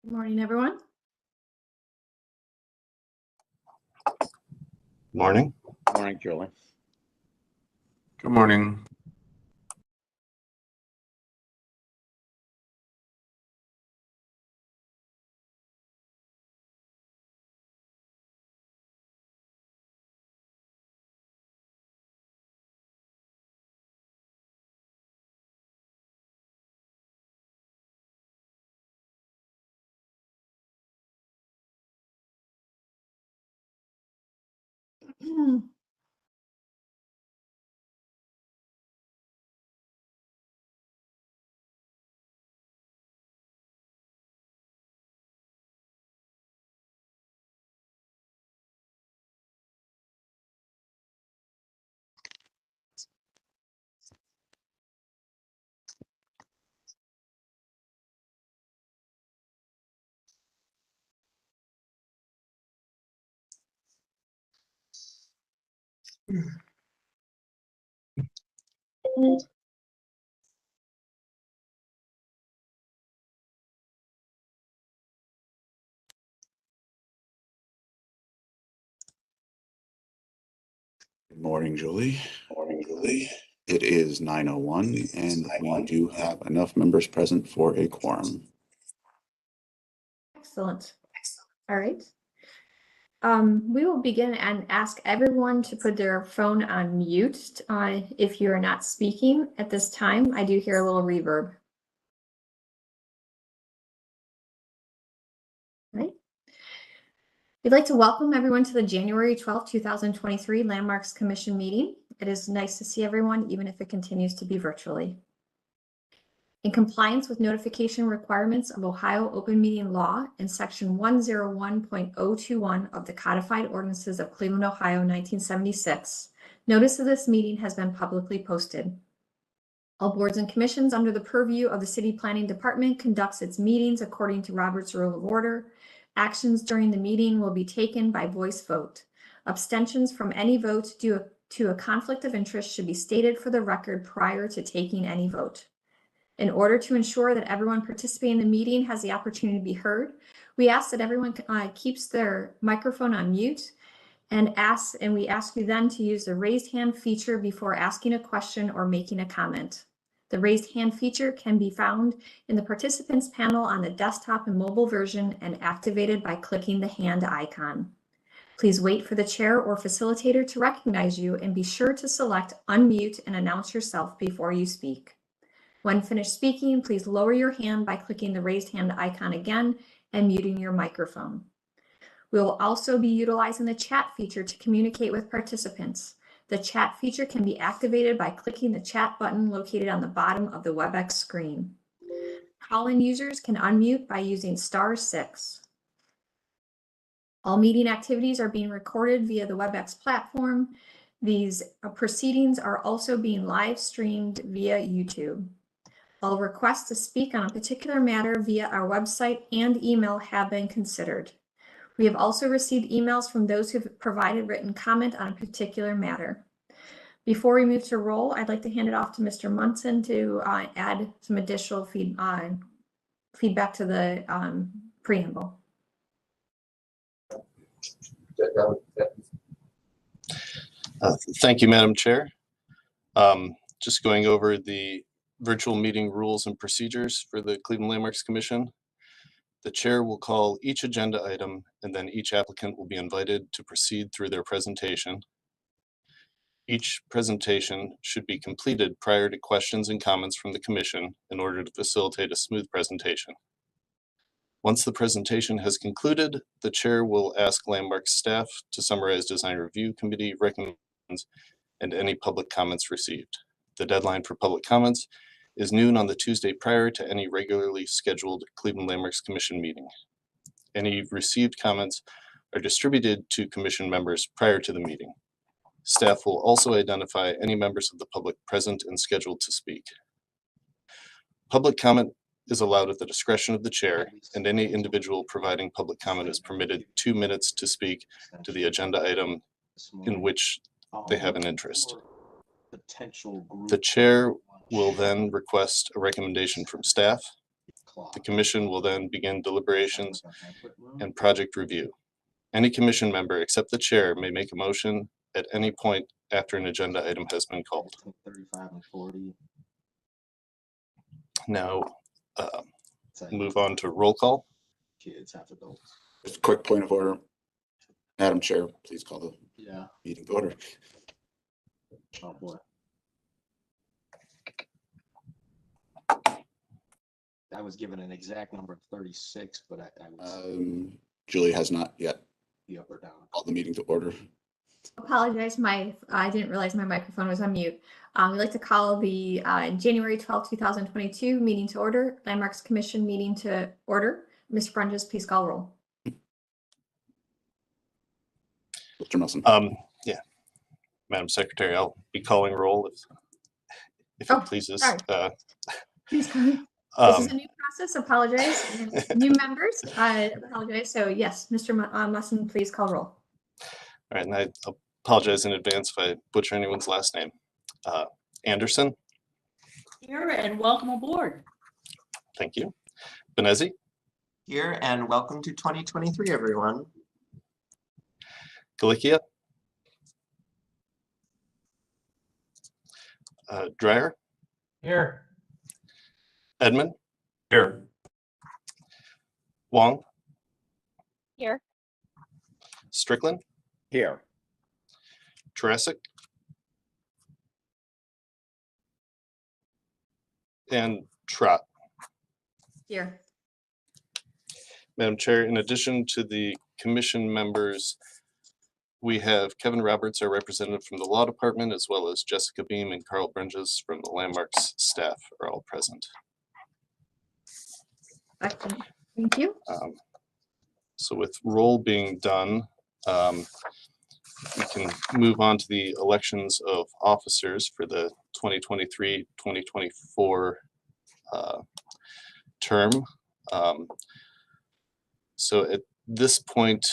Good morning, everyone. Morning. Morning, Julie. Good morning. Good morning, Julie. Morning, Julie. It is 9:01 and we do have enough members present for a quorum. Excellent. All right. We will begin and ask everyone to put their phone on mute if you are not speaking at this time. I do hear a little reverb. All right. We'd like to welcome everyone to the January 12th, 2023 Landmarks Commission meeting. It is nice to see everyone, even if it continues to be virtually. In compliance with notification requirements of Ohio Open Meeting Law and Section 101.021 of the Codified Ordinances of Cleveland, Ohio, 1976, notice of this meeting has been publicly posted. All boards and commissions under the purview of the City Planning Department conducts its meetings according to Robert's Rule of Order. Actions during the meeting will be taken by voice vote. Abstentions from any vote due to a conflict of interest should be stated for the record prior to taking any vote. In order to ensure that everyone participating in the meeting has the opportunity to be heard, we ask that everyone keeps their microphone on mute and we ask you then to use the raised hand feature before asking a question or making a comment. The raised hand feature can be found in the participants panel on the desktop and mobile version and activated by clicking the hand icon. Please wait for the chair or facilitator to recognize you and be sure to select unmute and announce yourself before you speak. When finished speaking, please lower your hand by clicking the raised hand icon again and muting your microphone. We will also be utilizing the chat feature to communicate with participants. The chat feature can be activated by clicking the chat button located on the bottom of the WebEx screen. Call-in users can unmute by using *6. All meeting activities are being recorded via the WebEx platform. These proceedings are also being live streamed via YouTube. All requests to speak on a particular matter via our website and email have been considered. We have also received emails from those who have provided written comment on a particular matter. Before we move to roll, I'd like to hand it off to Mr. Munson to add some additional feedback to the preamble. Thank you, Madam Chair. Just going over the virtual meeting rules and procedures for the Cleveland Landmarks Commission. The chair will call each agenda item, and then each applicant will be invited to proceed through their presentation. Each presentation should be completed prior to questions and comments from the commission in order to facilitate a smooth presentation. Once the presentation has concluded, the chair will ask Landmarks staff to summarize design review committee recommendations and any public comments received. The deadline for public comments is noon on the Tuesday prior to any regularly scheduled Cleveland Landmarks Commission meeting. Any received comments are distributed to commission members prior to the meeting. Staff will also identify any members of the public present and scheduled to speak. Public comment is allowed at the discretion of the chair, and any individual providing public comment is permitted 2 minutes to speak to the agenda item in which they have an interest. The chair will then request a recommendation from staff. The commission will then begin deliberations and project review. Any commission member except the chair may make a motion at any point after an agenda item has been called. Now, move on to roll call. Just a quick point of order. Madam Chair, please call the meeting to order. Oh, boy. I was given an exact number of 36, but I was Julie has not yet the up or down. called the meeting to order. Apologize, I didn't realize my microphone was on mute. We'd like to call the January 12th, 2022 meeting to order, Landmarks Commission meeting to order. Ms. Brunges, please call roll. Mr. Nelson. Yeah, Madam Secretary, I'll be calling roll if it pleases. Please call me. This is a new process. Apologize. New members. I apologize. So yes, Mr. Musson, please call roll. All right, and I apologize in advance if I butcher anyone's last name. Anderson. Here and welcome aboard. Thank you. Benezi. Here and welcome to 2023, everyone. Galicia. Dreyer. Here. Edmund. Here. Wong. Here. Strickland. Here. Jurassic. And Trott. Here. Madam Chair, in addition to the commission members, we have Kevin Roberts, our representative from the Law Department, as well as Jessica Beam and Carl Brunges from the Landmarks staff are all present. Excellent. Thank you. So with roll being done, we can move on to the elections of officers for the 2023-2024 term. So at this point,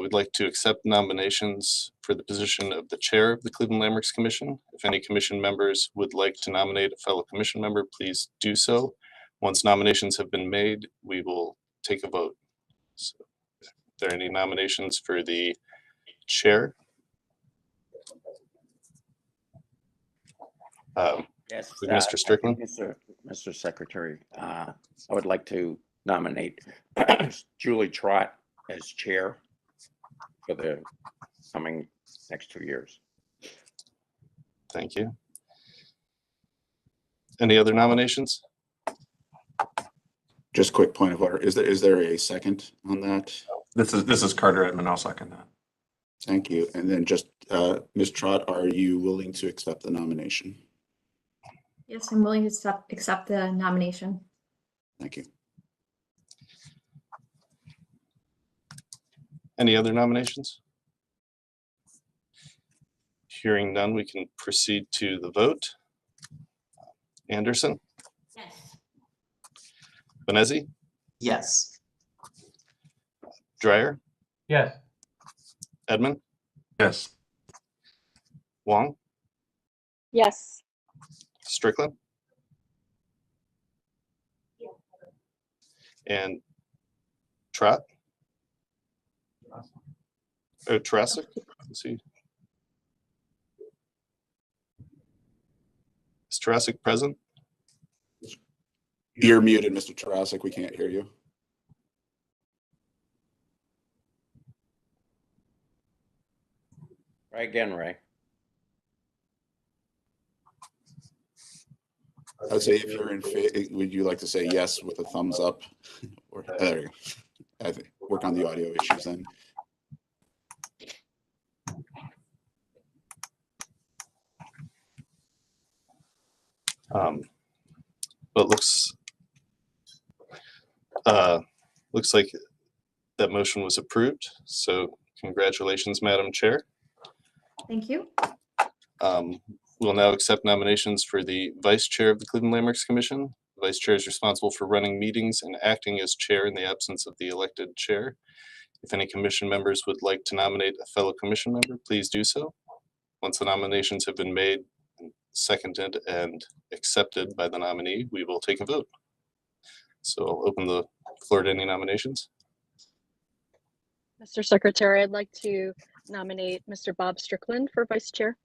we'd like to accept nominations for the position of the chair of the Cleveland Landmarks Commission. If any commission members would like to nominate a fellow commission member, please do so. Once nominations have been made, we will take a vote. So, are there any nominations for the chair? Yes, Mr. Strickland. Mr. Secretary, I would like to nominate Julie Trott as chair for the coming next 2 years. Thank you. Any other nominations? Just quick point of order. Is there a second on that? This is Carter Edmund. I'll second that. Thank you. And then just Ms. Trott, are you willing to accept the nomination? Yes, I'm willing to accept the nomination. Thank you. Any other nominations? Hearing none, we can proceed to the vote. Anderson, Yes. Benezi, Yes. Dryer, Yes. Edmund, Yes. Wong, Yes. Strickland, and Trot. Oh, Tarasic. Let's see. Is Tarasic present? You're muted, Mr. Tarasic. We can't hear you. Try again, Ray. I would say if you're in favor, would you like to say yes with a thumbs up? Or there you go. I think work on the audio issues then. But looks like that motion was approved. So congratulations, Madam Chair. Thank you. We'll now accept nominations for the Vice Chair of the Cleveland Landmarks Commission. The Vice Chair is responsible for running meetings and acting as chair in the absence of the elected chair. If any commission members would like to nominate a fellow commission member, please do so. Once the nominations have been made, seconded, and accepted by the nominee, we will take a vote. So I'll open the floor to any nominations. Mr. Secretary, I'd like to nominate Mr. Bob Strickland for Vice Chair.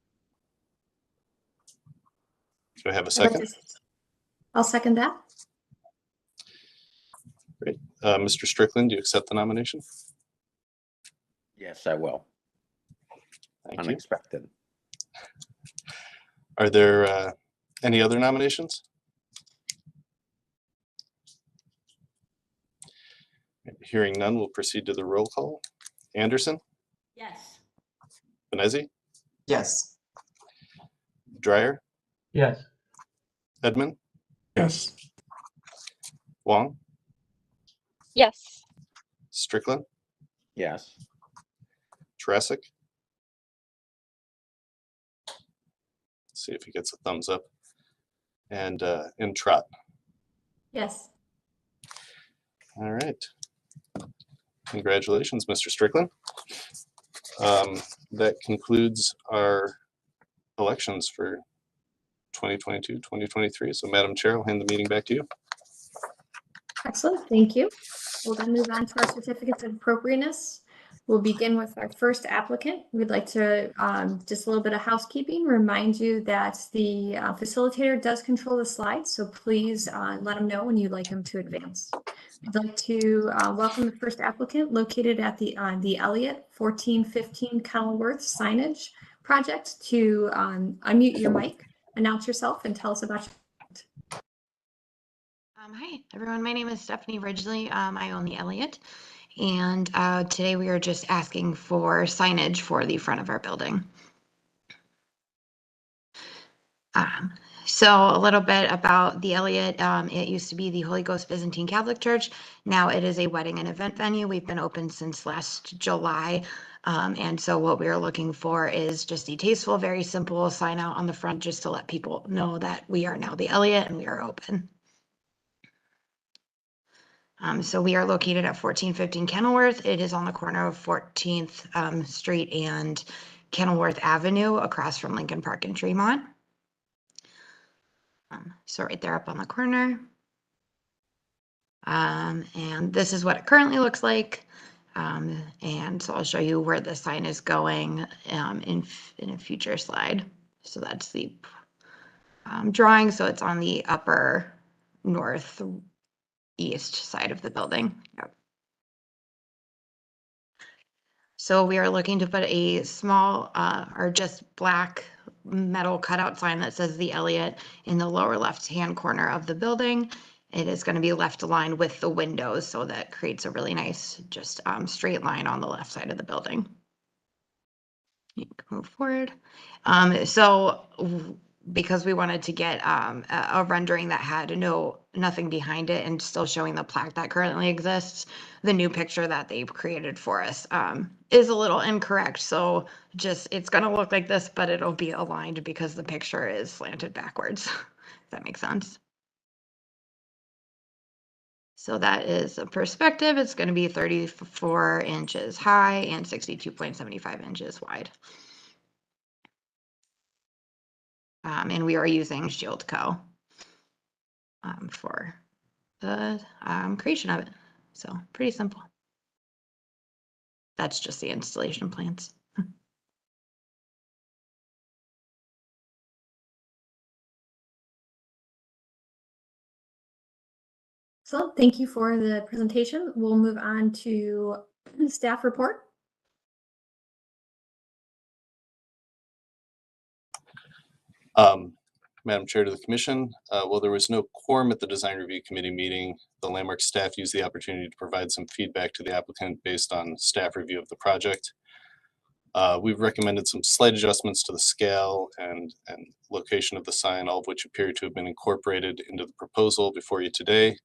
Do I have a I'd like second? I'll second that. Great. Mr. Strickland, do you accept the nomination? Yes, I will. Thank you. Unexpected. Are there any other nominations? Hearing none, we'll proceed to the roll call. Anderson, Yes. Benezi, Yes. Dryer, Yes. Edmund, Yes. Wong, Yes. Strickland, Yes. Tarasic. See if he gets a thumbs up. And Trot. Yes. All right. Congratulations, Mr. Strickland. That concludes our elections for 2022, 2023. So Madam Chair, I'll hand the meeting back to you. Excellent, thank you. We'll then move on to our certificates of appropriateness. We'll begin with our first applicant. We'd like to, just a little bit of housekeeping, remind you that the facilitator does control the slides, so please let him know when you'd like him to advance. I'd like to welcome the first applicant located at the Elliott 1415 Kenilworth signage project. To unmute your mic, announce yourself, and tell us about your Hi, everyone. My name is Stephanie Ridgely. I own the Elliott, and today we are just asking for signage for the front of our building. So a little bit about the Elliott. It used to be the Holy Ghost Byzantine Catholic Church. Now it is a wedding and event venue. We've been open since last July. And so what we are looking for is just a tasteful, very simple sign out on the front, just to let people know that we are now the Elliott and we are open. So we are located at 1415 Kenilworth. It is on the corner of 14th Street and Kenilworth Avenue, across from Lincoln Park in Tremont. So right there up on the corner. And this is what it currently looks like. And so I'll show you where the sign is going in a future slide. So that's the drawing. So it's on the upper northeast side of the building. Yep. So we are looking to put a small or just black metal cutout sign that says the Elliott in the lower left-hand corner of the building. It is going to be left aligned with the windows, so that creates a really nice just straight line on the left side of the building. You can move forward. So because we wanted to get a rendering that had nothing behind it and still showing the plaque that currently exists. The new picture that they've created for us is a little incorrect. So it's going to look like this, but it'll be aligned because the picture is slanted backwards. If that makes sense. So that is a perspective. It's going to be 34 inches high and 62.75 inches wide. And we are using Shield Co. For the creation of it. So pretty simple. That's just the installation plans. So thank you for the presentation. We'll move on to staff report. Madam Chair, to the Commission, while there was no quorum at the Design Review Committee meeting, the Landmark staff used the opportunity to provide some feedback to the applicant based on staff review of the project. We've recommended some slight adjustments to the scale and location of the sign, all of which appear to have been incorporated into the proposal before you today.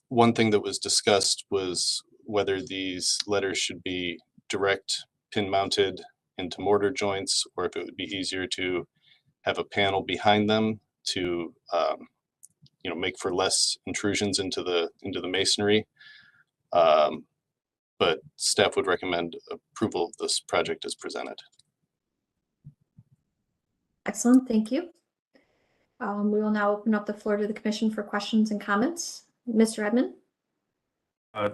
One thing that was discussed was whether these letters should be direct pin mounted into mortar joints, or if it would be easier to have a panel behind them to make for less intrusions into the masonry. But staff would recommend approval of this project as presented. Excellent, thank you. We will now open up the floor to the Commission for questions and comments. Mr. Edmond?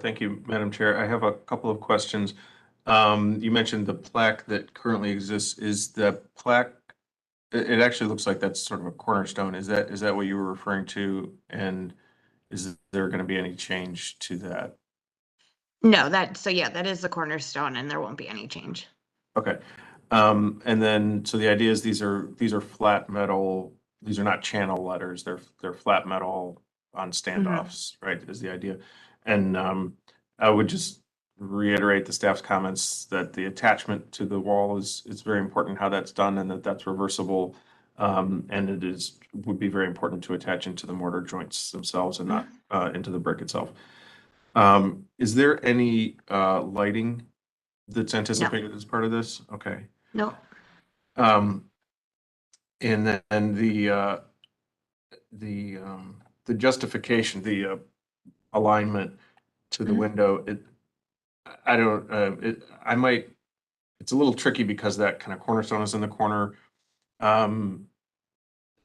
Thank you, Madam Chair. I have a couple of questions. You mentioned the plaque that currently exists. Is the plaque, it actually looks like that's sort of a cornerstone. Is that what you were referring to? And is there going to be any change to that? No, that is the cornerstone and there won't be any change. Okay. And then, so the idea is these are flat metal, these are not channel letters, they're flat metal on standoffs, right, is the idea. And I would just reiterate the staff's comments that the attachment to the wall is very important, how that's done, and that's reversible. And it would be very important to attach into the mortar joints themselves and not into the brick itself. Is there any lighting that's anticipated as part of this? Okay. No. And then the justification, the alignment to the window, it's a little tricky because that kind of cornerstone is in the corner. In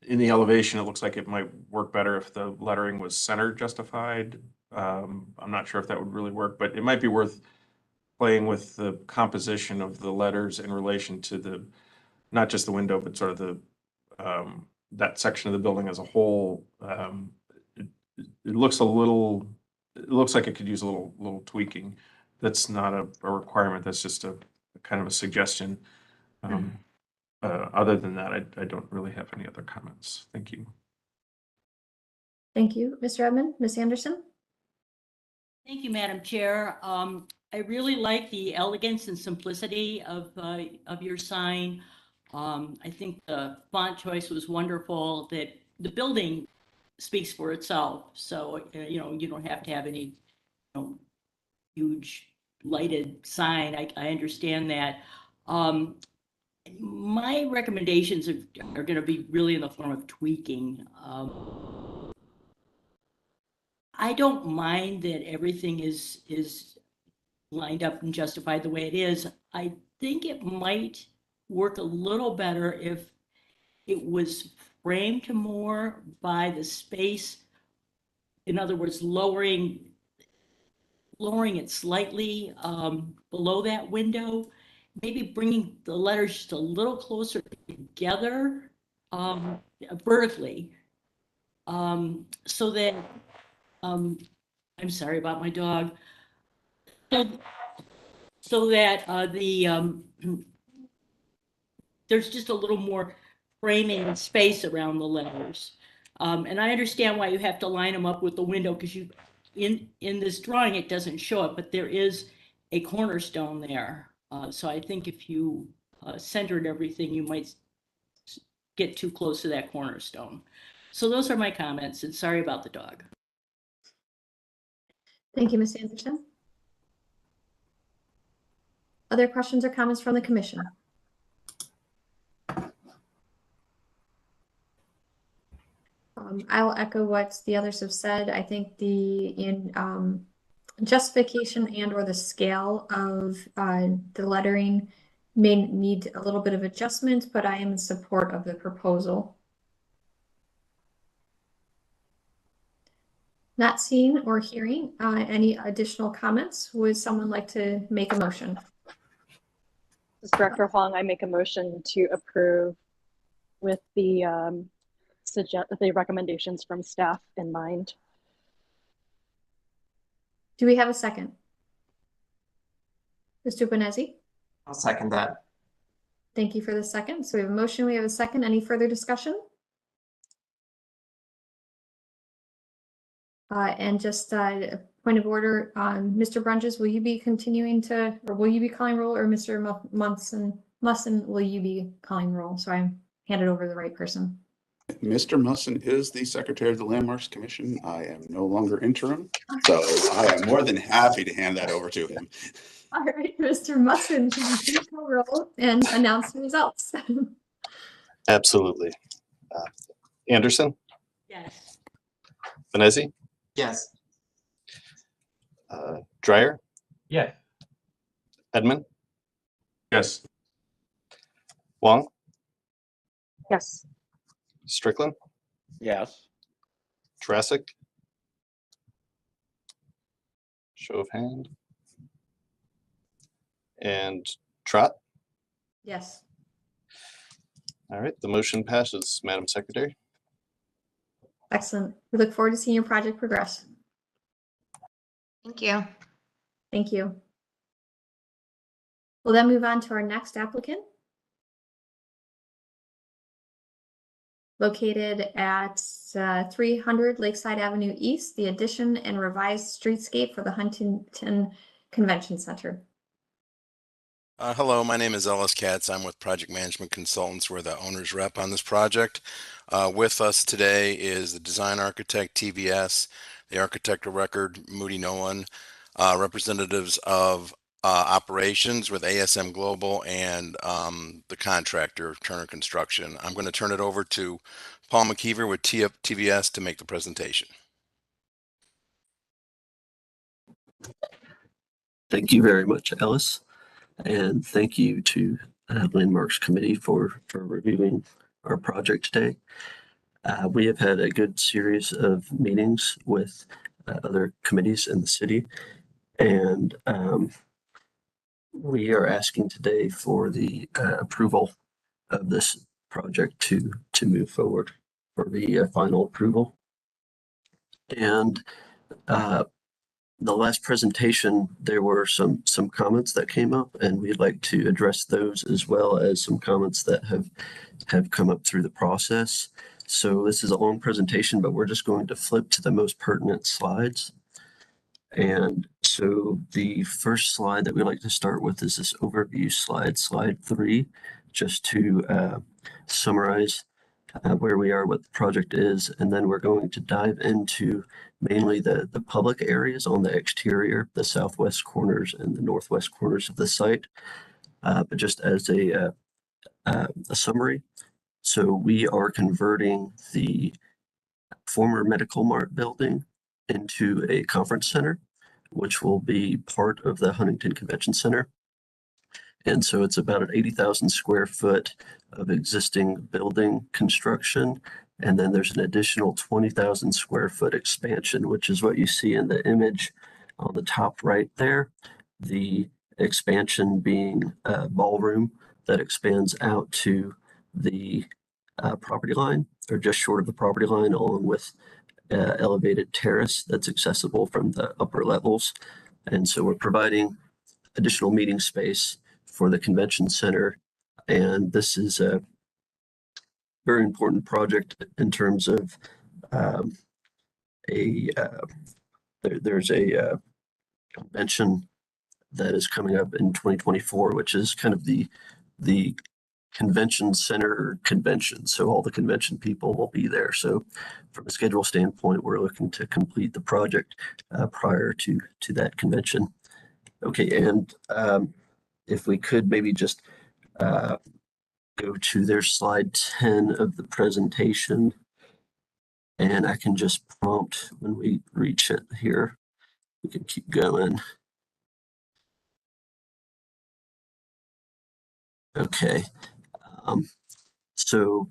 the elevation, it looks like it might work better if the lettering was center justified. I'm not sure if that would really work, but it might be worth playing with the composition of the letters in relation to not just the window, but sort of that section of the building as a whole. It looks like it could use a little tweaking. That's not a requirement. That's just a kind of a suggestion. Other than that, I don't really have any other comments. Thank you. Thank you, Mr. Edmond. Ms. Anderson? Thank you, Madam Chair. I really like the elegance and simplicity of your sign. I think the font choice was wonderful, that the building speaks for itself. So, you don't have to have any huge lighted sign. I understand that. My recommendations are going to be really in the form of tweaking. I don't mind that everything is lined up and justified the way it is. I think it might work a little better if it was framed more by the space. In other words, lowering it slightly below that window, maybe bringing the letters just a little closer together vertically, so that I'm sorry about my dog. So that there's just a little more framing and space around the letters. And I understand why you have to line them up with the window, because in this drawing it doesn't show it, but there is a cornerstone there. So I think if you centered everything, you might get too close to that cornerstone. So those are my comments, and sorry about the dog. Thank you, Ms. Anderson. Other questions or comments from the commission? I will echo what the others have said. I think the justification and or the scale of the lettering may need a little bit of adjustment, but I am in support of the proposal. Not seeing or hearing any additional comments. Would someone like to make a motion? This is Director Huang. I make a motion to approve with the the recommendations from staff in mind. Do we have a second? Mr. Bonessi? I'll second that. Thank you for the second. So we have a motion, we have a second. Any further discussion? And just a point of order, Mr. Brunges, will you be continuing to, or will you be calling roll, or Mr. Musson, will you be calling roll? So I'm handed over to the right person. Mr. Musson is the Secretary of the Landmarks Commission. I am no longer interim, so I am more than happy to hand that over to him. All right, Mr. Musson, can you please call roll and announce the results? Absolutely. Anderson, Yes. Venezzi, Yes. Dreyer, Yes. Edmund, Yes. Wong, Yes. Strickland, Yes. Jurassic. Show of hand. And Trot. Yes. All right, the motion passes, Madam Secretary. Excellent. We look forward to seeing your project progress. Thank you. Thank you. We'll then move on to our next applicant. Located at 300 Lakeside Avenue East, the addition and revised streetscape for the Huntington Convention Center. Hello, my name is Ellis Katz. I'm with Project Management Consultants. We're the owner's rep on this project. With us today is the design architect, TVS, the architect of record, Moody Nolan, representatives of operations with ASM Global, and the contractor, Turner Construction. I'm going to turn it over to Paul McKeever with TVS to make the presentation. Thank you very much, Ellis. And thank you to Landmarks Committee for reviewing our project today. We have had a good series of meetings with other committees in the city, and we are asking today for the approval of this project to move forward for the final approval. And the last presentation, there were some comments that came up, and we'd like to address those as well as some comments that have come up through the process. So this is a long presentation, but we're just going to flip to the most pertinent slides. And so the first slide that we'd like to start with is this overview slide, slide 3, just to summarize where we are, what the project is, and then we're going to dive into mainly the public areas on the exterior, the southwest corners and the northwest corners of the site. But just as a summary, so we are converting the former Medical Mart building into a conference center, which will be part of the Huntington Convention Center. And so it's about an 80,000 square foot of existing building construction. And then there's an additional 20,000 square foot expansion, which is what you see in the image on the top right there. The expansion being a ballroom that expands out to the property line, or just short of the property line, along with elevated terrace that's accessible from the upper levels. And so we're providing additional meeting space for the convention center. And this is a very important project in terms of there's a convention that is coming up in 2024, which is kind of the convention center convention. So all the convention people will be there. So from a schedule standpoint, we're looking to complete the project prior to that convention. Okay, and if we could maybe just go to their slide 10 of the presentation, and I can just prompt when we reach it here. We can keep going. Okay, so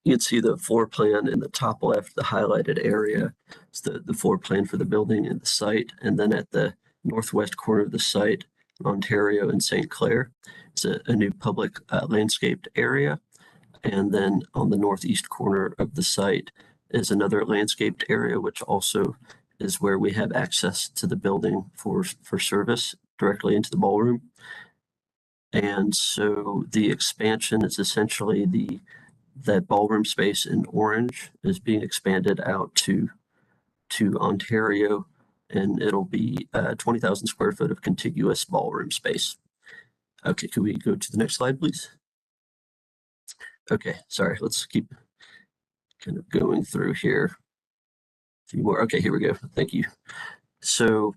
you can see the floor plan in the top left, the highlighted area. It's the floor plan for the building and the site. And then at the northwest corner of the site, Ontario and St. Clair, it's a new public landscaped area. And then on the northeast corner of the site is another landscaped area, which also is where we have access to the building for service directly into the ballroom. And so the expansion is essentially that ballroom space in orange is being expanded out to Ontario, and it'll be 20,000 square foot of contiguous ballroom space. Okay, can we go to the next slide, please? Okay, sorry, let's keep kind of going through here. A few more. Okay, here we go. Thank you. So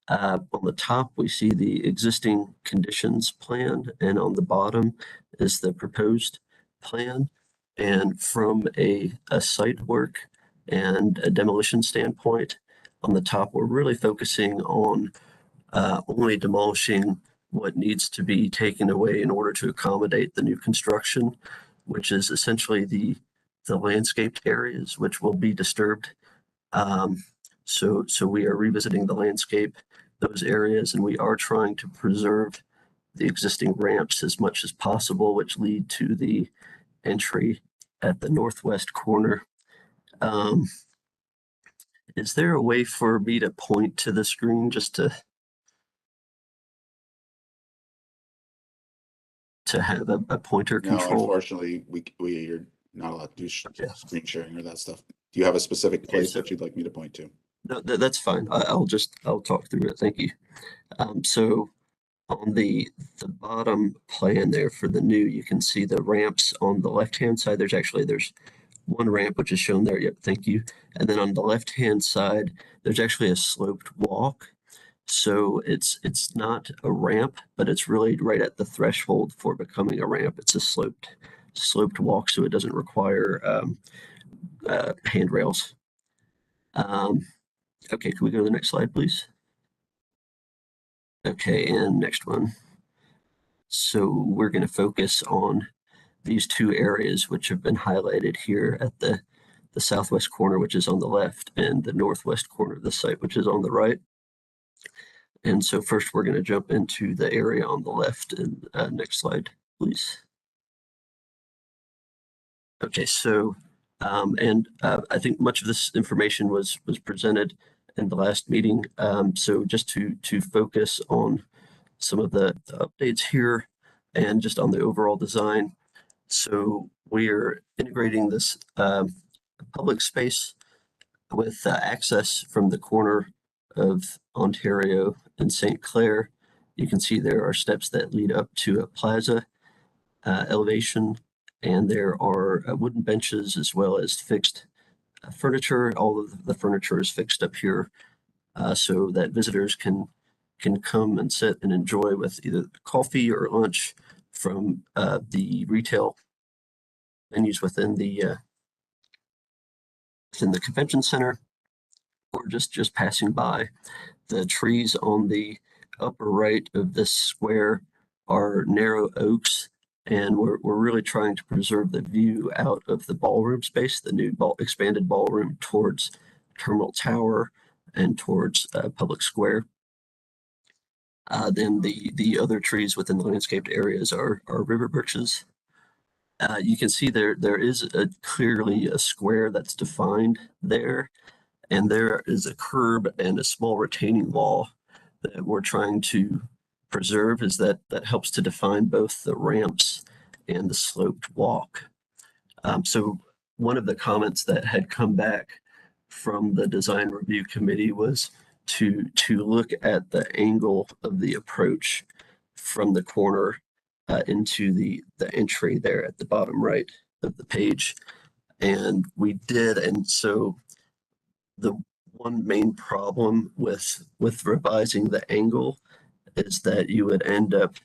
on the top, we see the existing conditions plan, and on the bottom is the proposed plan. And from a site work and a demolition standpoint, on the top, we're really focusing on only demolishing what needs to be taken away in order to accommodate the new construction, which is essentially the landscaped areas, which will be disturbed. So we are revisiting the landscape, those areas, and we are trying to preserve the existing ramps as much as possible, which lead to the entry at the northwest corner. Is there a way for me to point to the screen just to have a pointer No, control? unfortunately, you're not allowed to do screen sharing or that stuff. Do you have a specific place that you'd like me to point to? No, that's fine. I'll talk through it. Thank you. So on the bottom plan there for the new, you can see the ramps on the left-hand side. There's one ramp which is shown there. Yep, thank you. And then on the left-hand side, there's actually a sloped walk. So it's not a ramp, but it's really right at the threshold for becoming a ramp. It's a sloped walk, so it doesn't require handrails. Okay, can we go to the next slide, please? Okay, and next one. So we're going to focus on these two areas which have been highlighted here at the southwest corner, which is on the left, and the northwest corner of the site, which is on the right. And so first we're going to jump into the area on the left. And next slide, please. Okay, so I think much of this information was presented in the last meeting. So just to focus on some of the updates here and just on the overall design. So we are integrating this public space with access from the corner of Ontario and St. Clair. You can see there are steps that lead up to a plaza elevation, and there are wooden benches as well as fixed furniture. All of the furniture is fixed up here so that visitors can come and sit and enjoy with either coffee or lunch from the retail venues within the convention center, or just passing by. The trees on the upper right of this square are narrow oaks, and we're really trying to preserve the view out of the ballroom space, the new expanded ballroom towards Terminal Tower and towards Public Square. Then the other trees within the landscaped areas are river birches. You can see there is clearly a square that's defined there, and there is a curb and a small retaining wall that we're trying to preserve, as that helps to define both the ramps and the sloped walk. So one of the comments that had come back from the design review committee was to look at the angle of the approach from the corner into the entry there at the bottom right of the page. And we did, and so the one main problem with revising the angle is that you would end up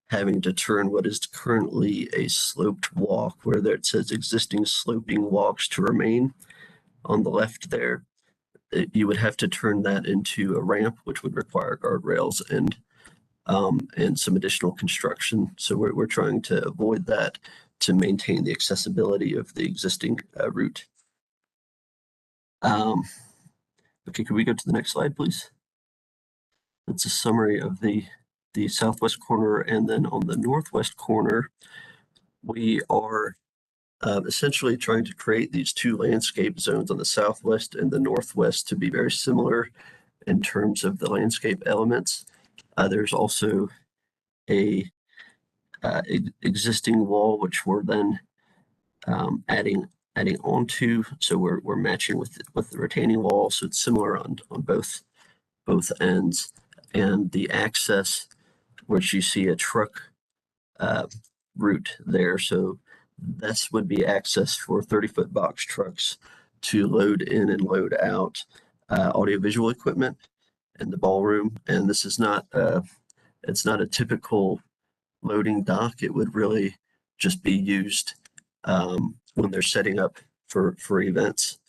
having to turn what is currently a sloped walk where there it says existing sloping walks to remain on the left there. You would have to turn that into a ramp, which would require guardrails and some additional construction. So we're trying to avoid that to maintain the accessibility of the existing route. Okay, can we go to the next slide, please? That's a summary of the southwest corner, and then on the northwest corner, we are essentially trying to create these two landscape zones on the southwest and the northwest to be very similar in terms of the landscape elements. There's also a existing wall which we're then adding onto, so we're matching with the retaining wall, so it's similar on both ends. And the access, which you see a truck route there, so this would be access for 30-foot box trucks to load in and load out audiovisual equipment in the ballroom. And this is not it's not a typical loading dock. It would really just be used when they're setting up for events,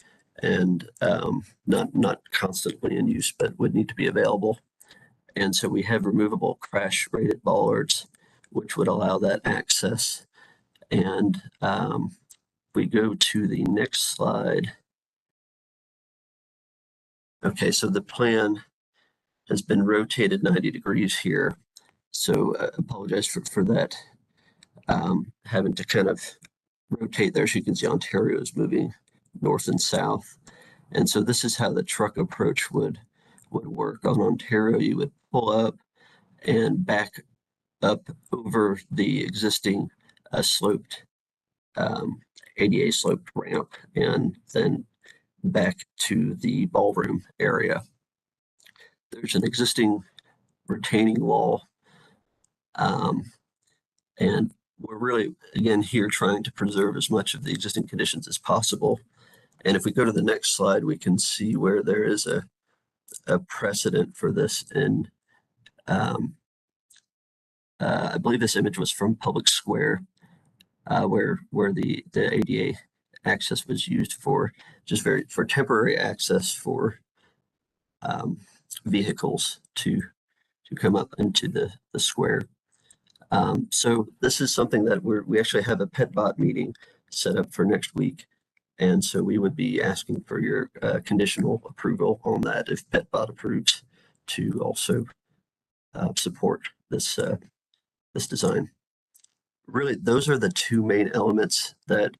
and not constantly in use, but would need to be available. And so we have removable crash rated bollards, which would allow that access. And we go to the next slide. Okay, so the plan has been rotated 90 degrees here. So I apologize for that, having to kind of rotate there. So you can see Ontario is moving north and south. And so this is how the truck approach would work. On Ontario, you would pull up and back up over the existing sloped ADA sloped ramp, and then back to the ballroom area. There's an existing retaining wall, and we're really, again, here trying to preserve as much of the existing conditions as possible. And if we go to the next slide, we can see where there is a precedent for this. And I believe this image was from Public Square, where the ADA access was used for for temporary access for vehicles to come up into the square. So this is something that we actually have a PETBOT meeting set up for next week. And so we would be asking for your conditional approval on that if PETBOT approves to also support this design. Really, those are the two main elements that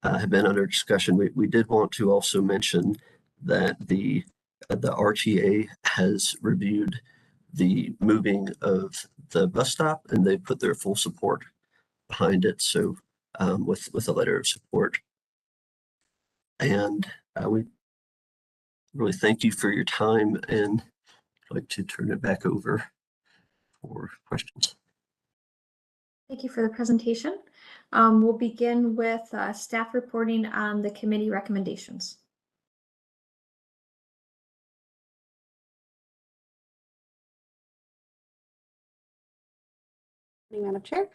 have been under discussion. We did want to also mention that the RTA has reviewed the moving of the bus stop, and they put their full support behind it. So with a letter of support. And we really thank you for your time, and I'd like to turn it back over for questions. Thank you for the presentation. We'll begin with staff reporting on the committee recommendations. Madam Chair,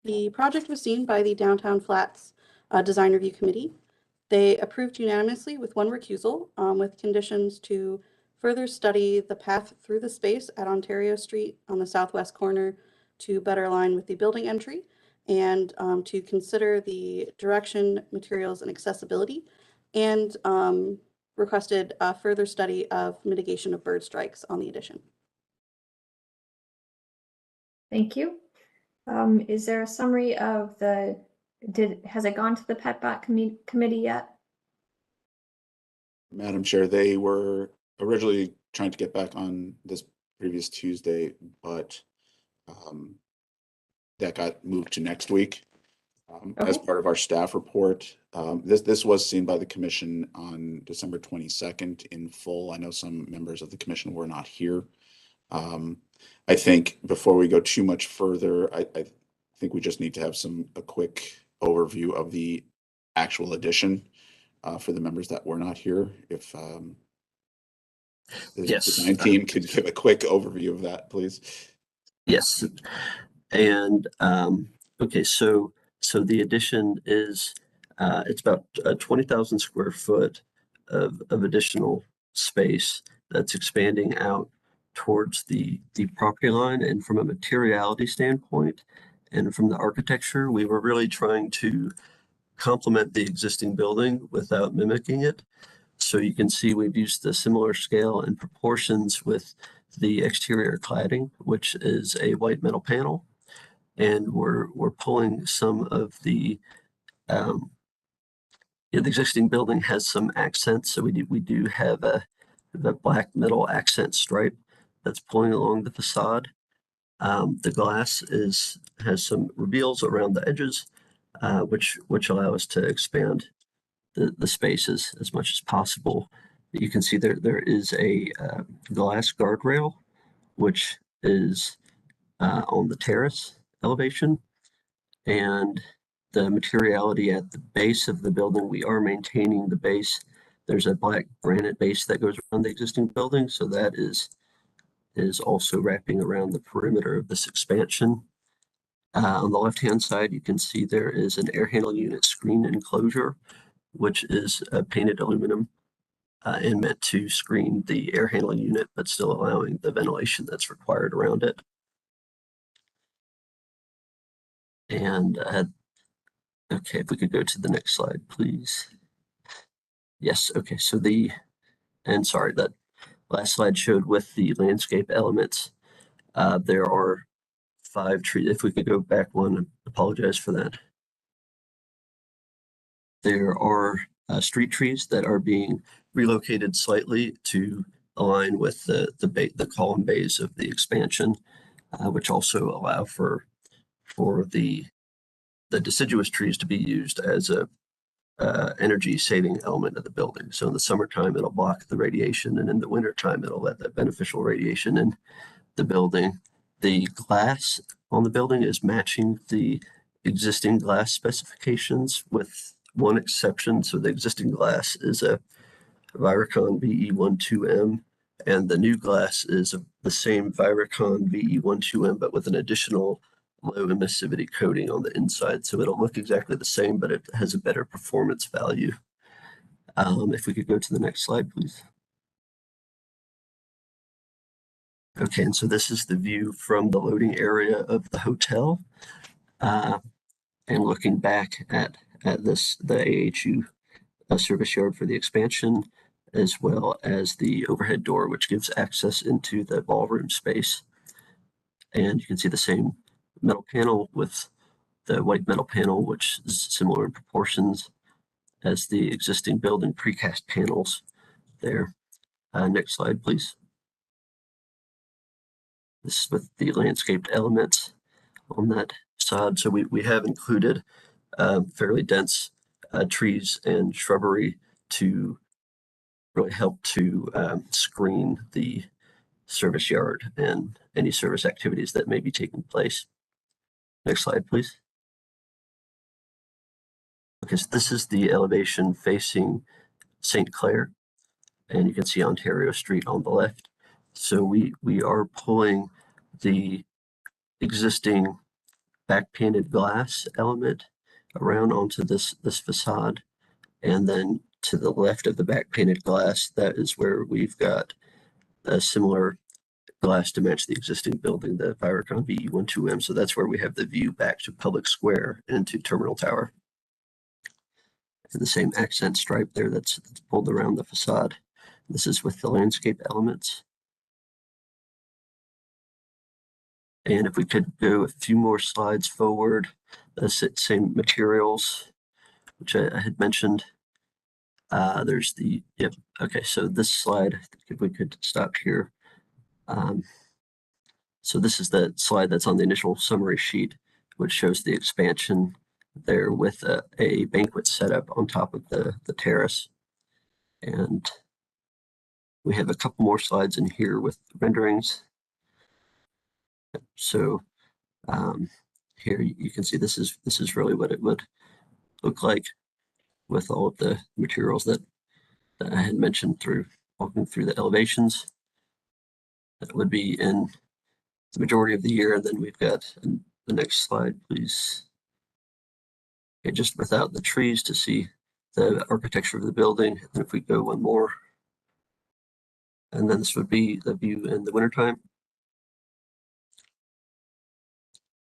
the project was seen by the Downtown Flats Design Review Committee. They approved unanimously with one recusal, with conditions to further study the path through the space at Ontario Street on the southwest corner to better align with the building entry, and to consider the direction, materials, and accessibility, and requested a further study of mitigation of bird strikes on the addition. Thank you. Is there a summary of has it gone to the PETBOT committee yet? Madam Chair, they were originally trying to get back on this previous Tuesday, but that got moved to next week as part of our staff report. This was seen by the commission on December 22nd in full. I know some members of the commission were not here. I think before we go too much further, I think we just need to have a quick overview of the actual addition for the members that were not here. If the Yes. design team could give a quick overview of that, please. Yes. And okay, so the addition is it's about 20,000 square foot of additional space that's expanding out towards the property line. And from a materiality standpoint and from the architecture, we were really trying to complement the existing building without mimicking it. So you can see we've used a similar scale and proportions with the exterior cladding, which is a white metal panel. And we're pulling some of the the existing building has some accents, so we do have the black metal accent stripe that's pulling along the facade. The glass has some reveals around the edges, which allow us to expand the spaces as much as possible. You can see there is a glass guardrail, which is on the terrace elevation, and the materiality at the base of the building, we are maintaining the base. There's a black granite base that goes around the existing building, so that is also wrapping around the perimeter of this expansion. On the left-hand side, you can see there is an air handle unit screen enclosure, which is painted aluminum and meant to screen the air handling unit, but still allowing the ventilation that's required around it. And okay, if we could go to the next slide, please. Yes, okay, so sorry, that last slide showed with the landscape elements. There are 5 trees. If we could go back one, I apologize for that. There are street trees that are being relocated slightly to align with the column bays of the expansion, which also allow for the deciduous trees to be used as a energy saving element of the building. So in the summertime, it'll block the radiation, and in the wintertime, it'll let that beneficial radiation in the building. The glass on the building is matching the existing glass specifications with one exception. So the existing glass is a Viracon VE12M, and the new glass is the same Viracon VE12M, but with an additional low emissivity coating on the inside. So it'll look exactly the same, but it has a better performance value. If we could go to the next slide, please. Okay, and so this is the view from the loading area of the hotel. And looking back at the AHU service yard for the expansion, as well as the overhead door, which gives access into the ballroom space. And you can see the same metal panel with the white metal panel, which is similar in proportions as the existing building precast panels there. Next slide, please. This is with the landscaped elements on that facade. So we have included fairly dense trees and shrubbery to really help to screen the service yard and any service activities that may be taking place. Next slide, please. Okay, so this is the elevation facing St. Clair, and you can see Ontario Street on the left. So we are pulling the existing back painted glass element around onto this facade, and then to the left of the back painted glass, that is where we've got a similar glass to match the existing building, the Viracon VE12M. So that's where we have the view back to Public Square and to Terminal Tower. And the same accent stripe there that's pulled around the facade. This is with the landscape elements. And if we could go a few more slides forward, the same materials, which I had mentioned. There's the, yep, okay, so this slide, if we could stop here. So this is the slide that's on the initial summary sheet, which shows the expansion there with a banquet setup on top of the terrace. And we have a couple more slides in here with renderings. So here you can see this is really what it would look like with all of the materials that I had mentioned through walking through the elevations. That would be in the majority of the year. And then we've got the next slide, please. Okay, just without the trees to see the architecture of the building. And if we go one more, and then this would be the view in the wintertime.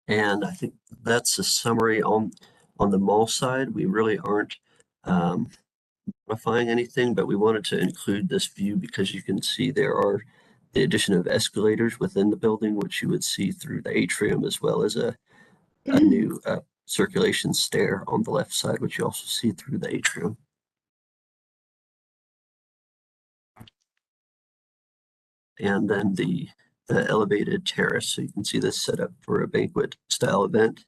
And I think that's a summary on the mall side. We really aren't modifying anything, but we wanted to include this view because you can see there are the addition of escalators within the building, which you would see through the atrium, as well as a new circulation stair on the left side, which you also see through the atrium. And then the elevated terrace. So you can see this set up for a banquet style event.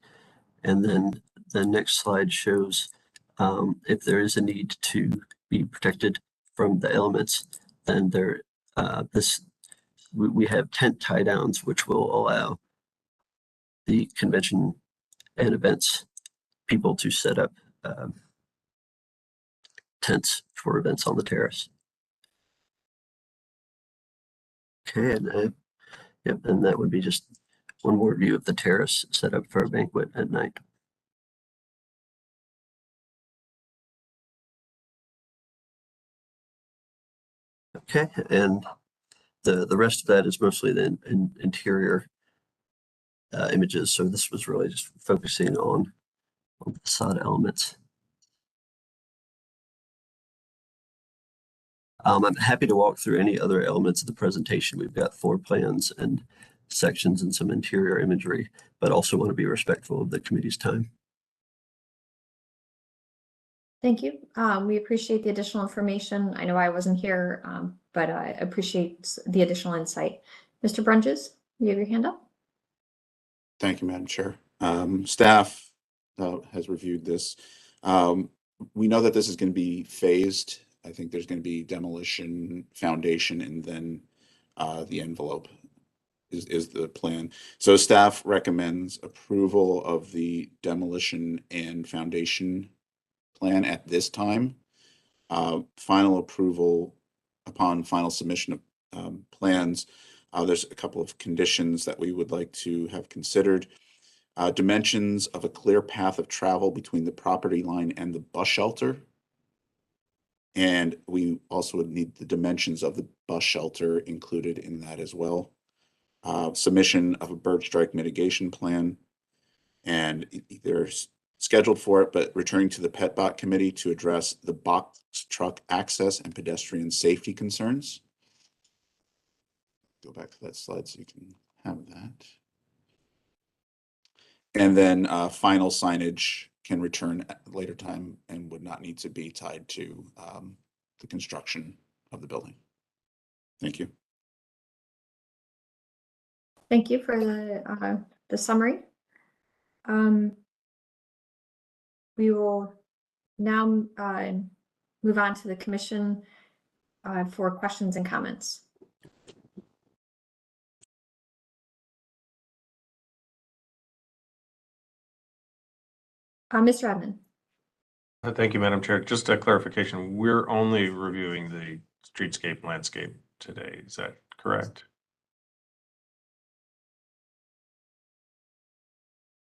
And then the next slide shows if there is a need to be protected from the elements, then we have tent tie downs, which will allow the convention and events people to set up tents for events on the terrace. Okay, and yep, and that would be just one more view of the terrace set up for a banquet at night. Okay, and the rest of that is mostly the interior images. So this was really just focusing on the facade elements. I'm happy to walk through any other elements of the presentation. We've got floor plans and sections and some interior imagery, but also want to be respectful of the committee's time. Thank you. We appreciate the additional information. I know I wasn't here, but I appreciate the additional insight. Mr. Brunges, you have your hand up? Thank you, Madam Chair. Staff has reviewed this. We know that this is going to be phased. I think there's going to be demolition, foundation, and then the envelope is the plan. So staff recommends approval of the demolition and foundation plan at this time. Final approval upon final submission of plans. There's a couple of conditions that we would like to have considered. Dimensions of a clear path of travel between the property line and the bus shelter. And we also would need the dimensions of the bus shelter included in that as well. Submission of a bird strike mitigation plan. And they're scheduled for it, but returning to the PetBot committee to address the box truck access and pedestrian safety concerns. Go back to that slide so you can have that. And then final signage can return at a later time and would not need to be tied to the construction of the building. Thank you. Thank you for the summary. We will now move on to the commission for questions and comments. Mr. Edmond. Thank you, Madam Chair. Just a clarification, we're only reviewing the streetscape landscape today. Is that correct?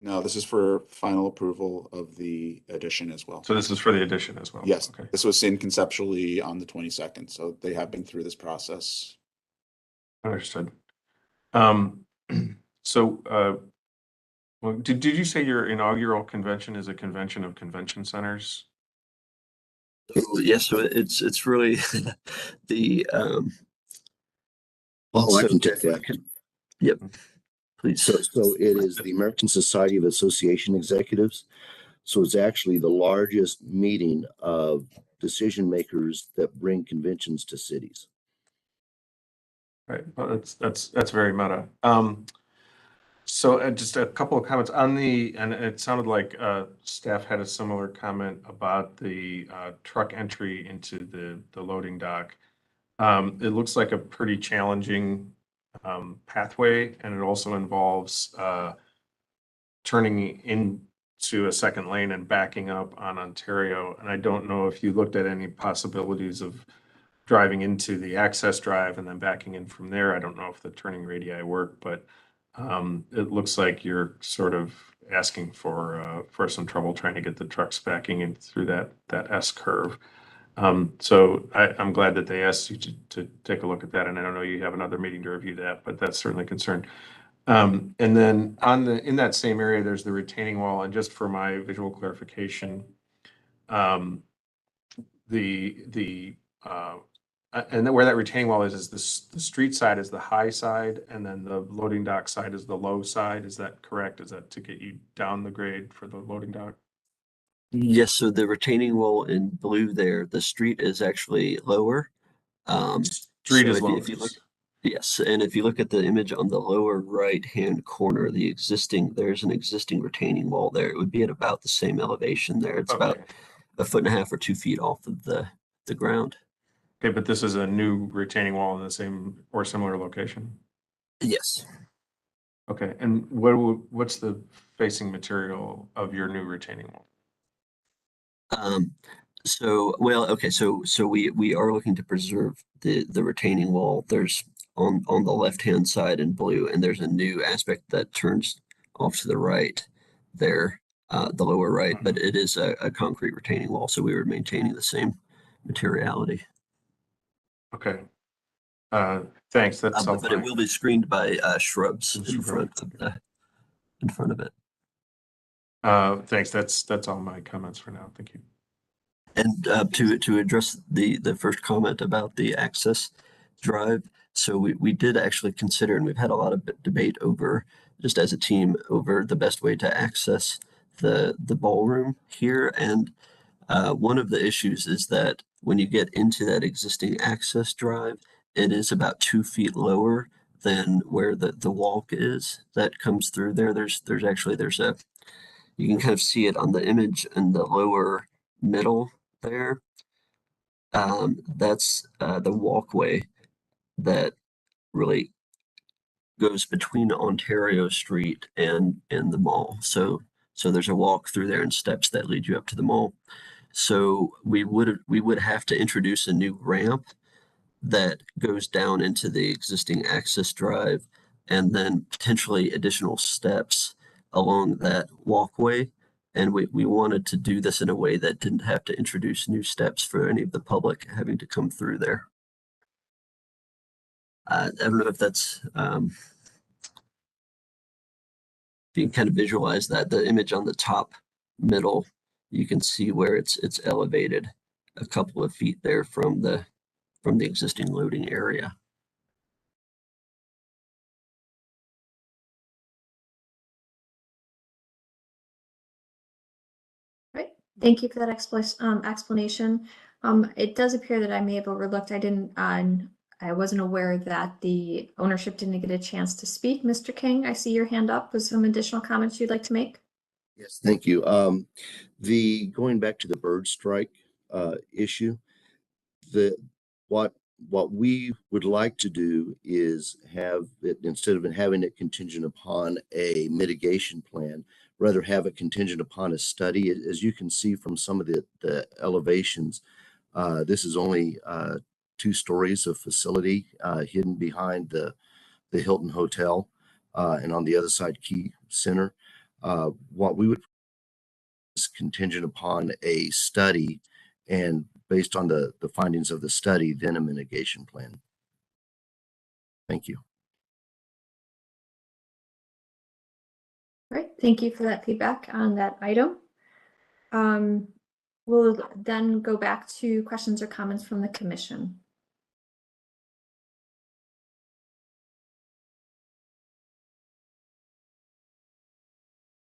No, this is for final approval of the addition as well. So this is for the addition as well? Yes, Okay. this was seen conceptually on the 22nd, so they have been through this process. Understood. Well, did you say your inaugural convention is a convention of convention centers? Yes, so it's really the Oh, I can take that. Yep, please. So it is the American Society of Association Executives. So it's actually the largest meeting of decision makers that bring conventions to cities. Right. Well, that's very meta. So just a couple of comments on and it sounded like staff had a similar comment about the truck entry into the loading dock. It looks like a pretty challenging pathway, and it also involves turning into a second lane and backing up on Ontario. And I don't know if you looked at any possibilities of driving into the access drive and then backing in from there. I don't know if the turning radii work, but it looks like you're sort of asking for some trouble trying to get the trucks backing in through that S curve. So I'm glad that they asked you to take a look at that. And I don't know, you have another meeting to review that, but that's certainly a concern. And then in that same area, there's the retaining wall. And just for my visual clarification, and then where that retaining wall is the street side is the high side, and then the loading dock side is the low side. Is that correct? Is that to get you down the grade for the loading dock? Yes, so the retaining wall in blue there, the street is actually lower. Street so is lower. if you look, yes, and if you look at the image on the lower right-hand corner, there's an existing retaining wall there. It would be at about the same elevation there. It's about 1.5 feet or 2 feet off of the ground. Okay, but this is a new retaining wall in the same or similar location? Yes. Okay, and what's the facing material of your new retaining wall? So we are looking to preserve the retaining wall. There's on the left-hand side in blue, and there's a new aspect that turns off to the right there, the lower right, but it is a concrete retaining wall, so we were maintaining the same materiality. Okay. Thanks. That's but it will be screened by shrubs in front of it. Thanks. That's all my comments for now. Thank you. And to address the first comment about the access drive, so we did actually consider, and we've had a lot of debate over, just as a team, over the best way to access the ballroom here. And one of the issues is that when you get into that existing access drive, it is about 2 feet lower than where the walk is that comes through there. There's a, you can kind of see it on the image in the lower middle there. That's the walkway that really goes between Ontario Street and the mall. So there's a walk through there and steps that lead you up to the mall. So we would have to introduce a new ramp that goes down into the existing access drive, and then potentially additional steps along that walkway. And we wanted to do this in a way that didn't have to introduce new steps for any of the public having to come through there. I don't know if that's, if you can kind of visualize that, the image on the top middle, you can see where it's elevated a couple of feet there from the existing loading area. Right. Thank you for that explanation. It does appear that I may have overlooked. I wasn't aware that the ownership didn't get a chance to speak. Mr. King, I see your hand up with some additional comments you'd like to make. Yes, thank you. Going back to the bird strike issue, what we would like to do is have it, instead of having it contingent upon a mitigation plan, rather have it contingent upon a study. As you can see from some of the elevations, this is only 2 stories of facility hidden behind the Hilton Hotel and on the other side, Key Center. What we would is contingent upon a study, and based on the findings of the study, then a mitigation plan. Thank you. Right. Thank you for that feedback on that item. We'll then go back to questions or comments from the commission.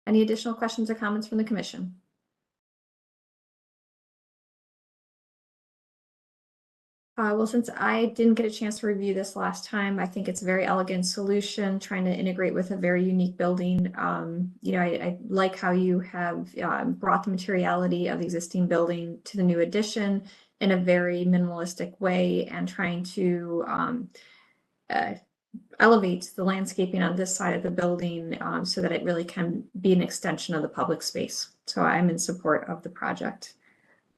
Any additional questions or comments from the commission? Well, since I didn't get a chance to review this last time, I think it's a very elegant solution, trying to integrate with a very unique building. I like how you have brought the materiality of the existing building to the new addition in a very minimalistic way, and trying to elevate the landscaping on this side of the building so that it really can be an extension of the public space. So I'm in support of the project.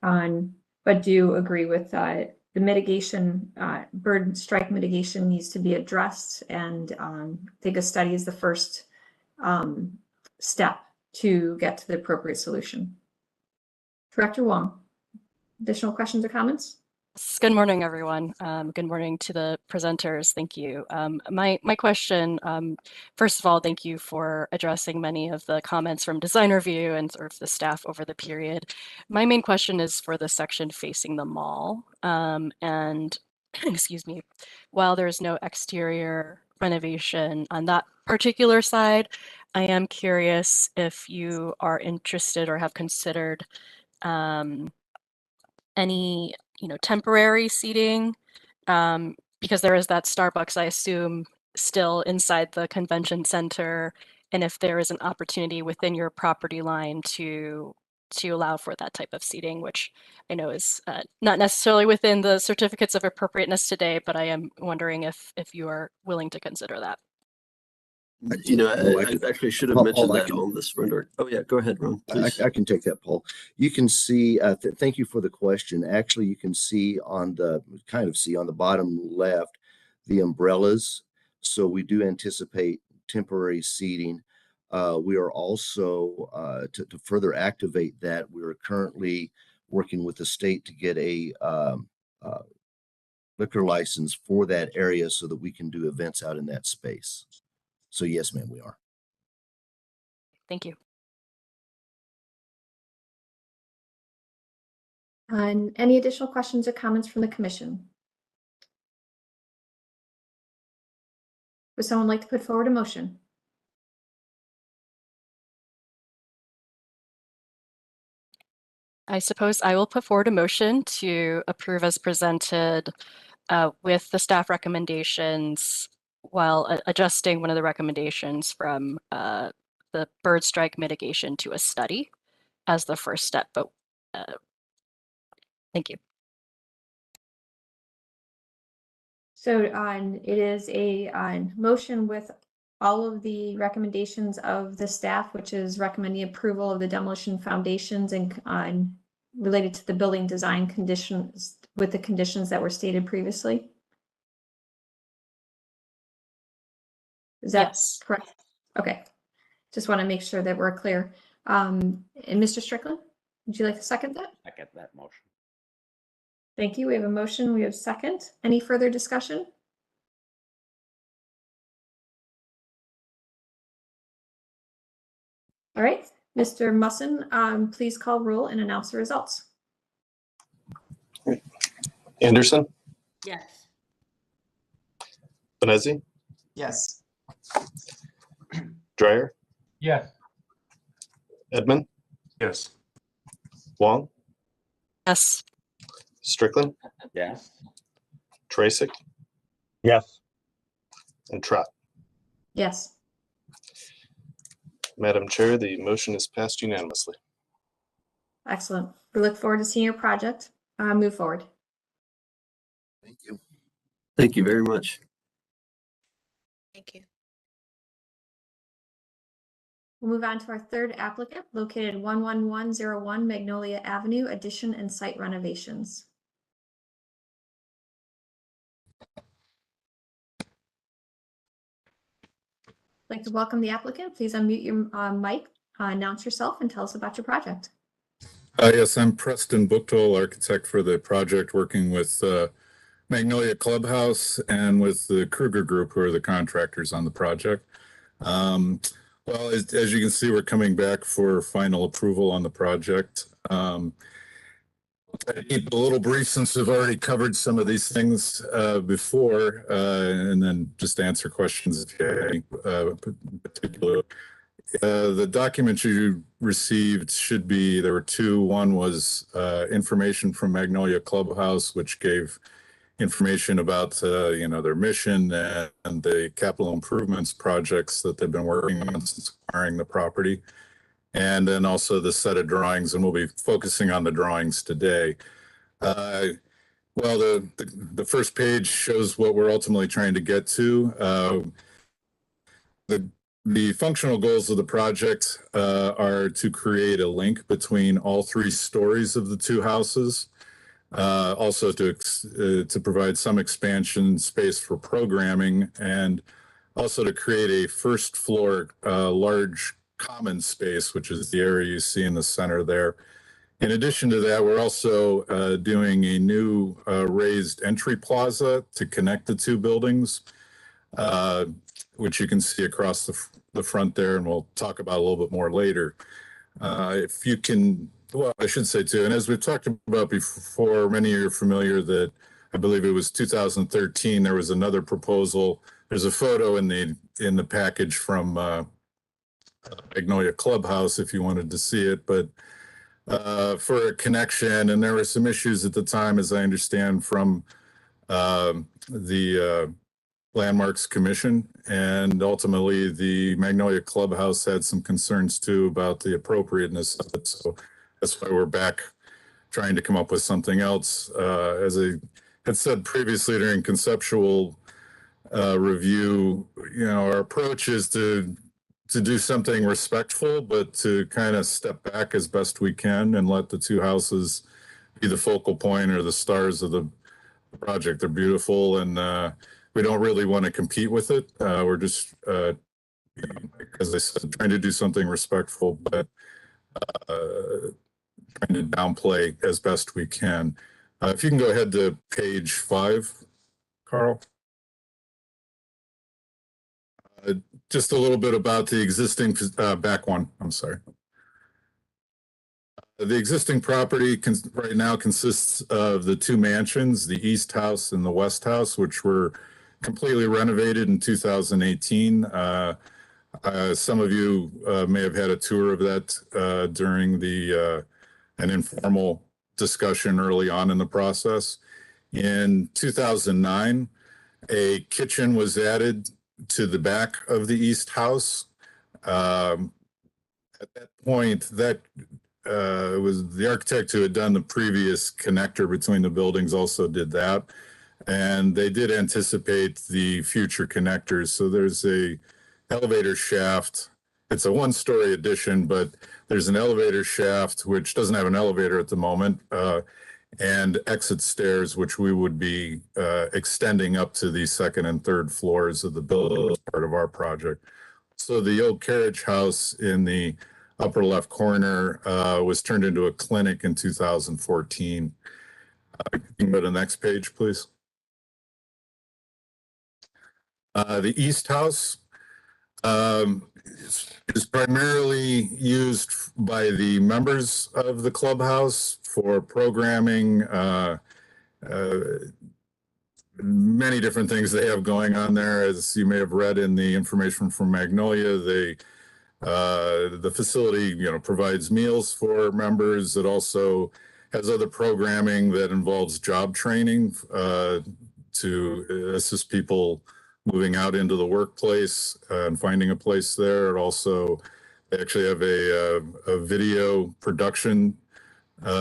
But do agree with the mitigation, bird strike mitigation needs to be addressed, and I think a study is the first step to get to the appropriate solution. Director Wong, additional questions or comments? Good morning, everyone. Good morning to the presenters. Thank you. My question, first of all, thank you for addressing many of the comments from design review and sort of the staff over the period. My main question is for the section facing the mall. And excuse me, while there's no exterior renovation on that particular side, I am curious if you are interested or have considered any temporary seating, because there is that Starbucks, I assume, still inside the convention center, and if there is an opportunity within your property line to allow for that type of seating, which I know is not necessarily within the certificates of appropriateness today, but I am wondering if you are willing to consider that. You know, I actually should have mentioned that on this rendering. Oh yeah, go ahead, Ron. I can take that, Paul. You can see, thank you for the question. Actually, you can see on the, on the bottom left, the umbrellas. So we do anticipate temporary seating. We are also, to further activate that, we are currently working with the state to get a liquor license for that area so that we can do events out in that space. So yes, ma'am, we are. Thank you. And any additional questions or comments from the commission? Would someone like to put forward a motion? I suppose I will put forward a motion to approve as presented with the staff recommendations, while adjusting one of the recommendations from the bird strike mitigation to a study as the first step. But thank you. So it is a motion with all of the recommendations of the staff, which is recommending approval of the demolition foundations and related to the building design conditions with the conditions that were stated previously. Is that correct? Okay. Just want to make sure that we're clear. And Mr. Strickland, would you like to second that? Second that motion. Thank you. We have a motion. We have second. Any further discussion? All right. Mr. Musson, please call roll and announce the results. Anderson, Yes. Benezzi, Yes. Dreyer, Yes. Yes. Edmund, Wong, Yes. Strickland, Yes. Tracek, Yes. and Trot. Yes. Madam Chair, the motion is passed unanimously. Excellent. We look forward to seeing your project move forward. Thank you. Thank you very much. Thank you. We'll move on to our third applicant located 11101 Magnolia Avenue, addition and site renovations. I'd like to welcome the applicant. Please unmute your mic, announce yourself, and tell us about your project. Yes, I'm Preston Buchtold, architect for the project, working with Magnolia Clubhouse and with the Kruger Group, who are the contractors on the project. Well, as you can see, we're coming back for final approval on the project. I keep a little brief since we've already covered some of these things before, and then just answer questions if you have any particular. The document you received should be, there were two. One was information from Magnolia Clubhouse, which gave information about their mission and the capital improvements projects that they've been working on since acquiring the property. And then also the set of drawings, and we'll be focusing on the drawings today. Well, the first page shows what we're ultimately trying to get to. The functional goals of the project are to create a link between all 3 stories of the 2 houses. Also to provide some expansion space for programming, and also to create a first floor large common space, which is the area you see in the center there. In addition to that, we're also doing a new raised entry plaza to connect the 2 buildings, which you can see across the front there, and we'll talk about a little bit more later. If you can, well, I should say too, and as we've talked about before, many of you are familiar that I believe it was 2013, there was another proposal. There's a photo in the package from Magnolia Clubhouse if you wanted to see it, but for a connection, and there were some issues at the time, as I understand, from the Landmarks Commission, and ultimately the Magnolia Clubhouse had some concerns too about the appropriateness of it. So that's why we're back trying to come up with something else. As I had said previously during conceptual review, our approach is to do something respectful, but to kind of step back as best we can and let the 2 houses be the focal point or the stars of the project. They're beautiful, and we don't really want to compete with it. We're just, as I said, trying to do something respectful, but trying to downplay as best we can. If you can go ahead to page 5, Carl. Just a little bit about the existing, back one, I'm sorry. The existing property right now consists of the 2 mansions, the East House and the West House, which were completely renovated in 2018. Some of you may have had a tour of that during an informal discussion early on in the process. In 2009, a kitchen was added to the back of the East House. At that point, that was the architect who had done the previous connector between the buildings also did that. And they did anticipate the future connectors. So there's a elevator shaft. It's a 1-story addition, but there's an elevator shaft, which doesn't have an elevator at the moment, and exit stairs, which we would be extending up to the 2nd and 3rd floors of the building as part of our project. So the old carriage house in the upper left corner was turned into a clinic in 2014. You can go to the next page, please. The East House is primarily used by the members of the clubhouse for programming, many different things they have going on there. As you may have read in the information from Magnolia, the facility, provides meals for members. It also has other programming that involves job training to assist people moving out into the workplace and finding a place there. It also, they actually have a video production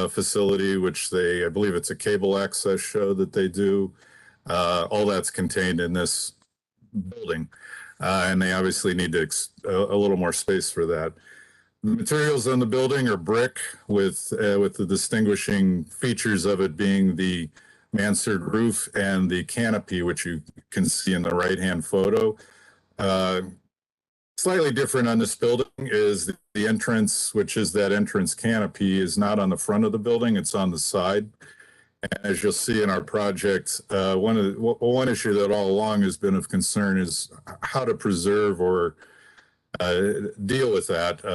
facility, which I believe it's a cable access show that they do. All that's contained in this building. And they obviously need a little more space for that. The materials on the building are brick with the distinguishing features of it being the mansard roof and the canopy, which you can see in the right-hand photo. Slightly different on this building is the entrance, which is that entrance canopy, is not on the front of the building, it's on the side. And as you'll see in our project, one issue that all along has been of concern is how to preserve or deal with that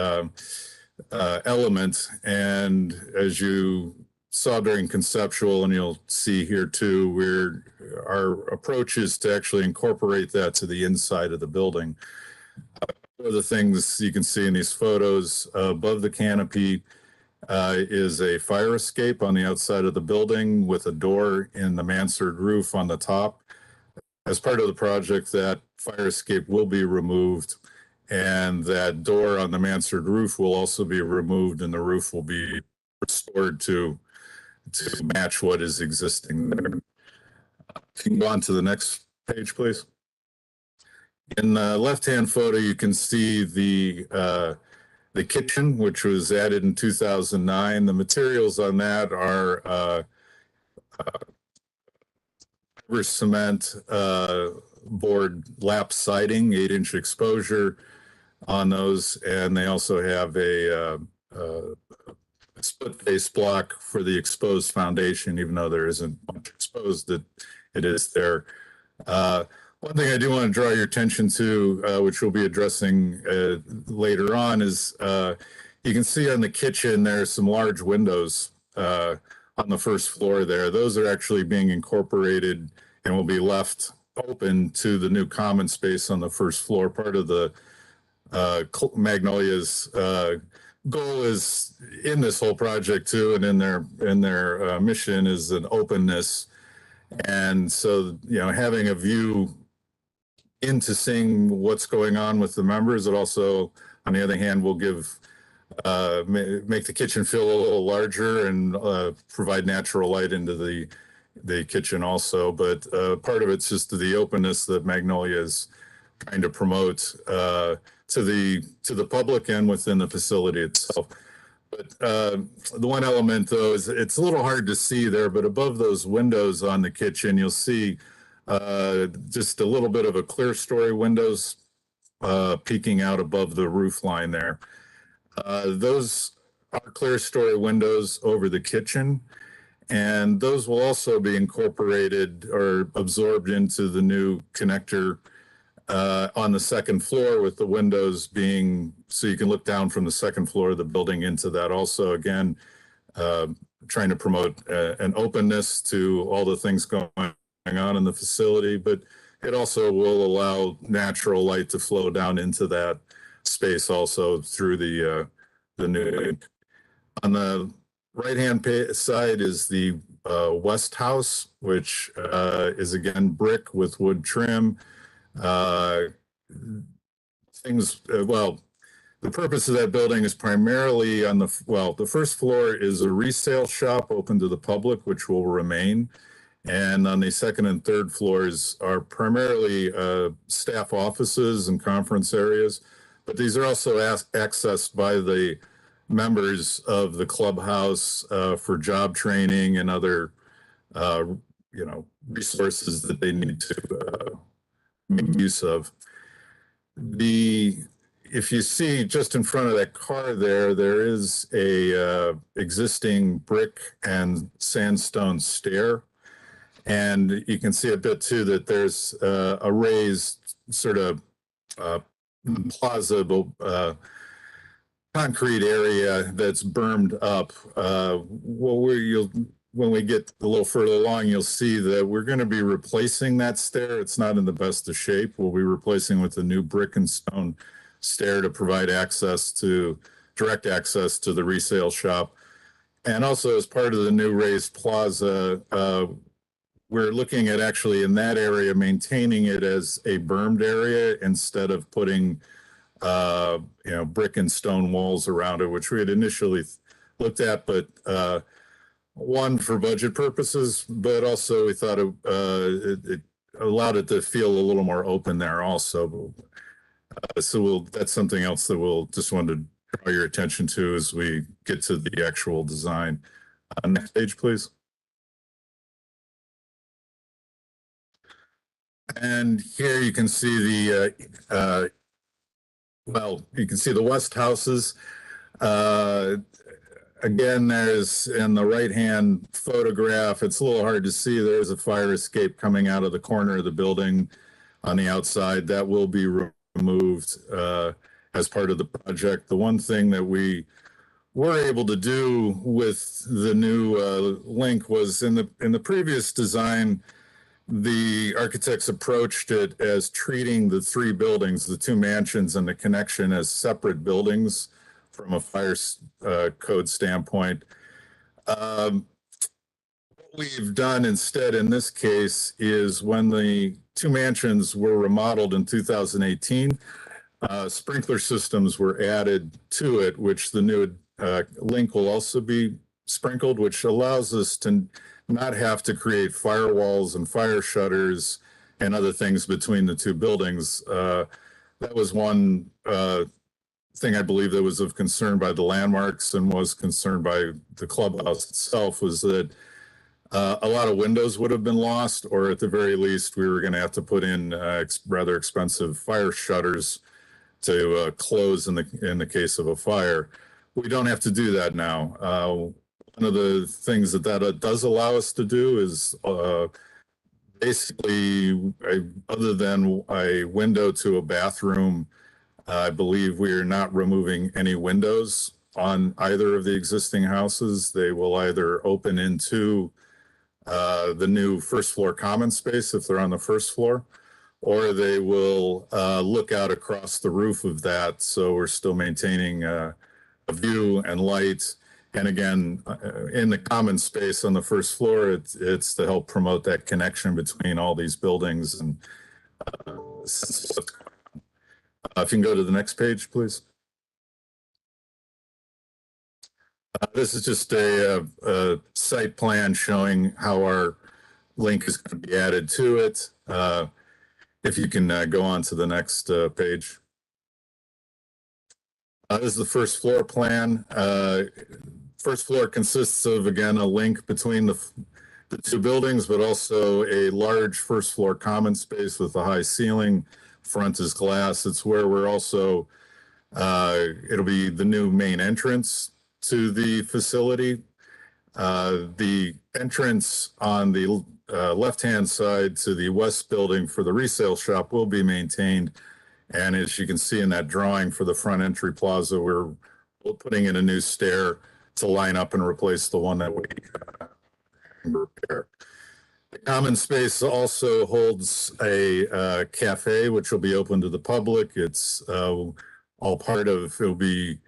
element. And as you saw during conceptual, and you'll see here too, our approach is to actually incorporate that to the inside of the building. One of the things you can see in these photos above the canopy is a fire escape on the outside of the building with a door in the mansard roof on the top. As part of the project, that fire escape will be removed, and that door on the mansard roof will also be removed, and the roof will be restored to to match what is existing there. If you can go on to the next page, please. In the left-hand photo, you can see the kitchen, which was added in 2009. The materials on that are fiber cement board lap siding, 8-inch exposure on those, and they also have a split face block for the exposed foundation, even though there isn't much exposed, it is there. One thing I do want to draw your attention to, which we'll be addressing later on, is you can see on the kitchen there are some large windows on the first floor there. Those are actually being incorporated and will be left open to the new common space on the first floor. Part of the Magnolia's goal is in this whole project too, and in their mission is an openness. And so, you know, having a view into seeing what's going on with the members, it also, on the other hand, will give make the kitchen feel a little larger and provide natural light into the kitchen also. But part of it's just the openness that Magnolia is trying to promote to the public and within the facility itself. But the one element, though, is it's a little hard to see there, but above those windows on the kitchen, you'll see just a little bit of a clear story windows peeking out above the roof line there. Those are clear story windows over the kitchen, and those will also be incorporated or absorbed into the new connector on the second floor, with the windows being so you can look down from the second floor of the building into that. Also, again, trying to promote an openness to all the things going on in the facility, but it also will allow natural light to flow down into that space also through the new. On the right-hand side is the West House, which is again brick with wood trim. The purpose of that building is primarily on the first floor is a resale shop open to the public, which will remain. And on the second and third floors are primarily staff offices and conference areas. But these are also accessed by the members of the clubhouse for job training and other, resources that they need to make use of. If you see just in front of that car there is a existing brick and sandstone stair. And you can see a bit too that there's a raised sort of plaza concrete area that's bermed up. When we get a little further along, you'll see that we're going to be replacing that stair. It's not in the best of shape. We'll be replacing with a new brick and stone stair to provide direct access to the resale shop. And also, as part of the new raised plaza, we're looking at actually in that area maintaining it as a bermed area instead of putting brick and stone walls around it, which we had initially looked at, but one for budget purposes, but also we thought it allowed it to feel a little more open there also. So that's something else that we'll just want to draw your attention to as we get to the actual design. Next page, please. And here you can see you can see the West Houses. Again, there's in the right-hand photograph, it's a little hard to see. There's a fire escape coming out of the corner of the building on the outside. That will be removed as part of the project. The one thing that we were able to do with the new link was in the previous design, the architects approached it as treating the three buildings, the two mansions and the connection, as separate buildings from a fire code standpoint. What we've done instead in this case is when the two mansions were remodeled in 2018, sprinkler systems were added to it, which the new link will also be sprinkled, which allows us to not have to create firewalls and fire shutters and other things between the two buildings. That was one thing I believe that was of concern by the landmarks and was concerned by the clubhouse itself, was that a lot of windows would have been lost, or at the very least, we were going to have to put in rather expensive fire shutters to close in the case of a fire. We don't have to do that now. One of the things that does allow us to do is basically, other than a window to a bathroom, I believe we are not removing any windows on either of the existing houses. They will either open into the new first floor common space if they're on the first floor, or they will look out across the roof of that. So we're still maintaining a view and light. And again, in the common space on the first floor, it's to help promote that connection between all these buildings. And if you can go to the next page, please. This is just a site plan showing how our link is going to be added to it. If you can go on to the next page. This is the first floor plan. First floor consists of, again, a link between the two buildings, but also a large first floor common space with a high ceiling. Front is glass. It's where we're also, it'll be the new main entrance to the facility. The entrance on the left-hand side to the west building for the resale shop will be maintained. And as you can see in that drawing for the front entry plaza, we're putting in a new stair to line up and replace the one that we repair. The common space also holds a cafe, which will be open to the public. It's all part of, it'll be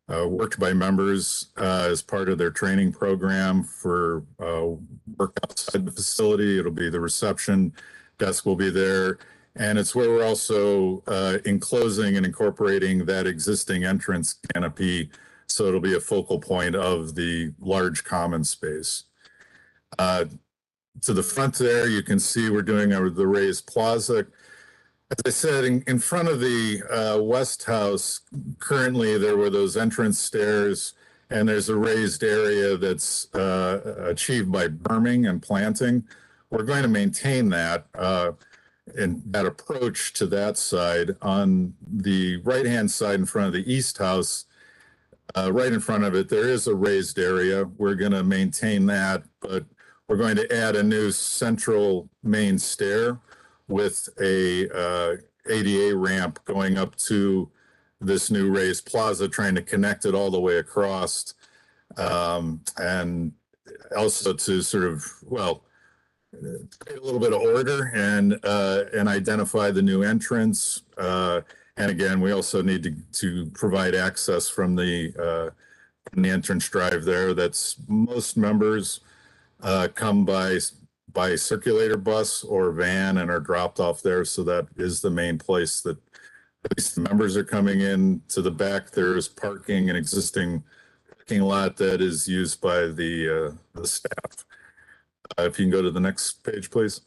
worked by members as part of their training program for work outside the facility. It'll be the reception desk will be there. And it's where we're also enclosing and incorporating that existing entrance canopy. So it'll be a focal point of the large common space. To the front there, you can see we're doing the raised plaza. As I said, in front of the West House, currently there were those entrance stairs, and there's a raised area that's achieved by berming and planting. We're going to maintain that and that approach to that side. On the right-hand side in front of the East House, right in front of it, there is a raised area. We're going to maintain that, but we're going to add a new central main stair with a ADA ramp going up to this new raised plaza, trying to connect it all the way across. And also to sort of, well, a little bit of order and identify the new entrance. And again, we also need to provide access from the entrance drive there. That's most members come by circulator bus or van and are dropped off there. So that is the main place that at least the members are coming in. To the back, there is parking, an existing parking lot that is used by the staff. If you can go to the next page, please.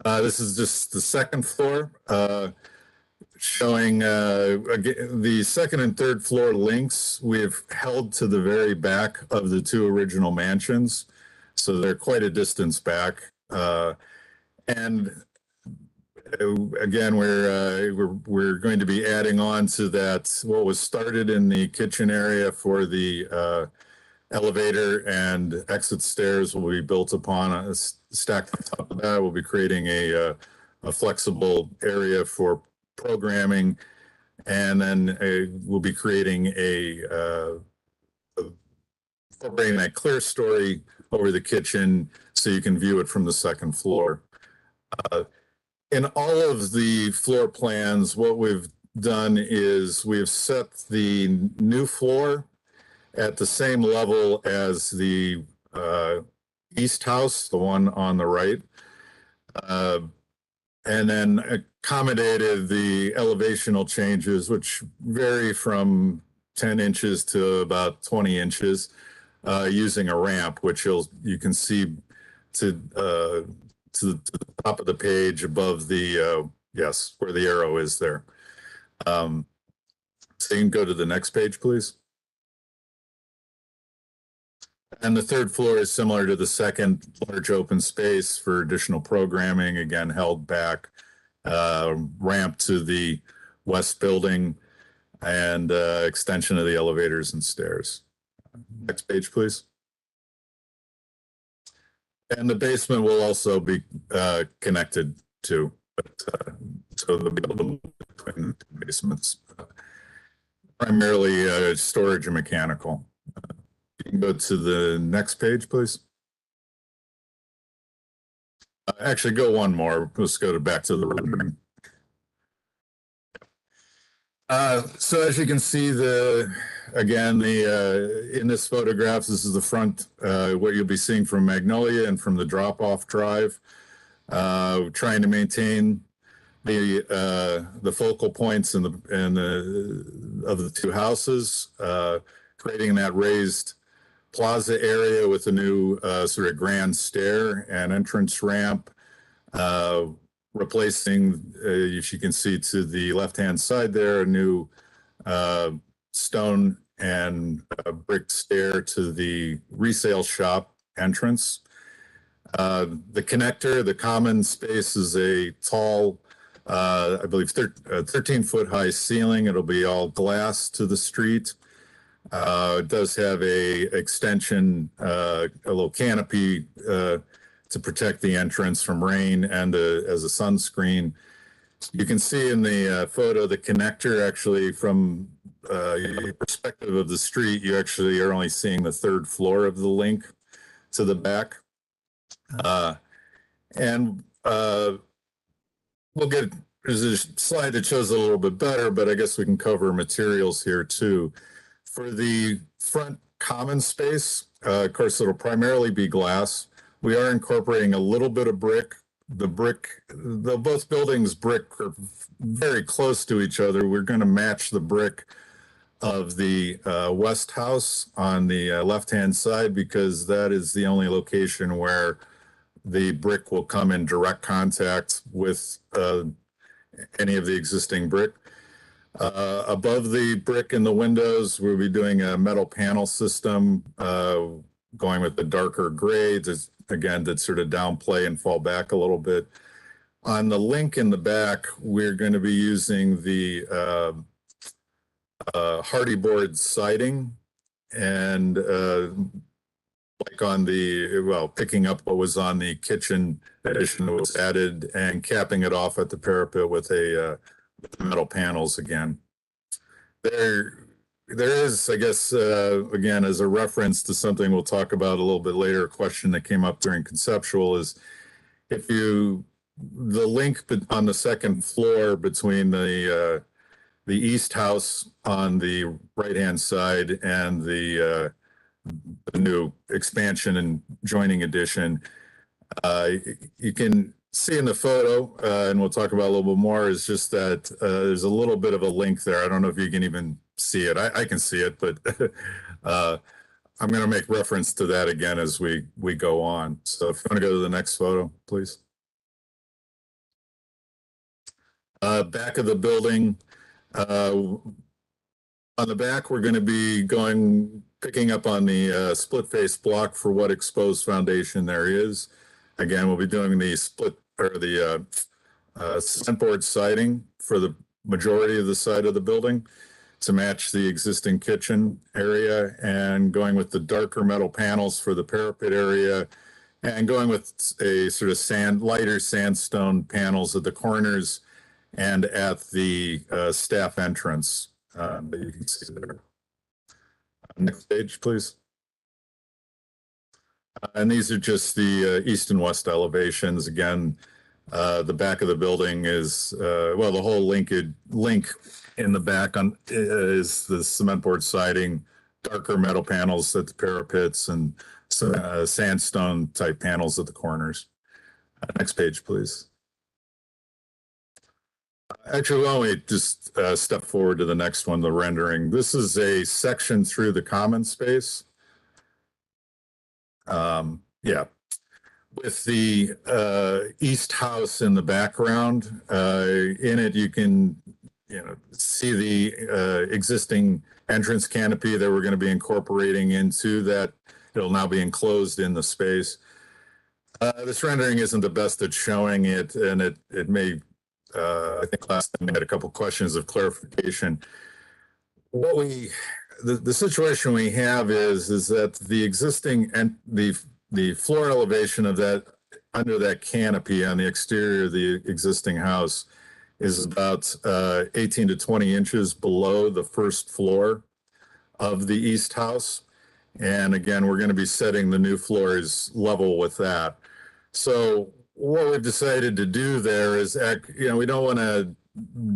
This is just the second floor, showing again, the second and third floor links we've held to the very back of the two original mansions. So they're quite a distance back. And again, we're going to be adding on to that, what was started in the kitchen area for the elevator and exit stairs will be built upon a stacked on top of that. We'll be creating a flexible area for programming, and then we'll be creating incorporating that clear story over the kitchen so you can view it from the second floor. In all of the floor plans, what we've done is we've set the new floor at the same level as the East House, the one on the right, and then accommodated the elevational changes, which vary from 10 inches to about 20 inches using a ramp, which you can see to the top of the page above the, yes, where the arrow is there. So you can go to the next page, please. And the third floor is similar to the second, large open space for additional programming, again, held back, ramp to the west building, and extension of the elevators and stairs. Next page, please. And the basement will also be connected to, so they'll be able to move between the two basements. Primarily storage and mechanical. You can go to the next page, please. Actually, go one more. Let's go back to the rendering. So as you can see, in this photograph, this is the front, what you'll be seeing from Magnolia and from the drop-off drive. Trying to maintain the focal points of the two houses, creating that raised plaza area with a new sort of grand stair and entrance ramp, replacing, as you can see to the left-hand side there, a new stone and brick stair to the resale shop entrance. The connector, the common space, is a tall, I believe 13-foot high ceiling. It'll be all glass to the street. It does have a extension, a little canopy to protect the entrance from rain and as a sunscreen. You can see in the photo the connector, actually from your perspective of the street, you actually are only seeing the third floor of the link to the back. We'll get, there's a slide that shows it a little bit better, but I guess we can cover materials here too. For the front common space, of course, it'll primarily be glass. We are incorporating a little bit of brick. Both buildings' brick are very close to each other. We're going to match the brick of the West House on the left-hand side, because that is the only location where the brick will come in direct contact with any of the existing brick. Above the brick in the windows, we'll be doing a metal panel system, going with the darker gray to, again, to sort of downplay and fall back a little bit. On the link in the back, we're going to be using the hardy board siding, and like on the, well, picking up what was on the kitchen addition that was added and capping it off at the parapet with a metal panels again. There is, I guess, again, as a reference to something we'll talk about a little bit later, a question that came up during conceptual is, if the link on the second floor between the east house on the right-hand side and the new expansion and joining addition, you can see in the photo, and we'll talk about a little bit more, is just that there's a little bit of a link there. I don't know if you can even see it. I can see it, but I'm going to make reference to that again as we go on. So if you want to go to the next photo, please. Back of the building. On the back, we're going to be picking up on the split face block for what exposed foundation there is. Again, we'll be doing the cement board siding for the majority of the side of the building to match the existing kitchen area, and going with the darker metal panels for the parapet area, and going with a sort of lighter sandstone panels at the corners and at the staff entrance that you can see there. Next page, please. And these are just the east and west elevations. Again, the back of the building is, well, the whole link in the back is the cement board siding, darker metal panels at the parapets, and sandstone type panels at the corners. Next page, please. Actually, why don't we just step forward to the next one, the rendering. This is a section through the common space. Yeah. With the east house in the background, in it you can see the existing entrance canopy that we're going to be incorporating into that. It'll now be enclosed in the space. This rendering isn't the best at showing it, and it may, I think last time we had a couple questions of clarification. What the situation we have is that the existing and the floor elevation of that under that canopy on the exterior of the existing house is about 18 to 20 inches below the first floor of the east house. And again, we're going to be setting the new floors level with that. So what we've decided to do there is, we don't want to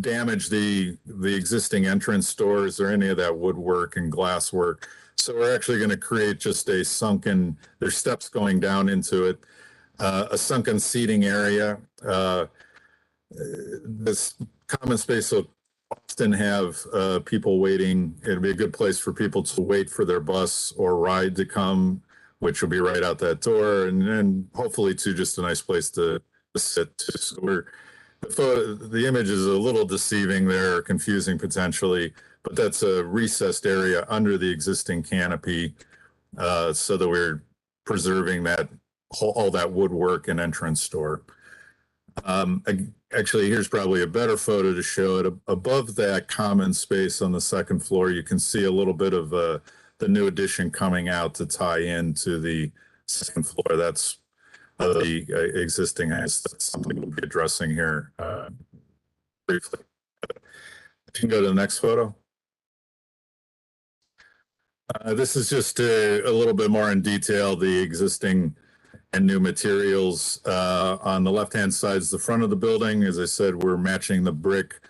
damage the existing entrance doors or any of that woodwork and glass work. So we're actually going to create just a sunken, there's steps going down into it, a sunken seating area. This common space will often have people waiting. It'll be a good place for people to wait for their bus or ride to come, which will be right out that door, and hopefully too just a nice place to sit. So the image is a little deceiving there, confusing potentially, but that's a recessed area under the existing canopy, so that we're preserving that all that woodwork and entrance door. Actually, here's probably a better photo to show it. Above that common space on the second floor, you can see a little bit of the new addition coming out to tie into the second floor. That's the existing house. That's something we'll be addressing here briefly. You can go to the next photo. This is just a little bit more in detail, the existing and new materials. On the left-hand side is the front of the building. As I said, we're matching the brick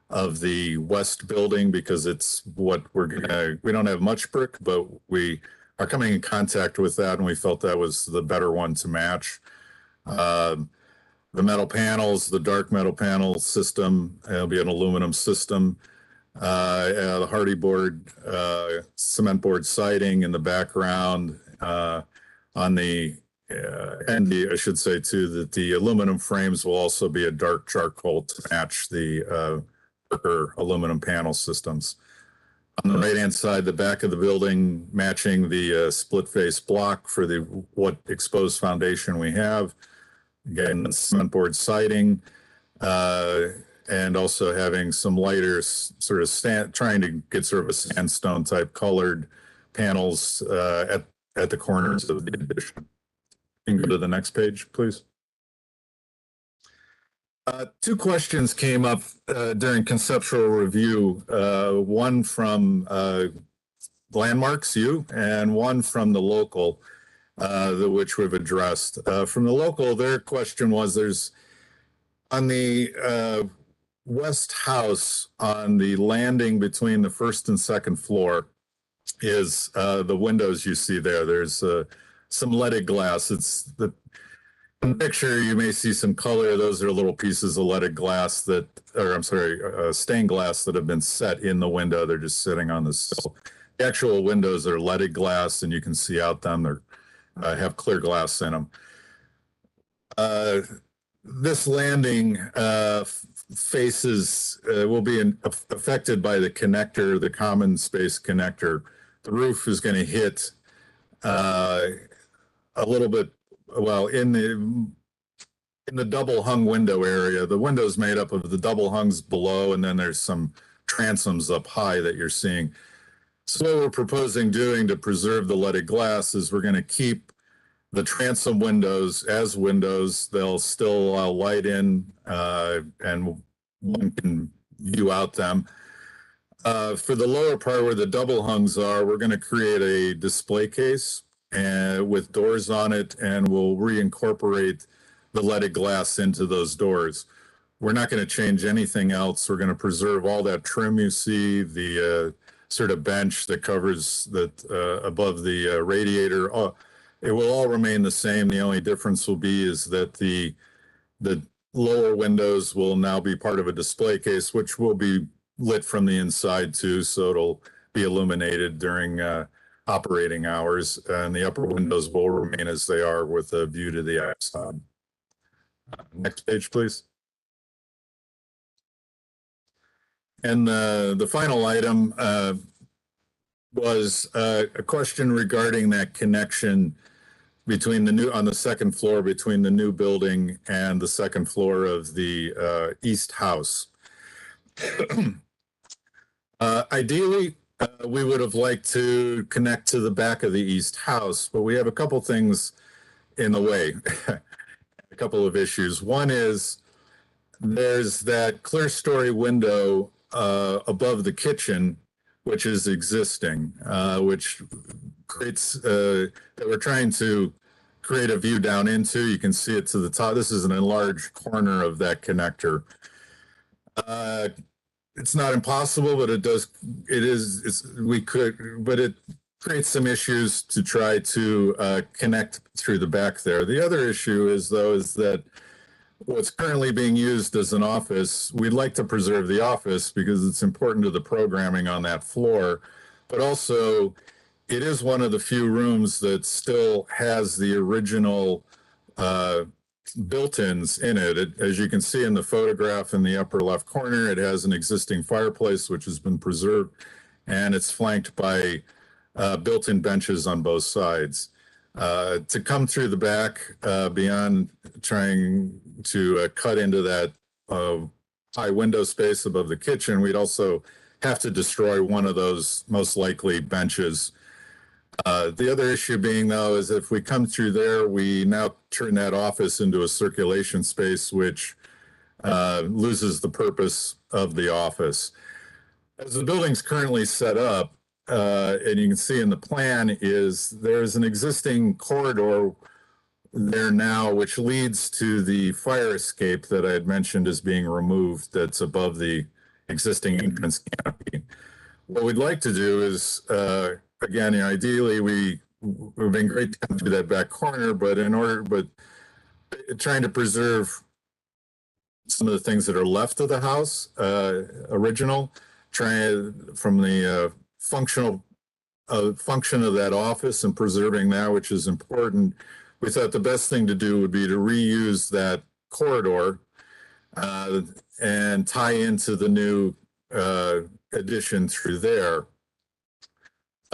of the west building because it's what we don't have much brick, but we are coming in contact with that, and we felt that was the better one to match. The metal panels, the dark metal panel system, it'll be an aluminum system. The hardy board, cement board siding in the background. On the I should say too that the aluminum frames will also be a dark charcoal to match the darker aluminum panel systems. On the right-hand side, the back of the building, matching the split face block for what exposed foundation we have. Again, cement board siding, and also having some lighter sort of trying to get sort of a sandstone type colored panels at the corners of the addition. You can go to the next page, please. Two questions came up during conceptual review, one from Landmarks, and one from the local, which we've addressed. From the local, their question was, there's on the west house on the landing between the first and second floor is the windows you see there. There's some leaded glass. It's in the picture, you may see some color. Those are little pieces of leaded glass stained glass that have been set in the window. They're just sitting on the sill. The actual windows are leaded glass, and you can see out them. They have clear glass in them. This landing faces will be affected by the connector, the common space connector. The roof is going to hit a little bit, well, in the double hung window area. The window's made up of the double hungs below, and then there's some transoms up high that you're seeing. So what we're proposing doing to preserve the leaded glass is we're going to keep the transom windows as windows. They'll still allow light in, and one can view out them. For the lower part where the double hungs are, we're going to create a display case with doors on it, and we'll reincorporate the leaded glass into those doors. We're not going to change anything else. We're going to preserve all that trim you see, the sort of bench that covers that above the radiator. It will all remain the same. The only difference will be is that the lower windows will now be part of a display case, which will be lit from the inside too, so it'll be illuminated during operating hours, and the upper windows will remain as they are with a view to the outside. Next page, please. And the final item was a question regarding that connection between the new, on the second floor, between the new building and the second floor of the east house. Ideally, we would have liked to connect to the back of the east house, but we have a couple things in the way, a couple of issues. One is there's that clear story window above the kitchen, which is existing, which creates, that we're trying to create a view down into. You can see it to the top. This is an enlarged corner of that connector. It's not impossible, but we could, but it creates some issues to try to connect through the back there. The other issue is that what's currently being used as an office, we'd like to preserve the office because it's important to the programming on that floor, but also it is one of the few rooms that still has the original built-ins in it. As you can see in the photograph in the upper left corner, it has an existing fireplace which has been preserved, and it's flanked by built-in benches on both sides. To come through the back, beyond trying to cut into that high window space above the kitchen, we'd also have to destroy one of those most likely benches. The other issue being, though, is if we come through there, we now turn that office into a circulation space, which loses the purpose of the office. As the building's currently set up, and you can see in the plan, is there's an existing corridor there now, which leads to the fire escape that I had mentioned as being removed, that's above the existing entrance canopy. What we'd like to do is, again, ideally, we've been great to come through that back corner, but trying to preserve some of the things that are left of the house, original, trying from the function of that office and preserving that, which is important. We thought the best thing to do would be to reuse that corridor and tie into the new addition through there.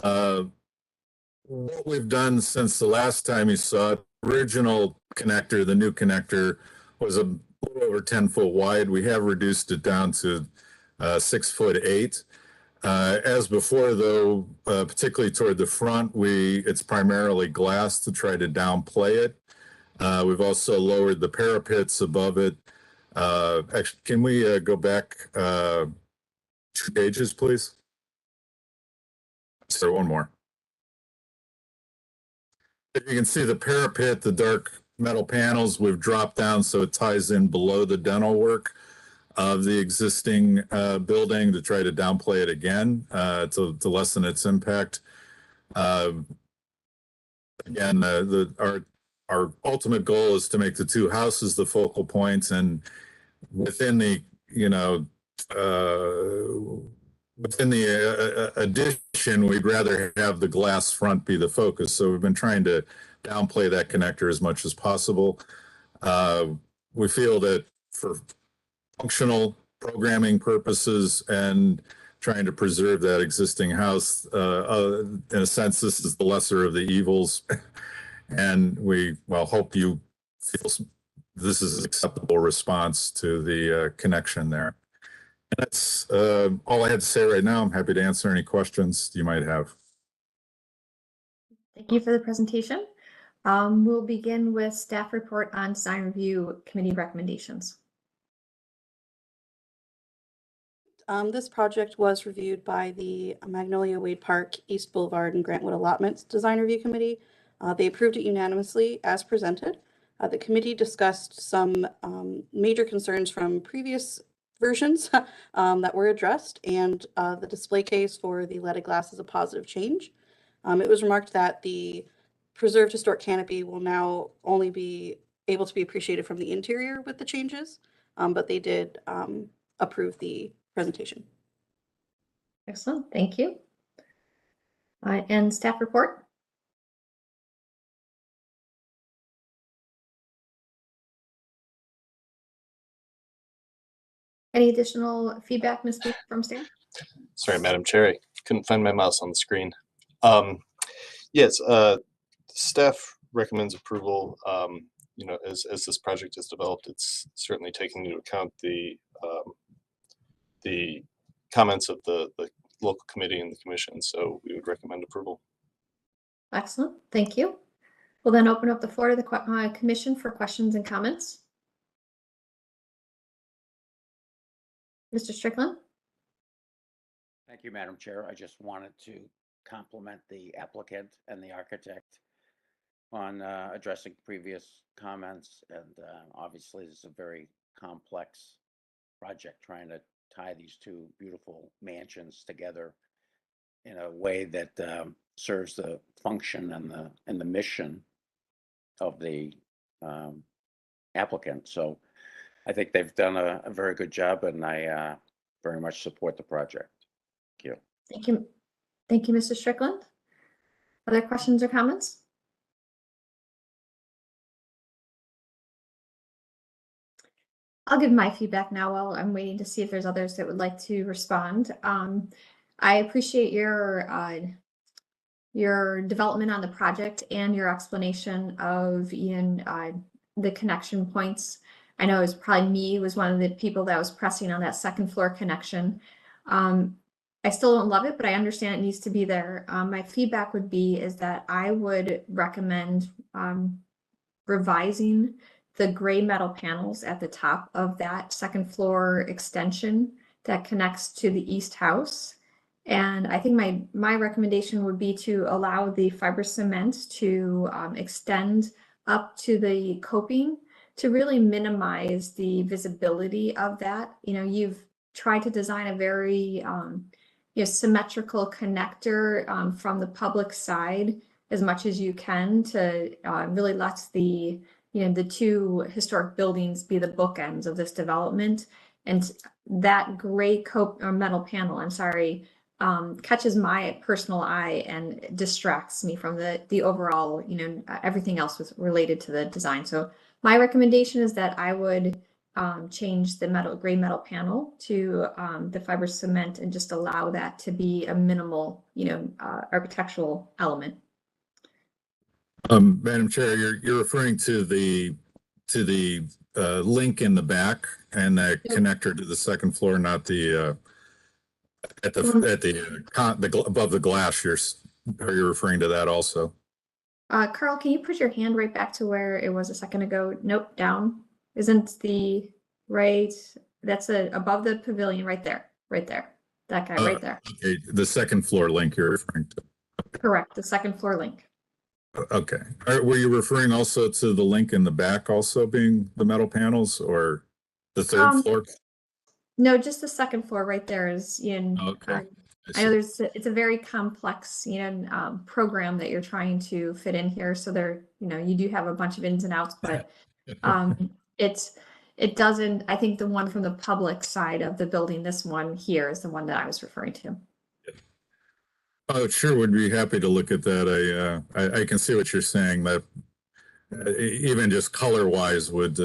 What we've done since the last time you saw it, original connector, the new connector, was a little over 10 foot wide. We have reduced it down to 6'8". As before, though, particularly toward the front, it's primarily glass to try to downplay it. We've also lowered the parapets above it. Actually, can we go back 2 pages, please? Sorry, one more. If you can see the parapet, the dark metal panels, we've dropped down so it ties in below the dental work of the existing building to try to downplay it again, to lessen its impact. Again, our ultimate goal is to make the two houses the focal points, and within the addition, we'd rather have the glass front be the focus. So we've been trying to downplay that connector as much as possible. We feel that for functional programming purposes and trying to preserve that existing house, in a sense, this is the lesser of the evils. And we, hope you feel this is an acceptable response to the connection there. And that's all I had to say right now. I'm happy to answer any questions you might have. Thank you for the presentation. We'll begin with staff report on design review committee recommendations. This project was reviewed by the Magnolia Wade Park, East Boulevard, and Grantwood Allotments Design Review Committee. They approved it unanimously as presented. The committee discussed some major concerns from previous versions that were addressed, and the display case for the leaded glass is a positive change. It was remarked that the preserved historic canopy will now only be able to be appreciated from the interior with the changes, but they did approve the presentation. Excellent, thank you. And staff report? Any additional feedback, Ms. Booth, from staff? Sorry, Madam Chair, I couldn't find my mouse on the screen. Yes, staff recommends approval. You know, as this project is developed, it's certainly taking into account the comments of the local committee and the commission. So we would recommend approval. Excellent, thank you. We'll then open up the floor to the commission for questions and comments. Mr. Strickland? Thank you, Madam Chair. I just wanted to compliment the applicant and the architect on addressing previous comments. And obviously, this is a very complex project, trying to tie these two beautiful mansions together in a way that serves the function and the mission of the applicant. So I think they've done a very good job, and I very much support the project. Thank you. Thank you. Thank you, Mr. Strickland. Other questions or comments? I'll give my feedback now while I'm waiting to see if there's others that would like to respond. I appreciate your development on the project and your explanation of the connection points. I know it was probably me was one of the people that was pressing on that second floor connection. I still don't love it, but I understand it needs to be there. My feedback would be is that I would recommend revising the gray metal panels at the top of that second floor extension that connects to the east house. And I think my recommendation would be to allow the fiber cement to extend up to the coping to really minimize the visibility of that. You know, you've tried to design a very symmetrical connector from the public side as much as you can to really let the two historic buildings be the bookends of this development. And that gray metal panel, I'm sorry, catches my personal eye and distracts me from the overall, everything else was related to the design. So my recommendation is that I would change the gray metal panel to the fiber cement and just allow that to be a minimal, architectural element. Madam Chair, you're referring to the link in the back and the connector to the second floor, not the above the glass. Are you referring to that also? Carl, can you put your hand right back to where it was a second ago? Nope, down. Isn't the right? That's above the pavilion right there. That guy right there. Okay, the second floor link you're referring to. Correct, the second floor link. Okay. Were you referring also to the link in the back also being the metal panels, or the third floor? No, just the second floor right there is in. Okay. I know it's a very complex, program that you're trying to fit in here. So there, you do have a bunch of ins and outs, but it doesn't. I think the one from the public side of the building, this one here, is the one that I was referring to. Oh, sure. Would be happy to look at that. I can see what you're saying. That even just color wise would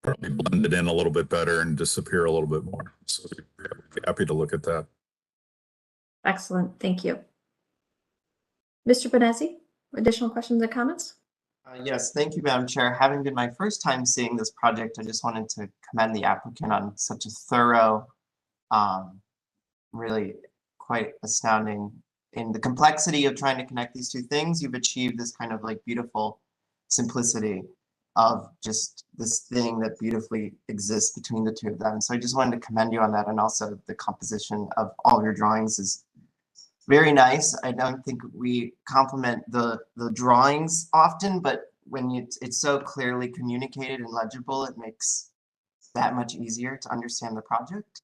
probably blend it in a little bit better and disappear a little bit more. So I'd be happy to look at that. Excellent. Thank you. Mr. Benezzi, additional questions or comments? Yes, thank you, Madam Chair. Having been my first time seeing this project, I just wanted to commend the applicant on such a thorough, really quite astounding in the complexity of trying to connect these two things. You've achieved this kind of like beautiful simplicity of just this thing that beautifully exists between the two of them. So I just wanted to commend you on that. And also the composition of all of your drawings is very nice. I don't think we compliment the drawings often, but when it's so clearly communicated and legible, it makes that much easier to understand the project.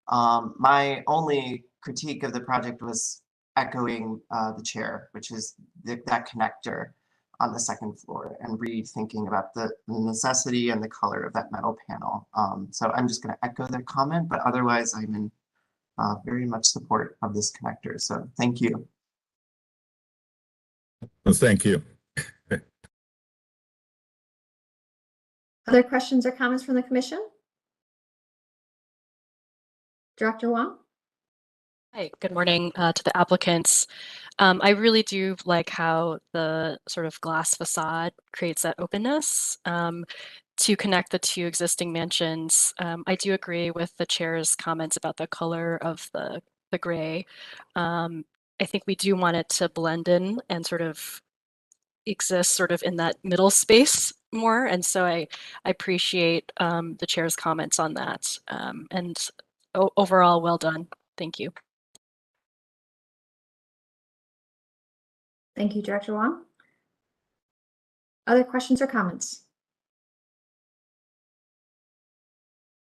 My only critique of the project was echoing the chair, which is that connector. on the second floor and rethinking about the necessity and the color of that metal panel. So I'm just going to echo their comment, but otherwise I'm in very much support of this connector. So thank you. Well, thank you. Other questions or comments from the commission? Director Wong? Hi, good morning to the applicants. I really do like how the sort of glass facade creates that openness to connect the two existing mansions. I do agree with the chair's comments about the color of the gray. I think we do want it to blend in and sort of exist sort of in that middle space more. And so I appreciate the chair's comments on that. And overall, well done. Thank you. Thank you, Director Wong. Other questions or comments?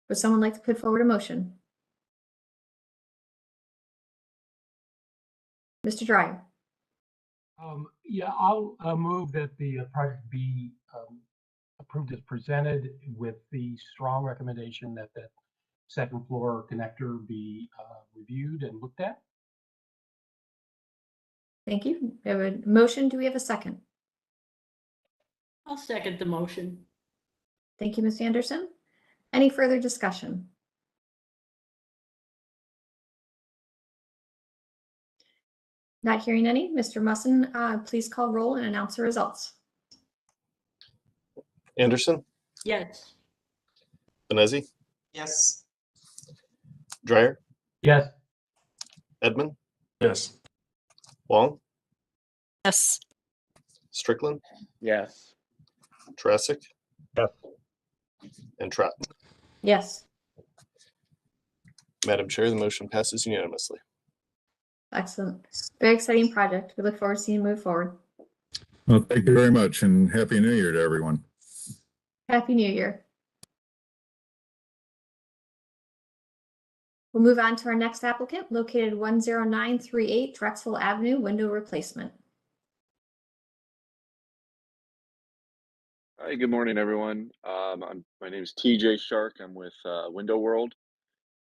Would someone like to put forward a motion? Mr. Dryer. Yeah, I'll move that the project be approved as presented with the strong recommendation that that second floor connector be reviewed and looked at. Thank you. We have a motion. Do we have a second? I'll second the motion. Thank you, Ms. Anderson. Any further discussion? Not hearing any. Mr. Musson, please call roll and announce the results. Anderson, Yes. Benezi, Yes. Dryer, Yes. Edmund, Yes. Wong, Yes. Strickland, Yes. Trasick, Yes. and Trot. Yes. Madam Chair, the motion passes unanimously. Excellent. Very exciting project. We look forward to seeing it move forward. Well, thank you very much and Happy New Year to everyone. Happy New Year. We'll move on to our next applicant, located 10938 Drexel Avenue, window replacement. Hi, good morning, everyone. My name is TJ Shark. I'm with Window World,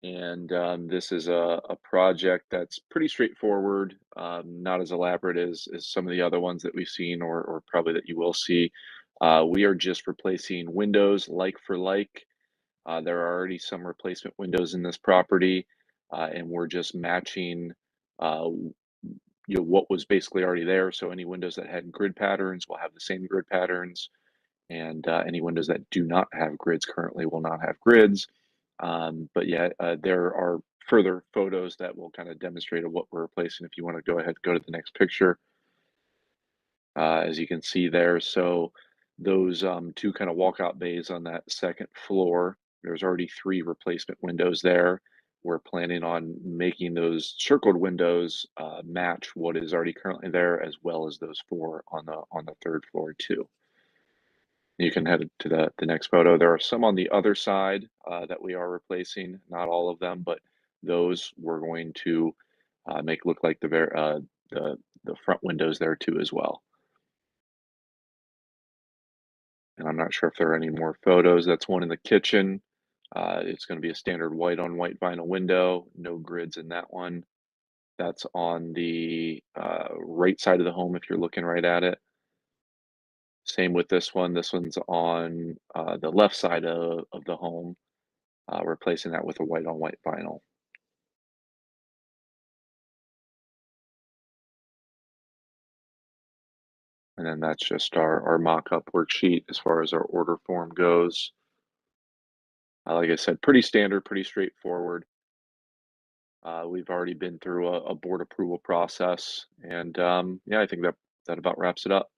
and this is a project that's pretty straightforward, not as elaborate as some of the other ones that we've seen or probably that you will see. We are just replacing windows like for like. There are already some replacement windows in this property, and we're just matching what was basically already there. So any windows that had grid patterns will have the same grid patterns, and any windows that do not have grids currently will not have grids. But yeah, there are further photos that will kind of demonstrate what we're replacing. If you want to go ahead, go to the next picture. As you can see there, so those two kind of walkout bays on that second floor, there's already 3 replacement windows there. We're planning on making those circled windows match what is already currently there, as well as those 4 on the third floor too. You can head to the next photo. There are some on the other side that we are replacing, not all of them, but those we're going to make look like the front windows there too as well. And I'm not sure if there are any more photos. That's one in the kitchen. It's going to be a standard white on white vinyl window, no grids in that one. That's on the right side of the home if you're looking right at it. Same with this one. This one's on the left side of the home, replacing that with a white on white vinyl. And then that's just our mock-up worksheet as far as our order form goes. Like I said, pretty standard, pretty straightforward. We've already been through a board approval process, and yeah, I think that about wraps it up.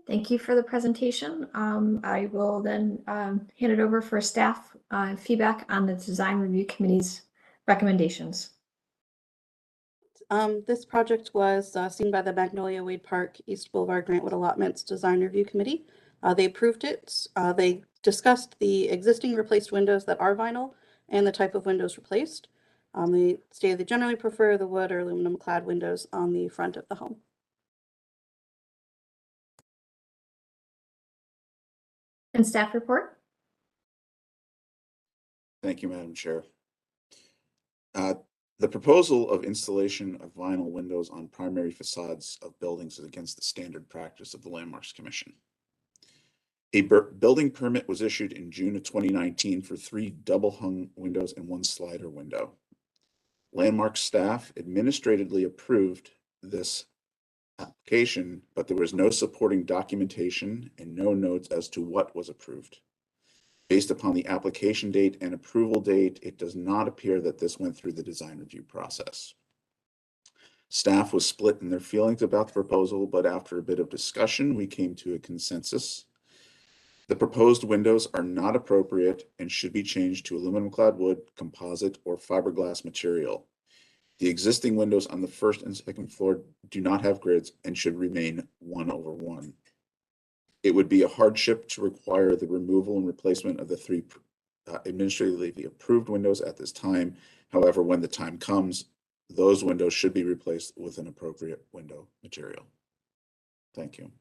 Thank you for the presentation. I will then hand it over for staff feedback on the Design Review Committee's recommendations. This project was seen by the Magnolia Wade Park East Boulevard Grantwood Allotments Design Review Committee. They approved it. They discussed the existing replaced windows that are vinyl and the type of windows replaced. They stated they generally prefer the wood or aluminum clad windows on the front of the home. And staff report? Thank you, Madam Chair. The proposal of installation of vinyl windows on primary facades of buildings is against the standard practice of the Landmarks Commission. A building permit was issued in June of 2019 for 3 double hung windows and 1 slider window. Landmark staff administratively approved this application, but there was no supporting documentation and no notes as to what was approved. Based upon the application date and approval date, it does not appear that this went through the design review process. Staff was split in their feelings about the proposal, but after a bit of discussion, we came to a consensus. The proposed windows are not appropriate and should be changed to aluminum clad wood, composite, or fiberglass material. The existing windows on the first and second floor do not have grids and should remain 1/1. It would be a hardship to require the removal and replacement of the 3 administratively approved windows at this time. However, when the time comes, those windows should be replaced with an appropriate window material. Thank you.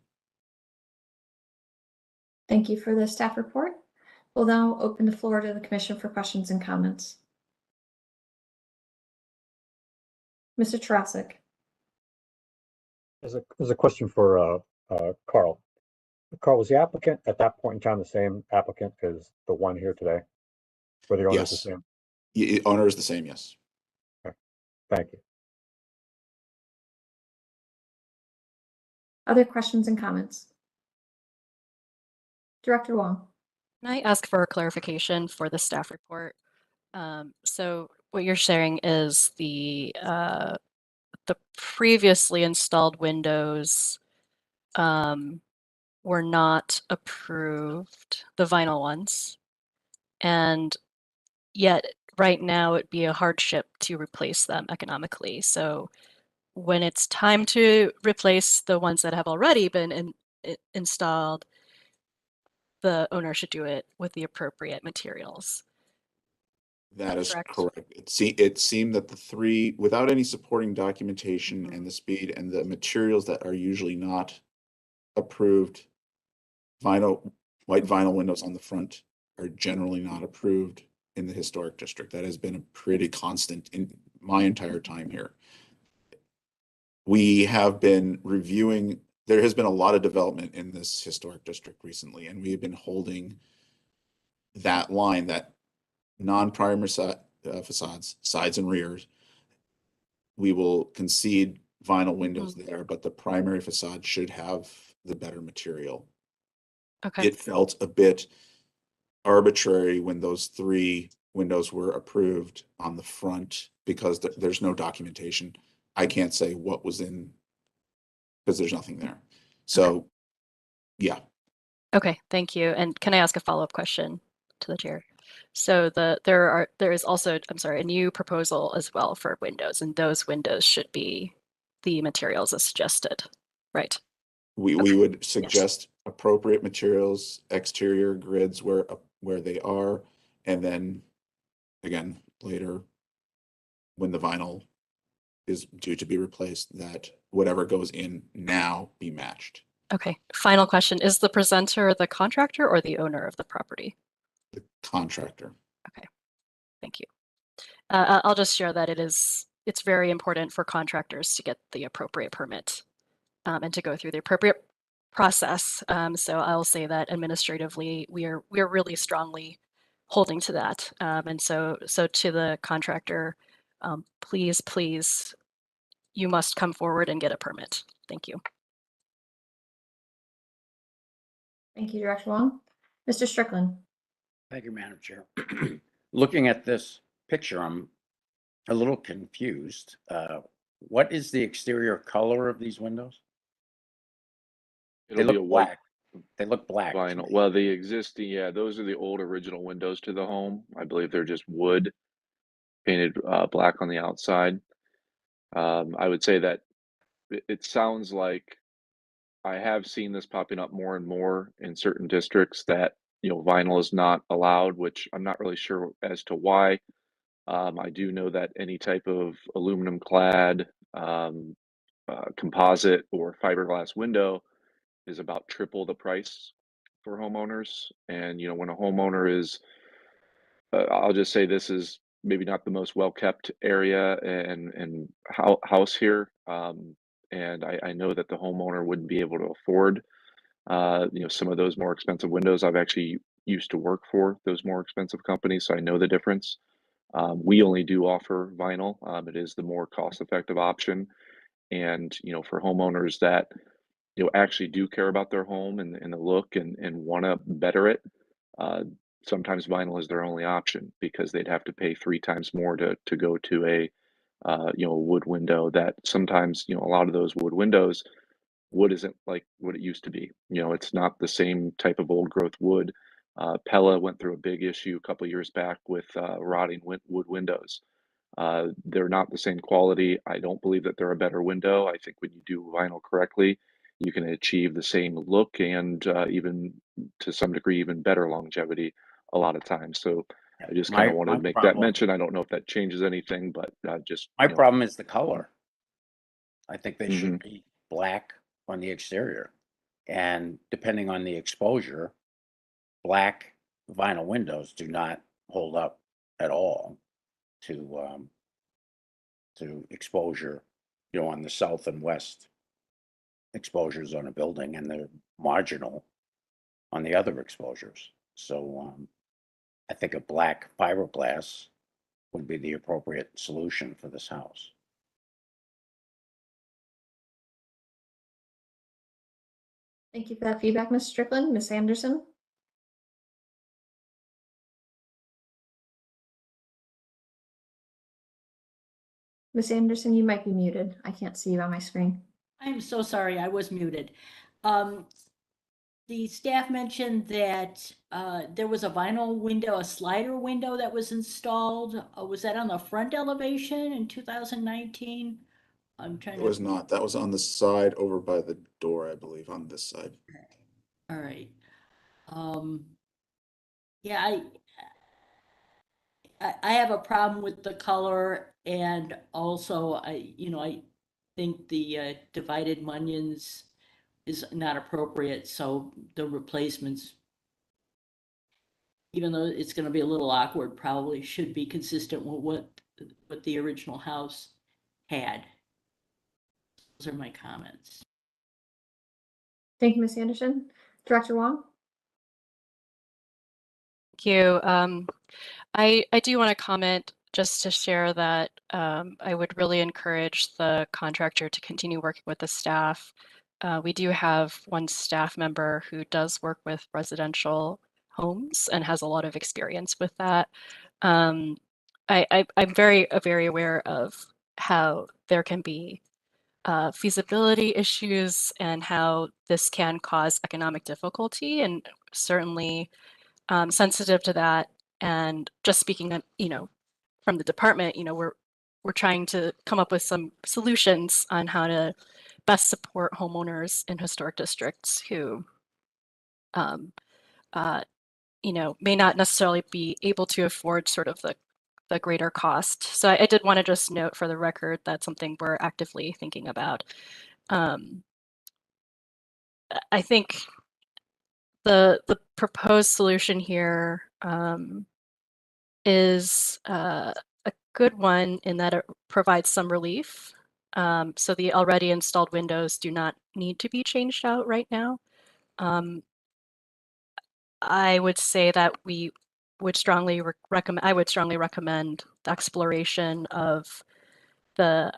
Thank you for the staff report. We'll now open the floor to the commission for questions and comments. Mr. Tarasik. There's a question for Carl. Carl, was the applicant at that point in time the same applicant as the one here today? Were the owners the Yes. same? Owner is the same, yes. Okay. Thank you. Other questions and comments? Director Wong. Can I ask for a clarification for the staff report? So what you're sharing is the previously installed windows were not approved, the vinyl ones, and yet right now it'd be a hardship to replace them economically. So when it's time to replace the ones that have already been installed, the owner should do it with the appropriate materials. That is correct. It seemed that the 3, without any supporting documentation and the speed and the materials that are usually not approved, white vinyl windows on the front are generally not approved in the historic district. That has been a pretty constant in my entire time here. We have been reviewing, there has been a lot of development in this historic district recently, and we have been holding that line that non-primer facades, sides and rears, we will concede vinyl windows there, but the primary facade should have the better material. Okay. It felt a bit arbitrary when those 3 windows were approved on the front because there's no documentation. I can't say what was in because there's nothing there. So, yeah. Okay, thank you. And can I ask a follow-up question to the chair? So there is also, I'm sorry, a new proposal as well for windows, and those windows should be the materials as suggested, right? We would suggest appropriate materials, exterior grids where they are, and then again later when the vinyl is due to be replaced, that whatever goes in now be matched. Okay, final question. Is the presenter the contractor or the owner of the property? The contractor. Okay, thank you. I'll just share that it's very important for contractors to get the appropriate permit and to go through the appropriate process. So I'll say that administratively, we are really strongly holding to that. And so to the contractor, please, you must come forward and get a permit. Thank you. Thank you, Director Wong. Mr. Strickland. Thank you, Madam Chair. Looking at this picture, I'm a little confused. What is the exterior color of these windows? It'll They be look a white black. They look black. vinyl. Well, the existing, yeah, those are the old original windows to the home. I believe they're just wood painted black on the outside. I would say that it sounds like I have seen this popping up more and more in certain districts that, vinyl is not allowed, which I'm not really sure as to why. I do know that any type of aluminum clad, composite or fiberglass window is about triple the price for homeowners. And, you know, when a homeowner is, I'll just say this is maybe not the most well-kept area and house here. And I know that the homeowner wouldn't be able to afford, you know, some of those more expensive windows. I've actually used to work for those more expensive companies, so I know the difference. We only do offer vinyl. It is the more cost-effective option. And, you know, for homeowners that, you know, actually do care about their home and the look and want to better it, uh, sometimes vinyl is their only option because they'd have to pay 3 times more to go to a, you know, a wood window that sometimes, you know, a lot of those wood windows, wood isn't like what it used to be. You know, it's not the same type of old growth wood. Pella went through a big issue a couple years back with rotting wood windows. They're not the same quality. I don't believe that they're a better window. I think when you do vinyl correctly, you can achieve the same look and even to some degree, even better longevity a lot of times. So I just kind of wanted My to make that problem, mention. I don't know if that changes anything, but just, my you know. problem is the color. I think they Mhm. should be black on the exterior. And depending on the exposure, black vinyl windows do not hold up at all to exposure, you know, on the south and west exposures on a building, and they're marginal on the other exposures. So I think a black fiberglass would be the appropriate solution for this house. Thank you for that feedback, Ms. Strickland. Ms. Anderson? Ms. Anderson, you might be muted. I can't see you on my screen. I'm so sorry, I was muted. The staff mentioned that there was a vinyl window, a slider window that was installed. Was that on the front elevation in 2019? I'm trying It to. was not. That was on the side over by the door, I believe, on this side. All right. Yeah, I have a problem with the color, and also I think the divided mullions is not appropriate, so the replacements, even though it's going to be a little awkward, probably should be consistent with what the original house had. Those are my comments. Thank you, Ms. Anderson. Director Wong? Thank you. I do want to comment just to share that I would really encourage the contractor to continue working with the staff. We do have one staff member who does work with residential homes and has a lot of experience with that. I'm very aware of how there can be feasibility issues and how this can cause economic difficulty, and certainly sensitive to that. And just speaking of, from the department, we're trying to come up with some solutions on how to best support homeowners in historic districts who, may not necessarily be able to afford sort of the greater cost. So I did want to just note for the record that's something we're actively thinking about. I think the proposed solution here is a good one in that it provides some relief. So the already installed windows do not need to be changed out right now. I would say that we would strongly recommend. I would strongly recommend the exploration of the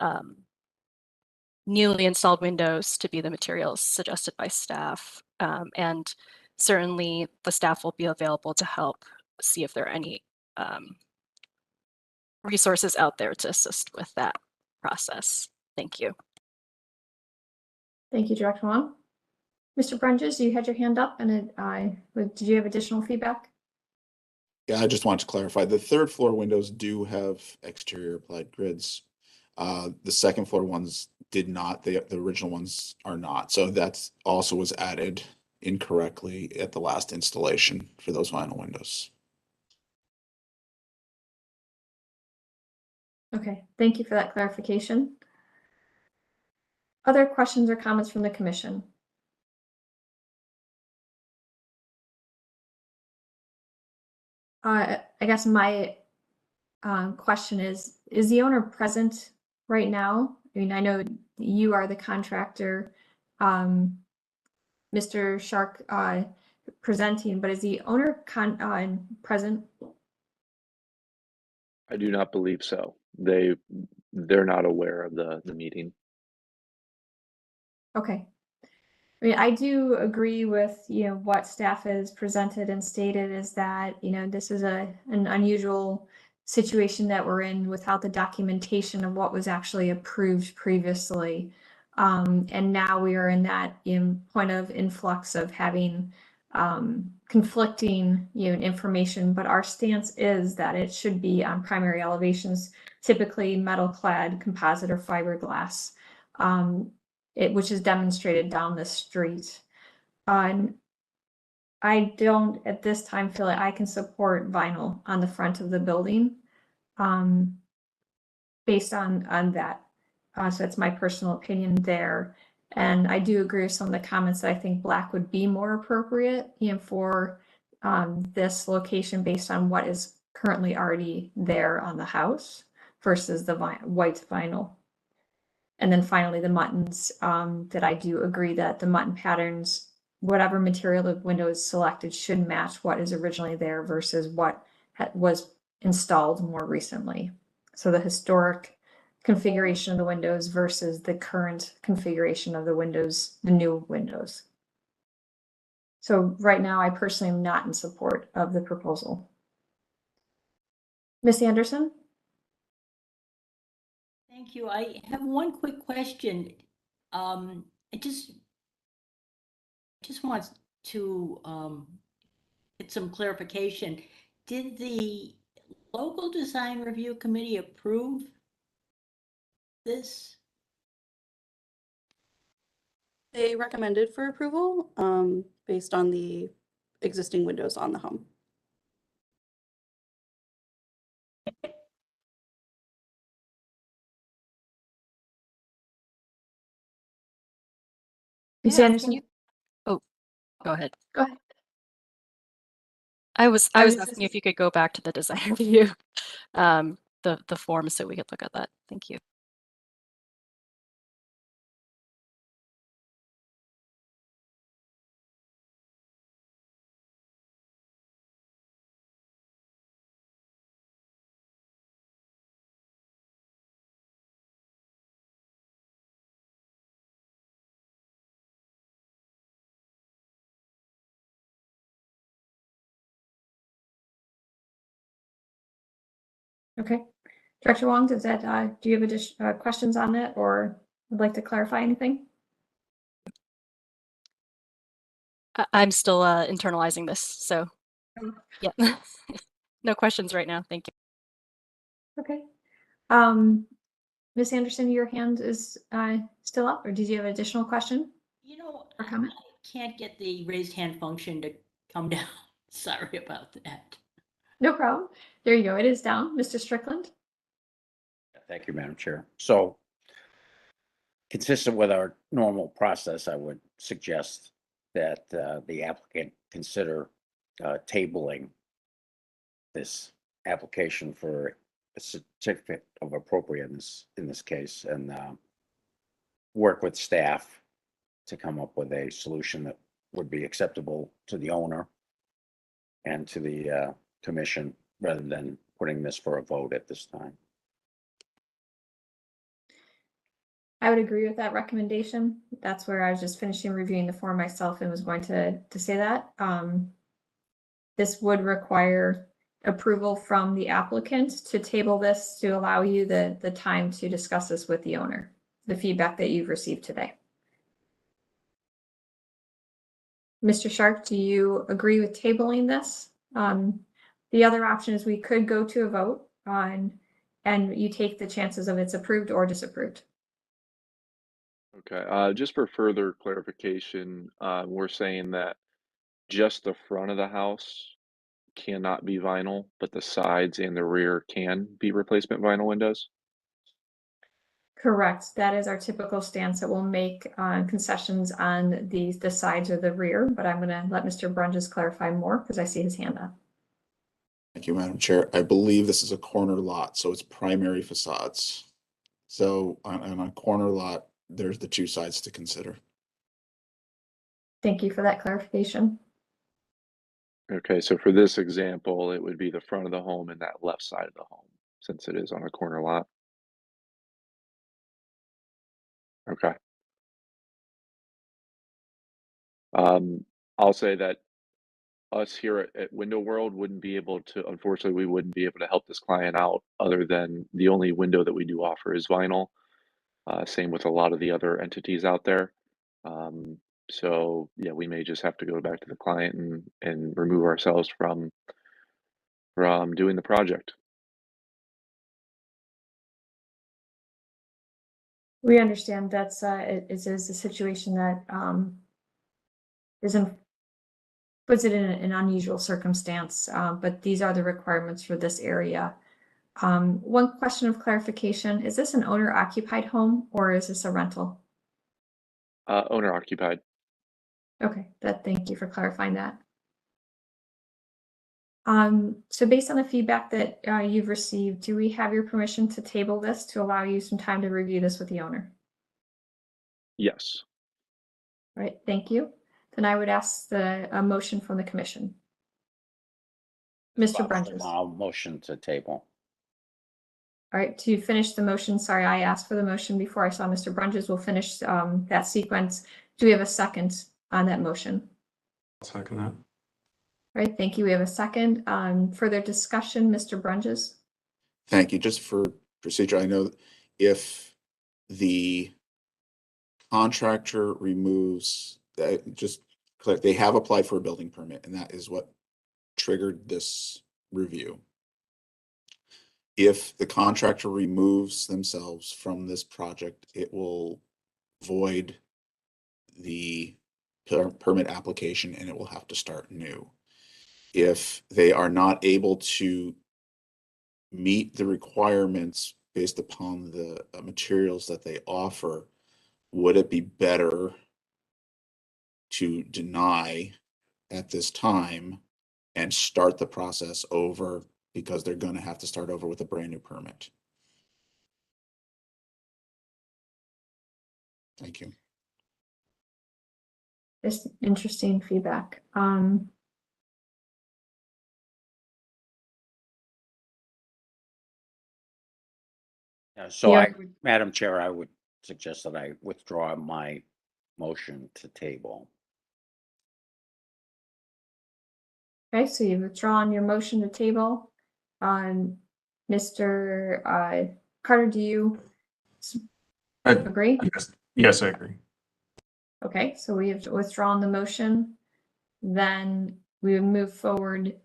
newly installed windows to be the materials suggested by staff, and certainly the staff will be available to help see if there are any resources out there to assist with that process. Thank you. Thank you, Director Wong. Mr. Brunges, you had your hand up, and did you have additional feedback? Yeah, I just want to clarify. The third floor windows do have exterior applied grids. The second floor ones did not. The original ones are not. So that also was added incorrectly at the last installation for those vinyl windows. Okay, thank you for that clarification. Other questions or comments from the commission? I guess my question is the owner present right now? I mean, I know you are the contractor, Mr. Shark presenting, but is the owner present? I do not believe so. They're not aware of the meeting. Okay. I mean, I do agree with, what staff has presented and stated is that, this is an unusual situation that we're in without the documentation of what was actually approved previously. And now we are in that point of influx of having conflicting, information, but our stance is that it should be on primary elevations, typically metal clad composite or fiberglass. Which is demonstrated down the street. I don't at this time feel like I can support vinyl on the front of the building, based on that. So that's my personal opinion there. And I do agree with some of the comments that I think black would be more appropriate, for this location based on what is currently already there on the house versus the white vinyl. And then finally, the muttons, that I do agree that the mutton patterns, whatever material the window is selected, should match what is originally there versus what was installed more recently. So the historic configuration of the windows versus the current configuration of the windows, the new windows. So right now, I personally am not in support of the proposal. Ms. Anderson? Thank you. I have one quick question. I just want to get some clarification. Did the local design review committee approve this? They recommended for approval based on the existing windows on the home. Ms. Yeah, Anderson? Oh, go ahead. Go ahead. I was was asking if you could go back to the design review, the form so we could look at that. Thank you. Okay. Director Wong, does that, do you have additional questions on that or would like to clarify anything? I'm still internalizing this, so yeah. No questions right now. Thank you. Okay. Ms. Anderson, your hand is still up, or did you have an additional question? Or comment? I can't get the raised hand function to come down. Sorry about that. No problem. There you go. It is down. Mr. Strickland? Thank you, Madam Chair. So consistent with our normal process, I would suggest that the applicant consider tabling this application for a certificate of appropriateness in this case and work with staff to come up with a solution that would be acceptable to the owner and to the commission rather than putting this for a vote at this time. I would agree with that recommendation. That's where I was just finishing reviewing the form myself and was going to say that. This would require approval from the applicant to table this to allow you the time to discuss this with the owner, the feedback that you've received today. Mr. Shark, do you agree with tabling this? The other option is we could go to a vote on, and you take the chances of it's approved or disapproved. Okay, just for further clarification, we're saying that just the front of the house cannot be vinyl, but the sides and the rear can be replacement vinyl windows? Correct. That is our typical stance that we'll make concessions on the sides or the rear, but I'm gonna let Mr. Brunges clarify more because I see his hand up. Thank you, Madam Chair. I believe this is a corner lot, so it's primary facades. So on a corner lot, there's the two sides to consider. Thank you for that clarification. Okay, so for this example, it would be the front of the home and that left side of the home, since it is on a corner lot. Okay. I'll say that us here at Window World wouldn't be able to, unfortunately, we wouldn't be able to help this client out other than the only window that we do offer is vinyl. Same with a lot of the other entities out there. So yeah, we may just have to go back to the client and remove ourselves from doing the project. We understand that's it is a situation that puts it in an unusual circumstance, but these are the requirements for this area. One question of clarification, is this an owner occupied home or is this a rental? Owner occupied. Okay, thank you for clarifying that. So based on the feedback that you've received, do we have your permission to table this to allow you some time to review this with the owner? Yes. All right, thank you. Then I would ask a motion from the commission. Mr. Brunges. I'll motion to table. All right, to finish the motion, sorry, I asked for the motion before I saw Mr. Brunges. We'll finish that sequence. Do we have a second on that motion? I'll second that. All right, thank you. We have a second. Further discussion, Mr. Brunges? Thank you. Just for procedure, I know if the contractor removes that, just click, they have applied for a building permit, and that is what triggered this review. If the contractor removes themselves from this project, it will void the permit application and it will have to start new. If they are not able to meet the requirements based upon the materials that they offer, would it be better to deny at this time and start the process over, because they're going to have to start over with a brand new permit? Thank you. It's interesting feedback. So Yeah. Madam Chair, I would suggest that I withdraw my motion to table. Okay, so you've withdrawn your motion to table. Mr. Carter, do you agree? Yes, I agree. Okay, so we have withdrawn the motion. Then we would move forward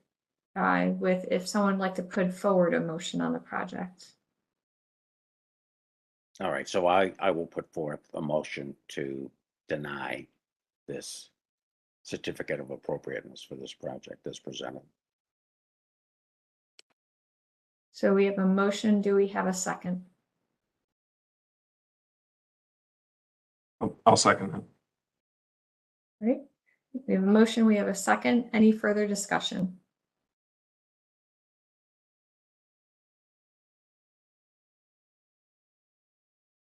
with if someone would like to put forward a motion on the project. All right, so I will put forth a motion to deny this certificate of appropriateness for this project as presented. So we have a motion. Do we have a second? I'll second that. All right. We have a motion. We have a second. Any further discussion?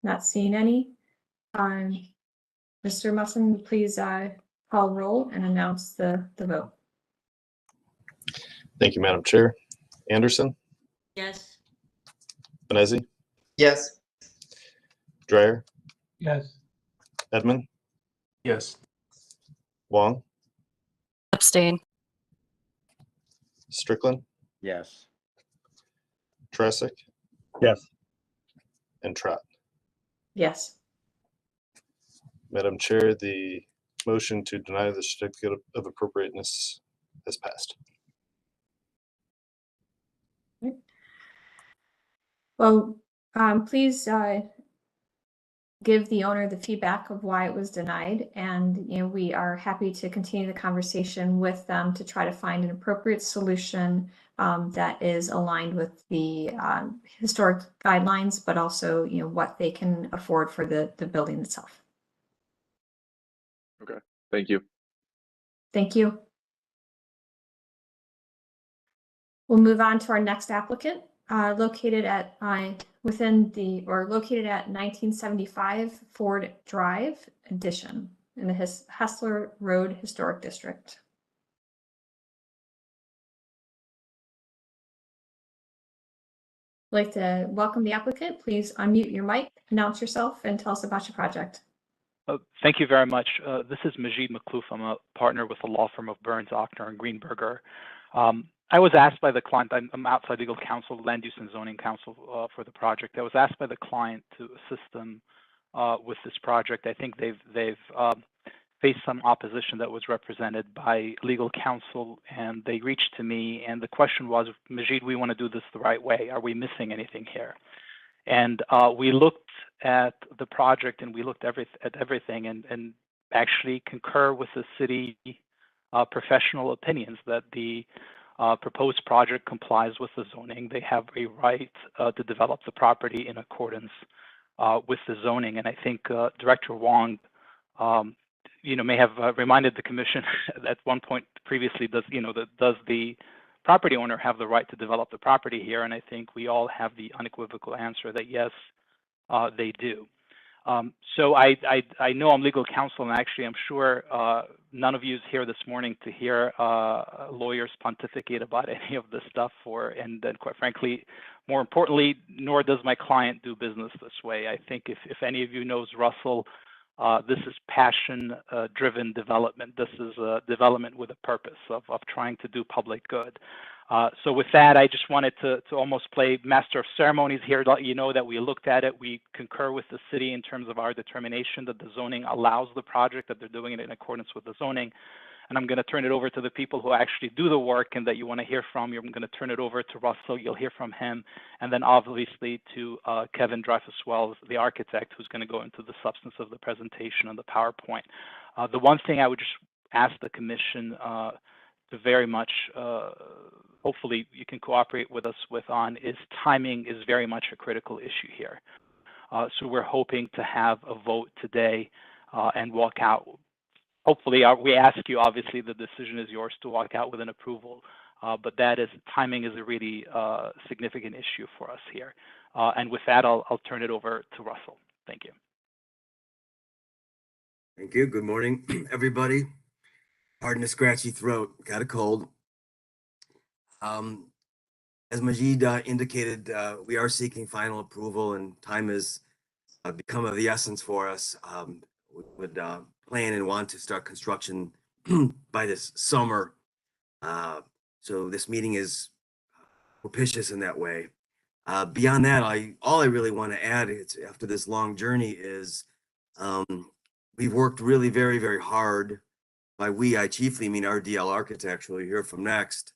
Not seeing any. Mr. Musson, please call roll and announce the vote. Thank you, Madam Chair. Anderson, Yes. Benezi, Yes. Dreyer, Yes. Edmund, Yes. Wong, Abstain. Strickland, Yes. Trasick, Yes. and Trot. Yes. Madam Chair, the motion to deny the certificate of appropriateness has passed. Well, please give the owner the feedback of why it was denied. And, we are happy to continue the conversation with them to try to find an appropriate solution that is aligned with the historic guidelines, but also, what they can afford for the building itself. Okay, thank you. Thank you. We'll move on to our next applicant, located at 1975 Ford Drive Addition in the Hessler Road Historic District. I'd like to welcome the applicant. Please unmute your mic, announce yourself, and tell us about your project. Thank you very much. This is Majid Makhlouf. I'm a partner with the law firm of Burns, Ochsner, and Greenberger. I was asked by the client, I'm outside legal counsel, land use and zoning counsel for the project. I was asked by the client to assist them with this project. I think they've faced some opposition that was represented by legal counsel, and they reached to me, and the question was, Majid, we want to do this the right way. Are we missing anything here? And we looked at the project and we looked at everything and actually concur with the city professional opinions that the proposed project complies with the zoning. They have a right to develop the property in accordance with the zoning. And I think Director Wong, may have reminded the commission at one point previously, does the property owner have the right to develop the property here? And I think we all have the unequivocal answer that yes, they do. So I know I'm legal counsel, and actually I'm sure none of you is here this morning to hear lawyers pontificate about any of this stuff, and then quite frankly, more importantly, nor does my client do business this way. I think if any of you knows Russell, this is passion-driven development. This is development with a purpose of trying to do public good. So with that, I just wanted to almost play master of ceremonies here, to let you know that we looked at it. We concur with the city in terms of our determination that the zoning allows the project, that they're doing it in accordance with the zoning. And I'm going to turn it over to the people who actually do the work and that you want to hear from. I'm going to turn it over to Russell. You'll hear from him. And then obviously to Kevin Dreyfus-Wells, the architect, who's going to go into the substance of the presentation and the PowerPoint. The one thing I would just ask the commission to very much, hopefully you can cooperate with us on, is timing is very much a critical issue here. So we're hoping to have a vote today and walk out. Hopefully, we ask you, obviously, the decision is yours to walk out with an approval, but timing is a really significant issue for us here. And with that, I'll turn it over to Russell. Thank you. Thank you. Good morning, everybody. Pardon the scratchy throat, got a cold. As Majid indicated, we are seeking final approval, and time has become of the essence for us. We would plan and want to start construction by this summer. So this meeting is propitious in that way. Beyond that, all I really want to add is, after this long journey, is we've worked really very, very hard. By we, I chiefly mean RDL Architects, who you'll hear from next,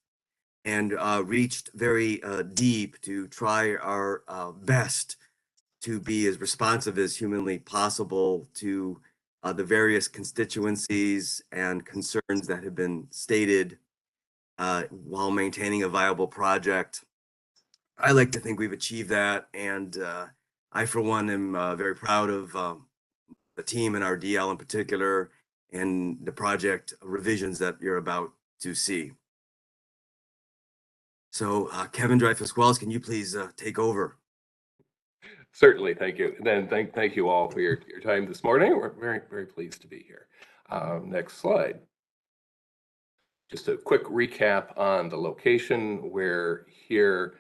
and reached very deep to try our best to be as responsive as humanly possible to the various constituencies and concerns that have been stated while maintaining a viable project. I like to think we've achieved that, and I, for one, am very proud of the team and RDL in particular, and the project revisions that you're about to see. So Kevin Dreyfus-Wells, can you please take over? Certainly, thank you. And then thank you all for your time this morning. We're very, very pleased to be here. Next slide. Just a quick recap on the location. We're here,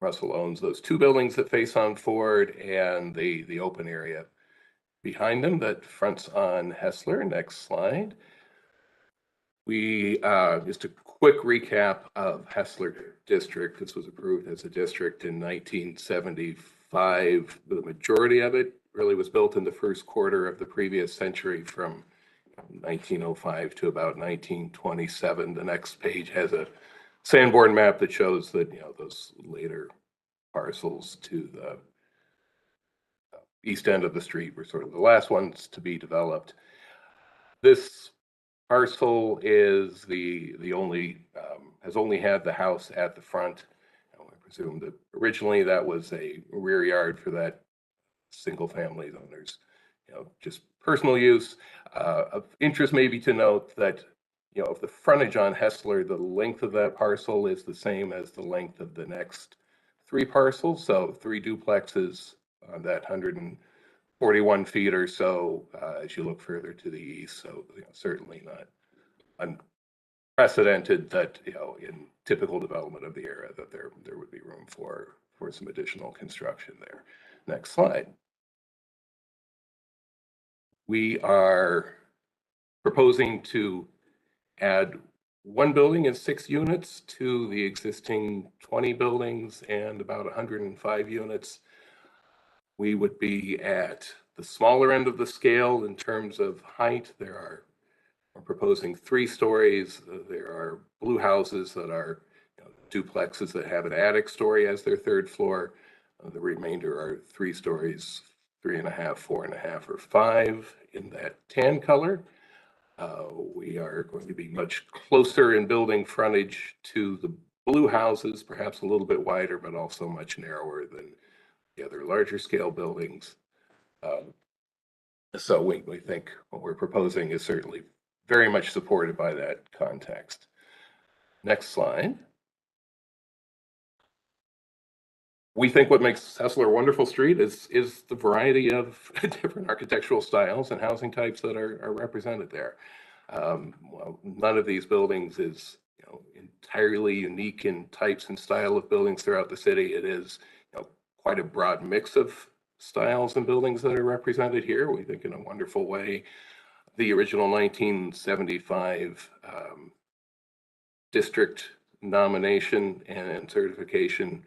Russell owns those two buildings that face on Ford and the open area behind them that fronts on Hessler. Next slide. We, just a quick recap of Hessler District. This was approved as a district in 1975. The majority of it really was built in the first quarter of the previous century, from 1905 to about 1927. The next page has a Sanborn map that shows that, those later parcels to the east end of the street. We're sort of the last ones to be developed. This parcel is the only, has only had the house at the front. I presume that originally that was a rear yard for that single family owners, just personal use. Of interest maybe to note that, of the frontage on Hessler, the length of that parcel is the same as the length of the next 3 parcels. So 3 duplexes on that 141 feet or so as you look further to the east. So certainly not unprecedented that, in typical development of the area, that there would be room for some additional construction there. Next slide. We are proposing to add 1 building and 6 units to the existing 20 buildings and about 105 units. We would be at the smaller end of the scale in terms of height. We're proposing 3 stories. There are blue houses that are duplexes that have an attic story as their 3rd floor. The remainder are 3 stories, 3.5, 4.5, or 5 in that tan color. We are going to be much closer in building frontage to the blue houses, perhaps a little bit wider, but also much narrower than the other larger scale buildings. So we think what we're proposing is certainly very much supported by that context. Next slide. We think what makes Hessler a wonderful street is the variety of different architectural styles and housing types that are represented there. Well, none of these buildings is entirely unique in types and style of buildings throughout the city. It is quite a broad mix of styles and buildings that are represented here. We think in a wonderful way. The original 1975 district nomination and certification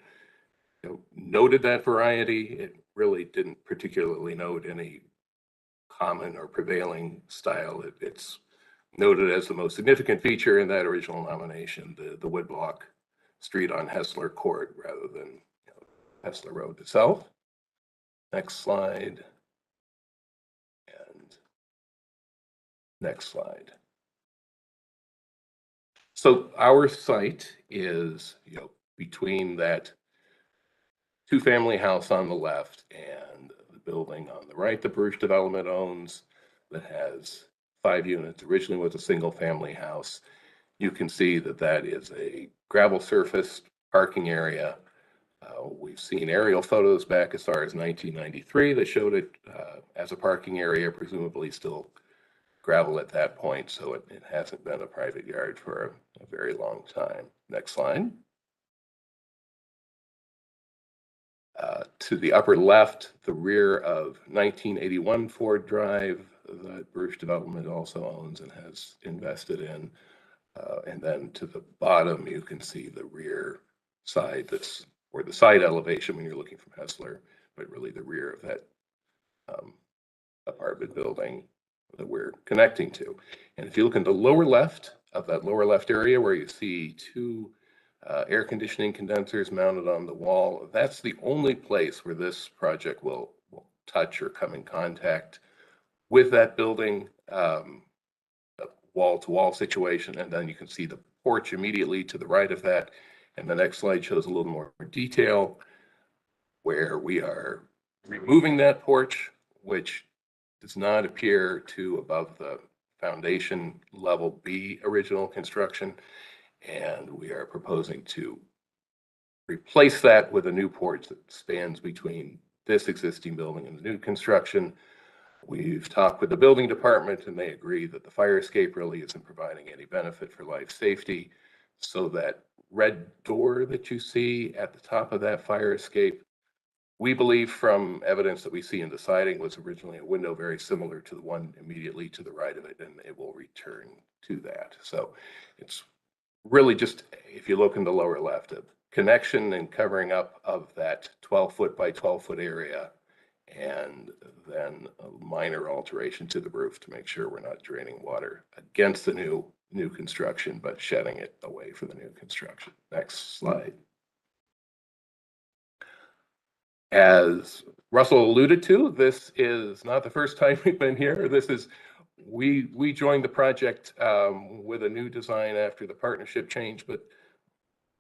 noted that variety. It really didn't particularly note any common or prevailing style. It's noted as the most significant feature in that original nomination, the woodblock street on Hessler Court rather than Hessler Road itself. Next slide. And next slide. So our site is between that 2-family house on the left and the building on the right that Bruce Development owns that has 5 units. Originally was a single family house. You can see that is a gravel surface parking area. We've seen aerial photos back as far as 1993 that showed it as a parking area, presumably still gravel at that point. So it hasn't been a private yard for a very long time. Next slide. To the upper left, the rear of 1981 Ford Drive that Bruce Development also owns and has invested in. And then to the bottom, you can see the rear side or the side elevation when you're looking from Hessler, but really the rear of that apartment building that we're connecting to. And if you look in the lower left of that lower left area where you see 2 air conditioning condensers mounted on the wall, that's the only place where this project will touch or come in contact with that building, wall-to-wall situation. And then you can see the porch immediately to the right of that. And the next slide shows a little more detail where we are removing that porch, which does not appear to above the foundation level B original construction. And we are proposing to replace that with a new porch that spans between this existing building and the new construction. We've talked with the building department and they agree that the fire escape really isn't providing any benefit for life safety. So that red door that you see at the top of that fire escape, we believe from evidence that we see in the siding was originally a window very similar to the one immediately to the right of it, and it will return to that. So it's really just, if you look in the lower left, a connection and covering up of that 12-foot by 12-foot area, and then a minor alteration to the roof to make sure we're not draining water against the new construction, but shedding it away for the new construction. Next slide. As Russell alluded to, this is not the first time we've been here. We joined the project with a new design after the partnership change, but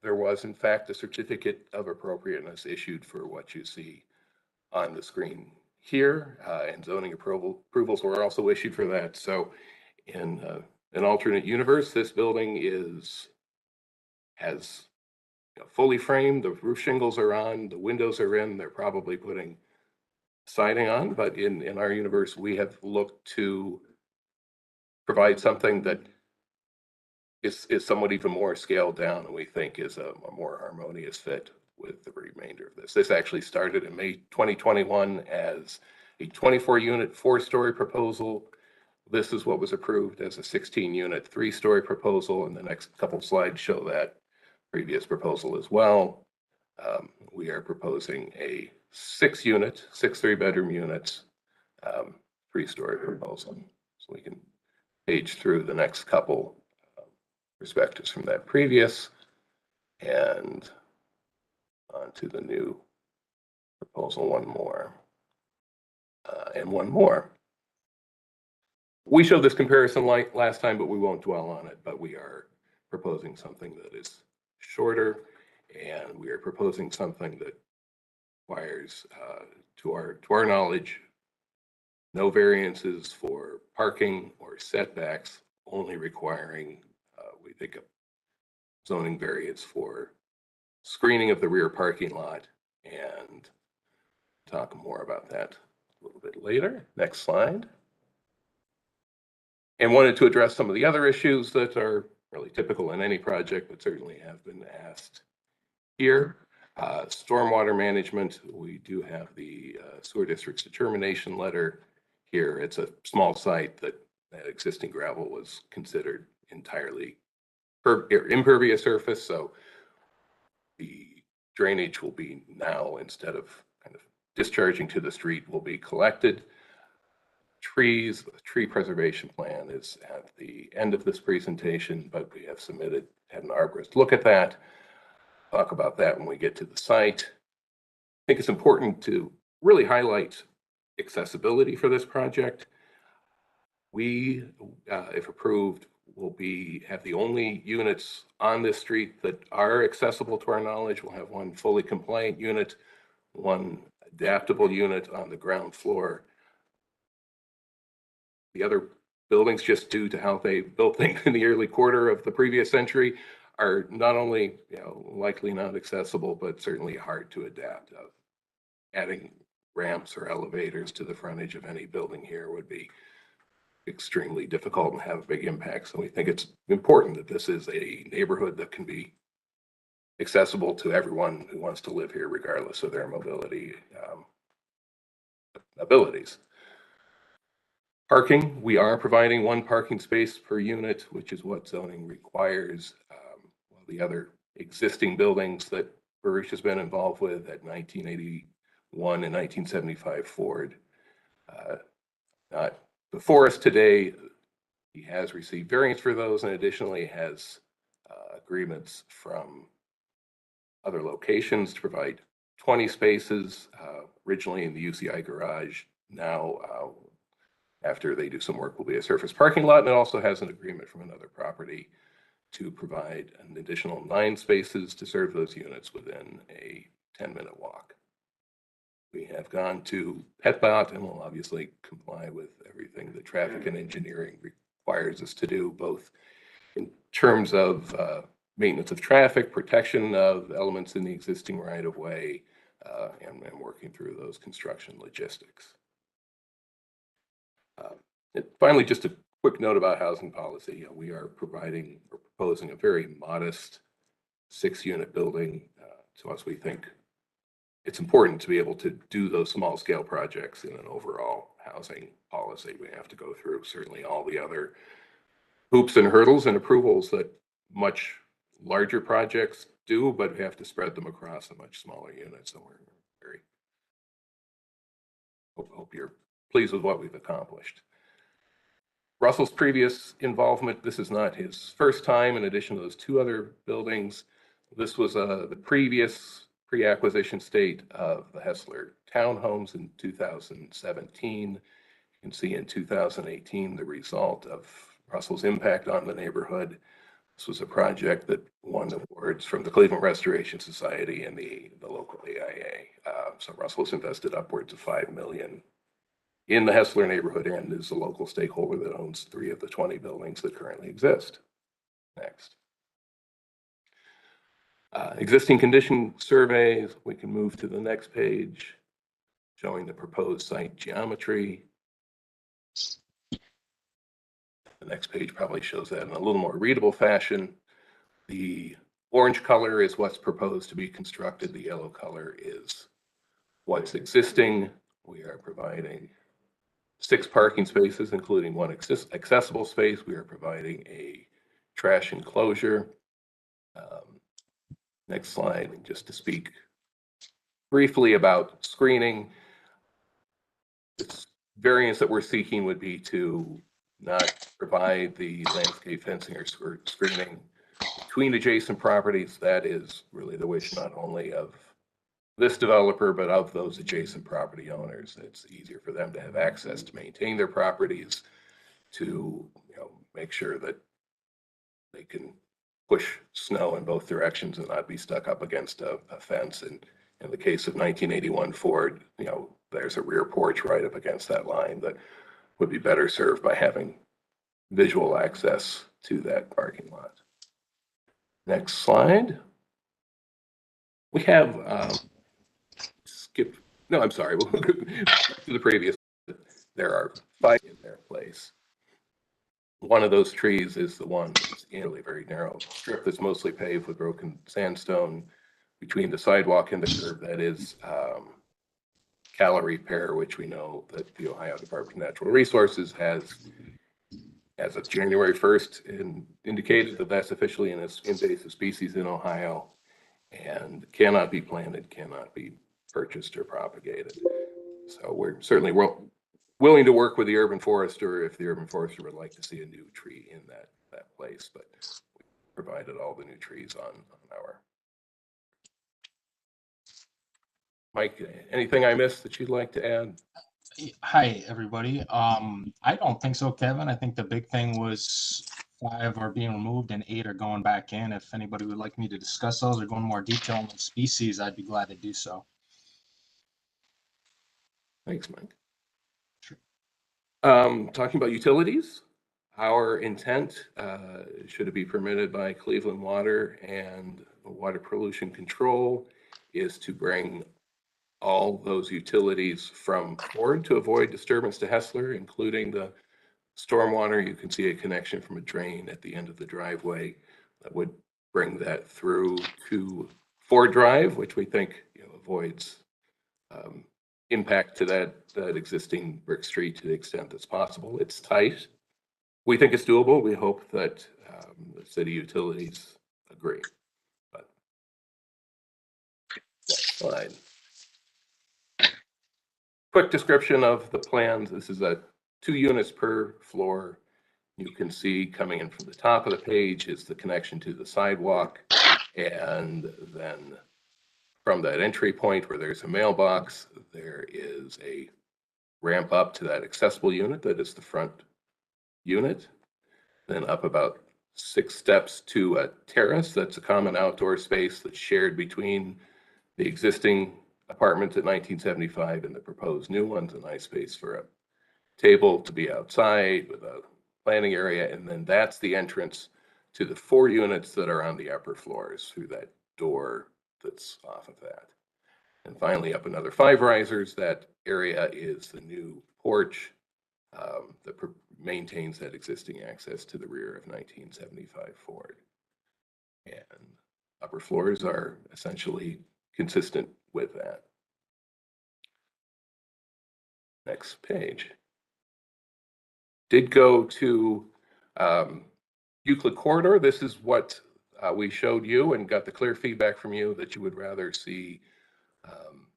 there was in fact a certificate of appropriateness issued for what you see on the screen here, and zoning approvals were also issued for that. So in an alternate universe, this building has fully framed, the roof shingles are on, the windows are in, they're probably putting siding on, but in our universe, we have looked to provide something that is somewhat even more scaled down, and we think is a more harmonious fit with the remainder of this. This actually started in May 2021 as a 24-unit, 4-story proposal. This is what was approved as a 16-unit, 3-story proposal, and the next couple slides show that previous proposal as well. We are proposing a 6-unit, 6 3-bedroom units, 3-story proposal. So we can page through the next couple perspectives from that previous and on to the new proposal, one more and one more. We showed this comparison like last time, but we won't dwell on it, but we are proposing something that is shorter, and we are proposing something that requires, to our knowledge, no variances for parking or setbacks, only requiring, we think, a zoning variance for screening of the rear parking lot, and talk more about that a little bit later. Next slide. And wanted to address some of the other issues that are really typical in any project, but certainly have been asked here. Stormwater management, we do have the sewer district's determination letter here. It's a small site that existing gravel was considered entirely impervious surface, so the drainage will be now, instead of kind of discharging to the street, will be collected. Trees, the tree preservation plan is at the end of this presentation, but we have had an arborist look at that. Talk about that when we get to the site. I think it's important to really highlight accessibility for this project. We, if approved, will have the only units on this street that are accessible to our knowledge. We'll have one fully compliant unit, one adaptable unit on the ground floor. The other buildings, just due to how they built things in the early quarter of the previous century, are not only likely not accessible, but certainly hard to adapt. Adding ramps or elevators to the frontage of any building here would be extremely difficult and have a big impact. So we think it's important that this is a neighborhood that can be accessible to everyone who wants to live here, regardless of their mobility abilities. Parking, we are providing one parking space per unit, which is what zoning requires. The other existing buildings that Barish has been involved with at 1981 and 1975 Ford. Not before us today, he has received variance for those, and additionally has agreements from other locations to provide 20 spaces, originally in the UCI garage. Now, after they do some work, will be a surface parking lot, and it also has an agreement from another property to provide an additional 9 spaces to serve those units within a 10-minute walk. We have gone to PetBot and will obviously comply with everything that traffic and engineering requires us to do, both in terms of maintenance of traffic, protection of elements in the existing right-of-way, and working through those construction logistics. And finally, just a quick note about housing policy. We are proposing a very modest 6-unit building. To us, we think it's important to be able to do those small scale projects in an overall housing policy. We have to go through certainly all the other hoops and hurdles and approvals that much larger projects do, but we have to spread them across a much smaller unit. So we're very hope you're pleased with what we've accomplished. Russell's previous involvement, this is not his first time. In addition to those 2 other buildings, this was the previous pre-acquisition state of the Hessler townhomes in 2017. You can see in 2018 the result of Russell's impact on the neighborhood. This was a project that won awards from the Cleveland Restoration Society and the local AIA. So Russell's invested upwards of $5 million in the Hessler neighborhood and is a local stakeholder that owns 3 of the 20 buildings that currently exist. Next. Existing condition surveys, we can move to the next page, showing the proposed site geometry. The next page probably shows that in a little more readable fashion. The orange color is what's proposed to be constructed. The yellow color is what's existing. We are providing 6 parking spaces, including 1 accessible space. We are providing a trash enclosure. Next slide, just to speak briefly about screening. This variance that we're seeking would be to not provide the landscape fencing or screening between adjacent properties. That is really the wish not only of this developer, but of those adjacent property owners. It's easier for them to have access to maintain their properties, to make sure that they can push snow in both directions and not be stuck up against a fence. And in the case of 1981 Ford, there's a rear porch right up against that line that would be better served by having visual access to that parking lot. Next slide. We have I'm sorry, we'll go to the previous. There are 5 in their place. One of those trees is the one that's in a very narrow strip that's mostly paved with broken sandstone between the sidewalk and the curb. That is calorie pear, which we know that the Ohio Department of Natural Resources has, as of January 1st, indicated that that's officially an invasive species in Ohio and cannot be planted, cannot be purchased or propagated. So we're certainly willing to work with the urban forester if the urban forester would like to see a new tree in that place, but we provided all the new trees on our. Mike, anything I missed that you'd like to add? Hi, everybody. I don't think so, Kevin. I think the big thing was 5 are being removed and 8 are going back in. If anybody would like me to discuss those or go into more detail on the species, I'd be glad to do so. Thanks, Mike. Talking about utilities, our intent, should it be permitted by Cleveland Water and Water Pollution Control, is to bring all those utilities from Ford to avoid disturbance to Hessler, including the stormwater. You can see a connection from a drain at the end of the driveway that would bring that through to Ford Drive, which we think avoids impact to that existing brick street to the extent that's possible. It's tight. We think it's doable. We hope that the city utilities agree. But next slide. Quick description of the plans. This is 2 units per floor. You can see coming in from the top of the page is the connection to the sidewalk, and then from that entry point where there's a mailbox, there is a ramp up to that accessible unit that is the front unit. Then up about 6 steps to a terrace that's a common outdoor space that's shared between the existing apartments at 1975 and the proposed new ones. A nice space for a table to be outside with a planning area. And then that's the entrance to the 4 units that are on the upper floors through that door that's off of that. And finally, up another 5 risers. That area is the new porch that maintains that existing access to the rear of 1975 Ford. And upper floors are essentially consistent with that. Next page. Did go to Euclid Corridor. This is what we showed you and got the clear feedback from you that you would rather see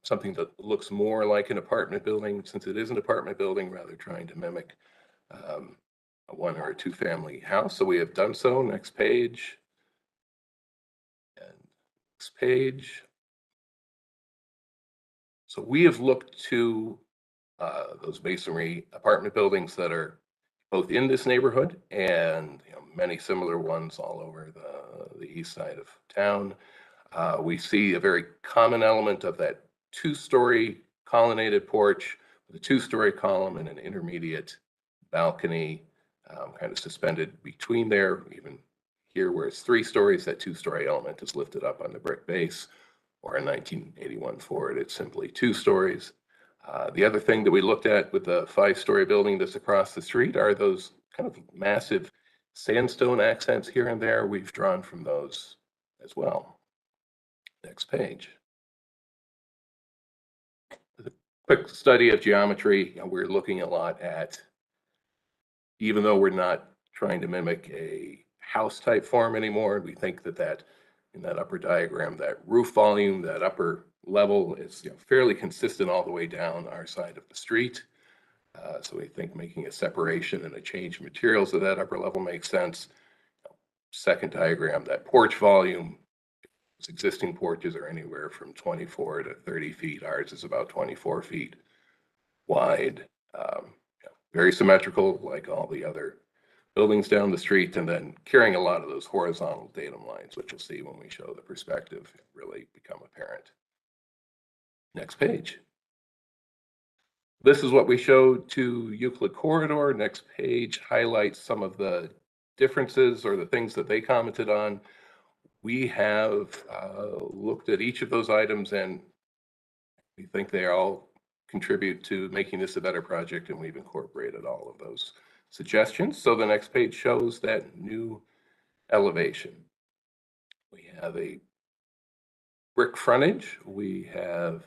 something that looks more like an apartment building, since it is an apartment building, rather trying to mimic a 1 or a 2 family house. So we have done so. Next page. And next page. So we have looked to those masonry apartment buildings that are both in this neighborhood and many similar ones all over the east side of town. We see a very common element of that two-story colonnaded porch with a two-story column and an intermediate balcony kind of suspended between there. Even here where it's 3 stories, that 2-story element is lifted up on the brick base, or a 1981 Ford, it's simply 2 stories. The other thing that we looked at with the 5-story building that's across the street are those kind of massive sandstone accents here and there. We've drawn from those as well. Next page. A quick study of geometry. We're looking a lot at, even though we're not trying to mimic a house type form anymore, we think that in that upper diagram, that roof volume, that upper level is fairly consistent all the way down our side of the street. So we think making a separation and a change in materials of that upper level makes sense. Second diagram, that porch volume, existing porches are anywhere from 24 to 30 feet. Ours is about 24 feet wide. Very symmetrical, like all the other buildings down the street, and then carrying a lot of those horizontal datum lines, which you'll see when we show the perspective really become apparent. Next page. This is what we showed to Euclid Corridor. Next page highlights some of the differences or the things that they commented on. We have looked at each of those items, and we think they all contribute to making this a better project, and we've incorporated all of those suggestions. So the next page shows that new elevation. We have a brick frontage. We have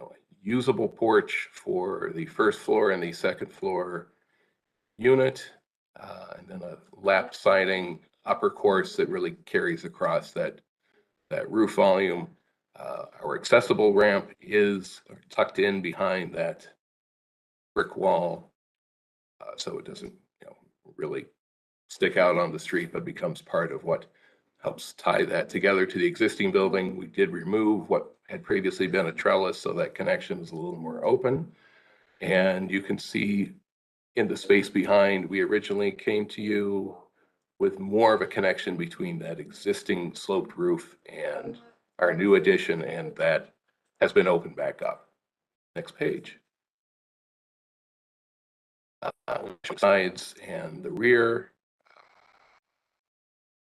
a usable porch for the first floor and the second floor unit, and then a lap siding upper course that really carries across that roof volume. Our accessible ramp is tucked in behind that brick wall, so it doesn't really stick out on the street, but becomes part of what helps tie that together to the existing building. We did remove what had previously been a trellis, so that connection is a little more open. And you can see in the space behind, we originally came to you with more of a connection between that existing sloped roof and our new addition, and that has been opened back up. Next page. Sides and the rear.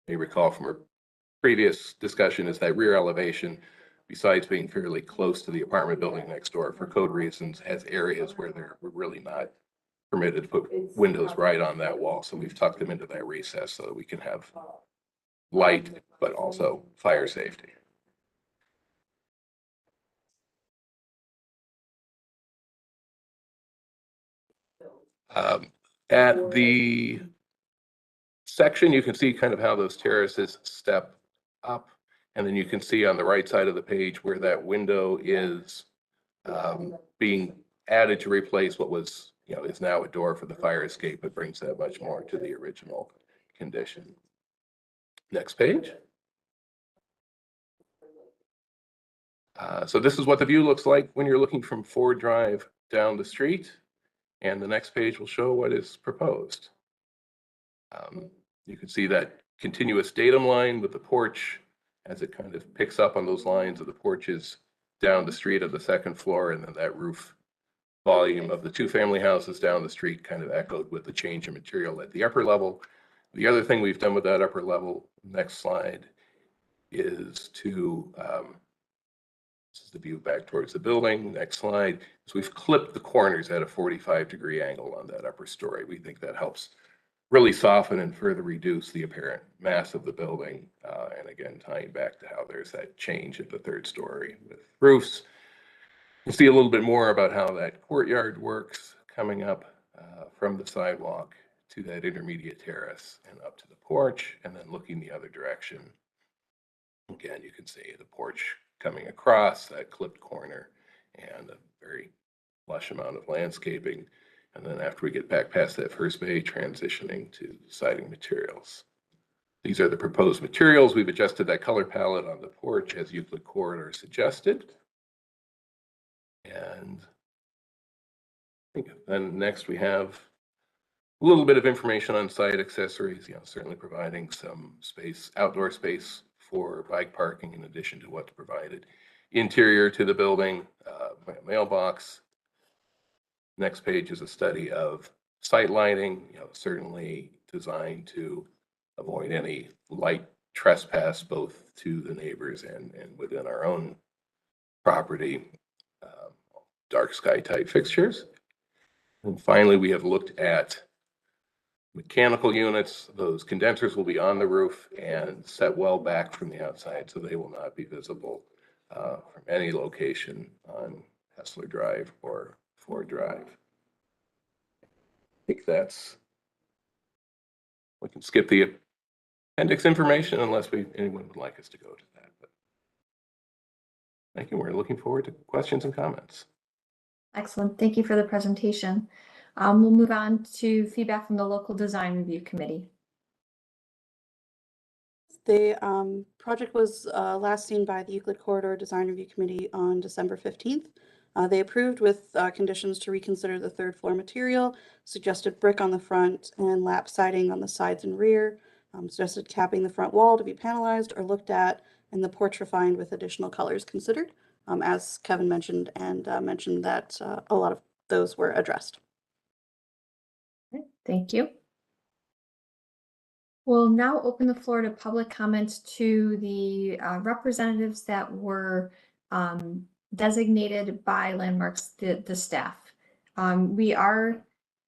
You may recall from our previous discussion is that rear elevation, besides being fairly close to the apartment building next door for code reasons, has areas where we're really not permitted to put windows right on that wall. So we've tucked them into that recess so that we can have light, but also fire safety. At the section, you can see kind of how those terraces step up. And then you can see on the right side of the page where that window is being added to replace what was, is now a door for the fire escape. It brings that much more to the original condition. Next page. So this is what the view looks like when you're looking from Ford Drive down the street. And the next page will show what is proposed. You can see that continuous datum line with the porch as it kind of picks up on those lines of the porches down the street of the second floor, and then that roof volume of the 2-family houses down the street kind of echoed with the change in material at the upper level. The other thing we've done with that upper level, next slide, is to this is the view back towards the building. Next slide. So we've clipped the corners at a 45-degree angle on that upper story. We think that helps really soften and further reduce the apparent mass of the building. And again, tying back to how there's that change at the 3rd story with roofs. We'll see a little bit more about how that courtyard works coming up from the sidewalk to that intermediate terrace and up to the porch, and then looking the other direction. Again, you can see the porch coming across that clipped corner and a very lush amount of landscaping. And then after we get back past that first bay, transitioning to siding materials. These are the proposed materials. We've adjusted that color palette on the porch as Euclid Corridor suggested. And I think then next we have a little bit of information on site accessories, certainly providing some space, outdoor space for bike parking in addition to what's provided. Interior to the building, mailbox. Next page is a study of site lighting, certainly designed to avoid any light trespass both to the neighbors and within our own property. Dark sky type fixtures. And finally, we have looked at mechanical units. Those condensers will be on the roof and set well back from the outside, so they will not be visible from any location on Hessler Drive or Ford Drive. I think we can skip the appendix information unless anyone would like us to go to that. But thank you. We're looking forward to questions and comments. Excellent. Thank you for the presentation. We'll move on to feedback from the local design review committee. The project was last seen by the Euclid Corridor Design Review Committee on December 15th. They approved with conditions to reconsider the third floor material, suggested brick on the front and lap siding on the sides and rear, suggested capping the front wall to be panelized or looked at, and the porch refined with additional colors considered, as Kevin mentioned, and mentioned that a lot of those were addressed. Thank you. We'll now open the floor to public comments to the representatives that were designated by Landmarks, the staff. We are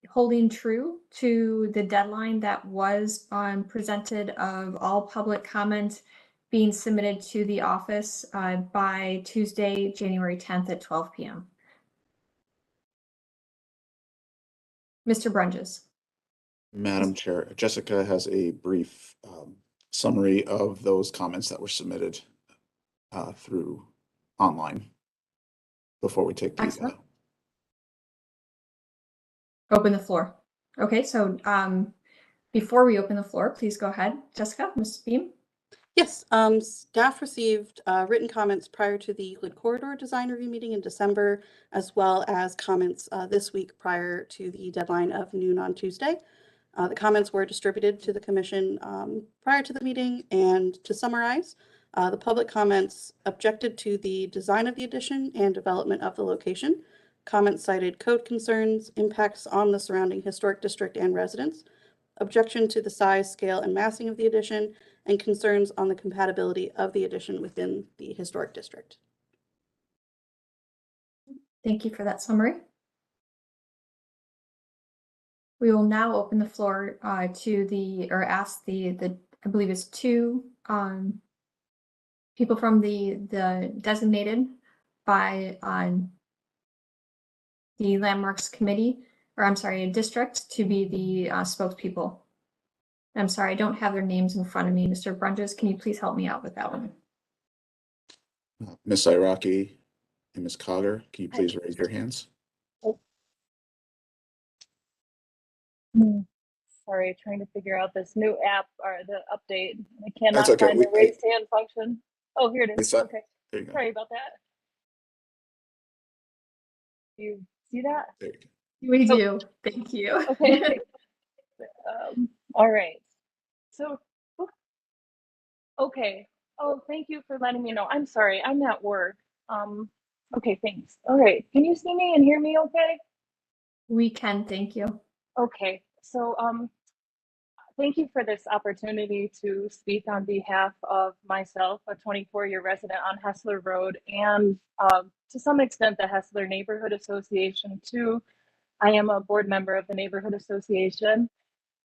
holding true to the deadline that was presented of all public comment being submitted to the office by Tuesday, January 10th at 12 p.m. Mr. Brunges. Madam Chair, Jessica has a brief summary of those comments that were submitted through online before we take these. Open the floor. Okay, so before we open the floor, please go ahead. Jessica, Ms. Beam. Yes, staff received written comments prior to the Euclid Corridor Design Review meeting in December, as well as comments this week prior to the deadline of noon on Tuesday. The comments were distributed to the commission prior to the meeting, and to summarize, the public comments objected to the design of the addition and development of the location. Comments cited code concerns, impacts on the surrounding historic district and residents, objection to the size, scale, and massing of the addition, and concerns on the compatibility of the addition within the historic district. Thank you for that summary. We will now open the floor to ask the I believe it's two people from the designated by the Landmarks Committee, or I'm sorry, a district, to be the spokespeople. I'm sorry, I don't have their names in front of me. Mr. Brunges, can you please help me out with that one? Ms. Iraqi and Ms. Cotter, can you please raise your hands? Sorry, trying to figure out this new app or the update. I cannot That's okay. find the raise hand function. Oh, here it is. Lisa, Okay. there you go. Sorry about that. Do you see that? There you go. We do. Thank you. Okay. All right. So, okay. Oh, thank you for letting me know. I'm sorry. I'm at work. Okay, thanks. All right. Can you see me and hear me okay? We can, thank you. Okay. So, thank you for this opportunity to speak on behalf of myself, a 24-year resident on Hessler Road, and to some extent the Hessler Neighborhood Association too. I am a board member of the Neighborhood Association,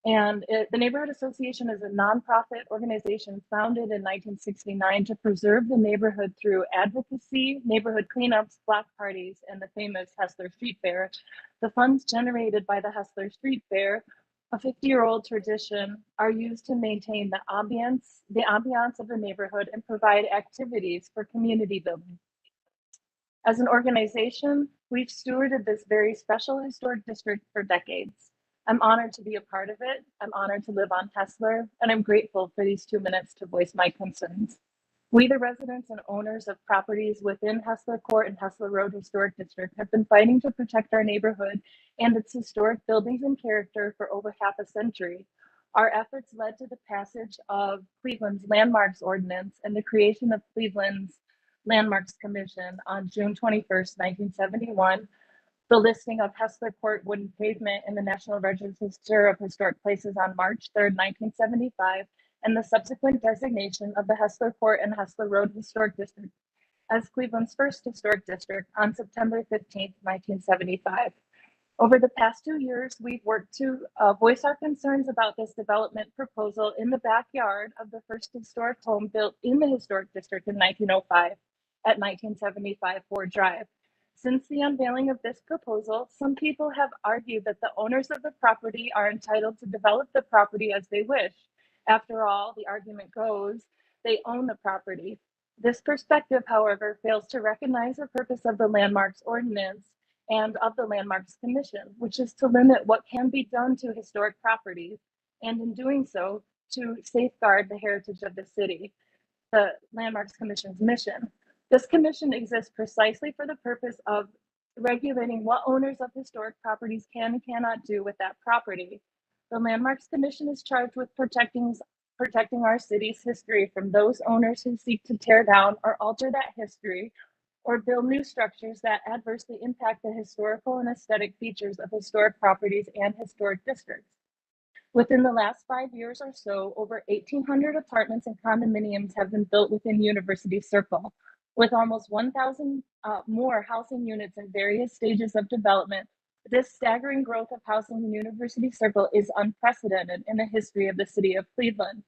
and the Neighborhood Association is a nonprofit organization founded in 1969 to preserve the neighborhood through advocacy, neighborhood cleanups, block parties, and the famous Hessler Street Fair. The funds generated by the Hessler Street Fair, a 50-year-old tradition, are used to maintain the ambiance of the neighborhood and provide activities for community building. As an organization, we've stewarded this very special historic district for decades. I'm honored to be a part of it. I'm honored to live on Hessler, and I'm grateful for these 2 minutes to voice my concerns. We, the residents and owners of properties within Hessler Court and Hessler Road Historic District, have been fighting to protect our neighborhood and its historic buildings and character for over half a century. Our efforts led to the passage of Cleveland's Landmarks Ordinance and the creation of Cleveland's Landmarks Commission on June 21st, 1971, the listing of Hessler Court wooden pavement in the National Register of Historic Places on March 3rd, 1975, and the subsequent designation of the Hessler Court and Hessler Road Historic District as Cleveland's first historic district on September 15th, 1975. Over the past 2 years, we've worked to voice our concerns about this development proposal in the backyard of the first historic home built in the historic district in 1905 at 1975 Ford Drive. Since the unveiling of this proposal, some people have argued that the owners of the property are entitled to develop the property as they wish. After all, the argument goes, they own the property. This perspective, however, fails to recognize the purpose of the Landmarks Ordinance and of the Landmarks Commission, which is to limit what can be done to historic properties, and in doing so, to safeguard the heritage of the city, the Landmarks Commission's mission. This commission exists precisely for the purpose of regulating what owners of historic properties can and cannot do with that property. The Landmarks Commission is charged with protecting our city's history from those owners who seek to tear down or alter that history or build new structures that adversely impact the historical and aesthetic features of historic properties and historic districts. Within the last 5 years or so, over 1,800 apartments and condominiums have been built within University Circle, with almost 1,000 more housing units in various stages of development. This staggering growth of housing in University Circle is unprecedented in the history of the city of Cleveland.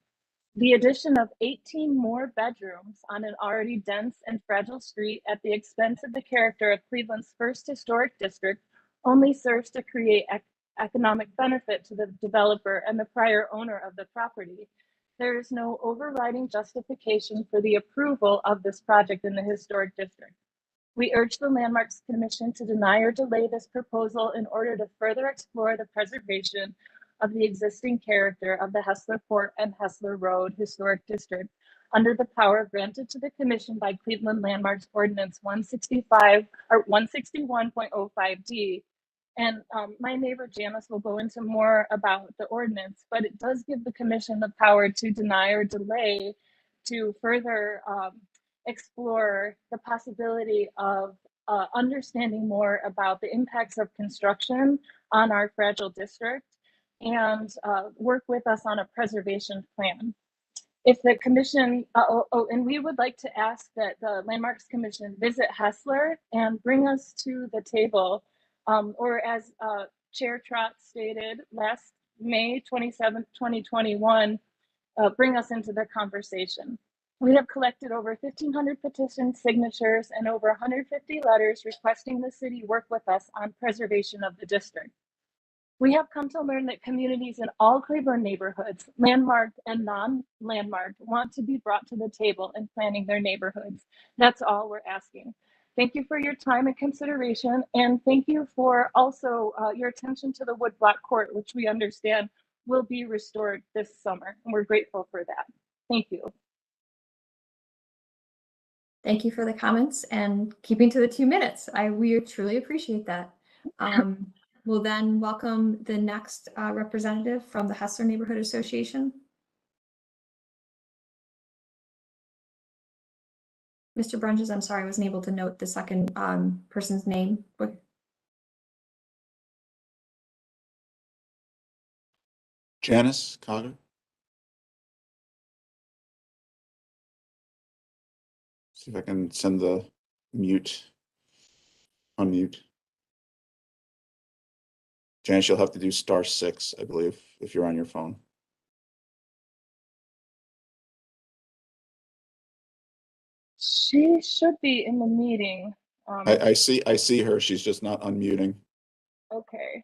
The addition of 18 more bedrooms on an already dense and fragile street at the expense of the character of Cleveland's first historic district only serves to create economic benefit to the developer and the prior owner of the property. There is no overriding justification for the approval of this project in the historic district. We urge the Landmarks Commission to deny or delay this proposal in order to further explore the preservation of the existing character of the Hessler Court and Hessler Road Historic District under the power granted to the Commission by Cleveland Landmarks Ordinance 165 or 161.05D. And my neighbor Janice will go into more about the ordinance, but it does give the Commission the power to deny or delay to further explore the possibility of understanding more about the impacts of construction on our fragile district and work with us on a preservation plan. If the commission, and we would like to ask that the Landmarks Commission visit Hessler and bring us to the table, or as Chair Trott stated last May 27th, 2021, bring us into the conversation. We have collected over 1,500 petition signatures and over 150 letters requesting the city work with us on preservation of the district. We have come to learn that communities in all Cleveland neighborhoods, landmarked and non-landmarked, want to be brought to the table in planning their neighborhoods. That's all we're asking. Thank you for your time and consideration, and thank you for also your attention to the woodblock court, which we understand will be restored this summer, and we're grateful for that. Thank you. Thank you for the comments and keeping to the 2 minutes. We truly appreciate that. We'll then welcome the next representative from the Hessler Neighborhood Association. Mr. Brunges, I'm sorry, I wasn't able to note the second person's name. Janice Cogger. See if I can send the unmute. Janice, you'll have to do *6, I believe, if you're on your phone. She should be in the meeting. I see her. She's just not unmuting. Okay.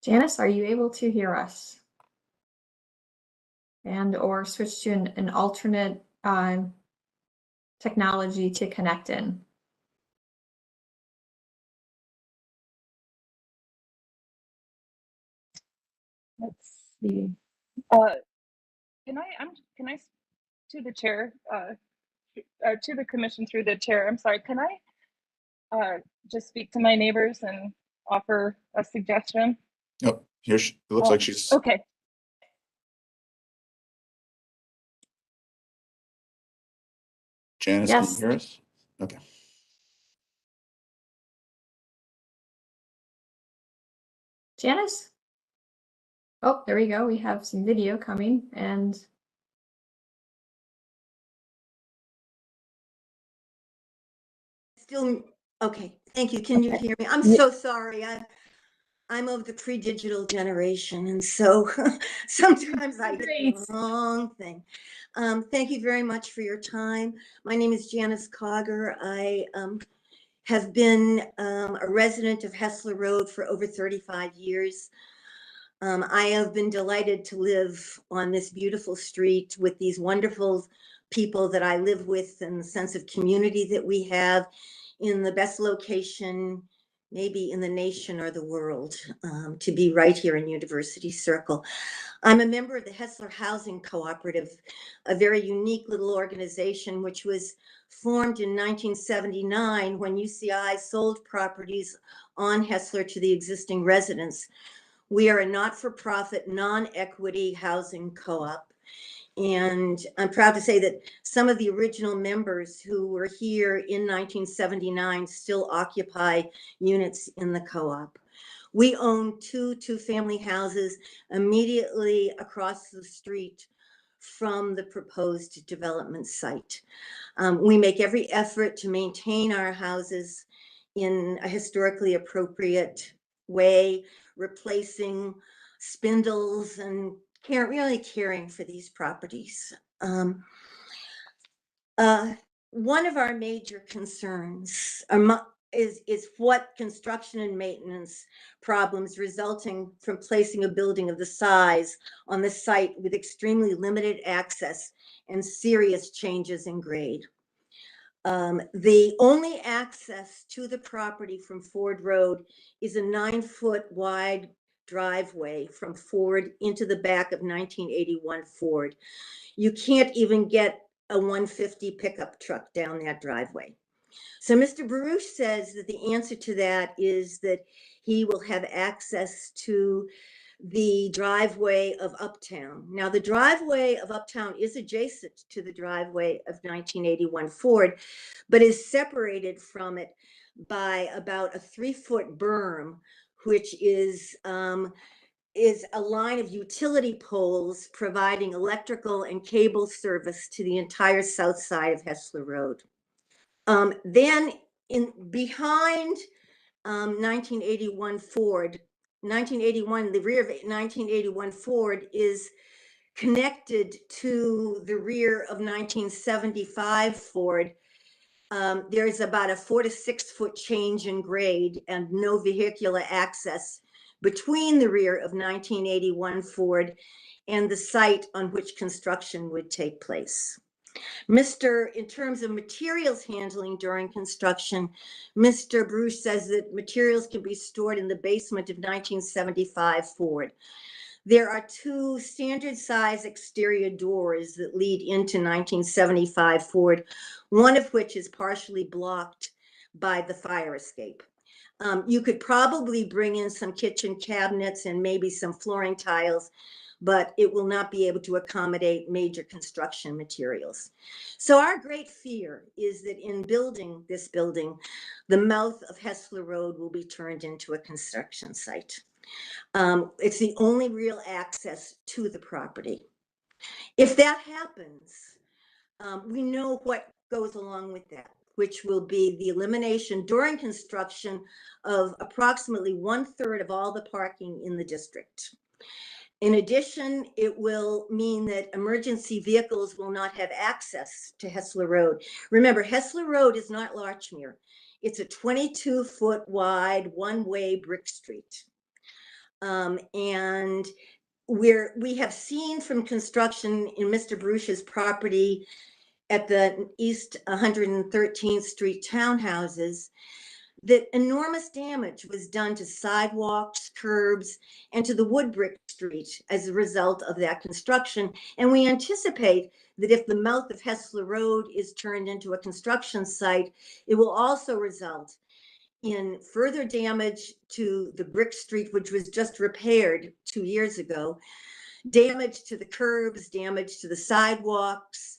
Janice, are you able to hear us? And or switch to an alternate technology to connect in. Let's see. Can I to the chair, to the commission through the chair? I'm sorry. Can I just speak to my neighbors and offer a suggestion? Oh, here it looks like she's. Okay. Janice, Yes. can you hear us? Okay. Janice? Oh, there we go. We have some video coming and Still, okay, thank you. Can you hear me? I'm Yeah. so sorry. I'm of the pre-digital generation, and so sometimes I hit the wrong thing. Thank you very much for your time. My name is Janice Cogger. I have been a resident of Hessler Road for over 35 years. I have been delighted to live on this beautiful street with these wonderful people that I live with, and the sense of community that we have in the best location, maybe in the nation or the world, to be right here in University Circle. I'm a member of the Hessler Housing Cooperative, a very unique little organization which was formed in 1979 when UCI sold properties on Hessler to the existing residents. We are a not-for-profit, non-equity housing co-op. And I'm proud to say that some of the original members who were here in 1979 still occupy units in the co-op. We own two-family houses immediately across the street from the proposed development site. We make every effort to maintain our houses in a historically appropriate way, replacing spindles and really caring for these properties. One of our major concerns is what construction and maintenance problems resulting from placing a building of the size on the site with extremely limited access and serious changes in grade. The only access to the property from Ford Road is a 9-foot wide driveway from Ford into the back of 1981 Ford. You can't even get a 150 pickup truck down that driveway. So Mr. Baruch says that the answer to that is that he will have access to the driveway of Uptown. Now, the driveway of Uptown is adjacent to the driveway of 1981 Ford, but is separated from it by about a 3-foot berm, which is a line of utility poles providing electrical and cable service to the entire south side of Hessler Road. Then behind 1981 Ford, the rear of 1981 Ford is connected to the rear of 1975 Ford. There's about a 4 to 6 foot change in grade and no vehicular access between the rear of 1981 Ford and the site on which construction would take place. In terms of materials handling during construction, Mr. Bruce says that materials can be stored in the basement of 1975 Ford. There are 2 standard size exterior doors that lead into 1975 Ford, one of which is partially blocked by the fire escape. You could probably bring in some kitchen cabinets and maybe some flooring tiles, but it will not be able to accommodate major construction materials. So our great fear is that in building this building, the mouth of Hessler Road will be turned into a construction site. It's the only real access to the property. If that happens, we know what goes along with that, which will be the elimination during construction of approximately 1/3 of all the parking in the district. In addition, it will mean that emergency vehicles will not have access to Hessler Road. Remember, Hessler Road is not Larchmere. It's a 22-foot wide, one-way brick street. And we have seen from construction in Mr. Bruce's property at the East 113th Street townhouses that enormous damage was done to sidewalks, curbs, and to the wood brick street as a result of that construction. And we anticipate that if the mouth of Hessler Road is turned into a construction site, it will also result in further damage to the brick street, which was just repaired 2 years ago, damage to the curbs, damage to the sidewalks,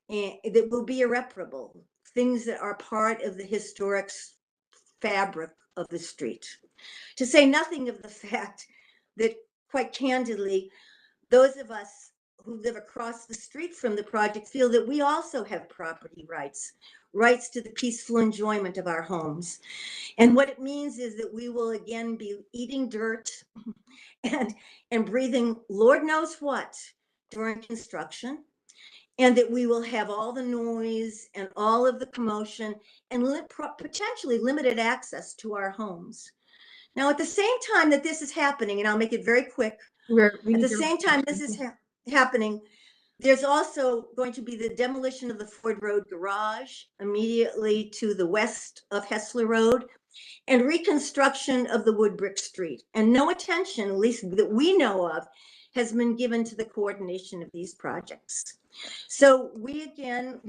and that will be irreparable, things that are part of the historic fabric of the street. To say nothing of the fact that, quite candidly, those of us who live across the street from the project feel that we also have property rights, rights to the peaceful enjoyment of our homes. And what it means is that we will again be eating dirt and breathing Lord knows what during construction, and that we will have all the noise and all of the commotion and potentially limited access to our homes. Now, at the same time that this is happening, and I'll make it very quick, at the same time this is happening, there's also going to be the demolition of the Ford Road garage immediately to the west of Hessler Road, and reconstruction of the wood brick street. And no attention, at least that we know of, has been given to the coordination of these projects. So we again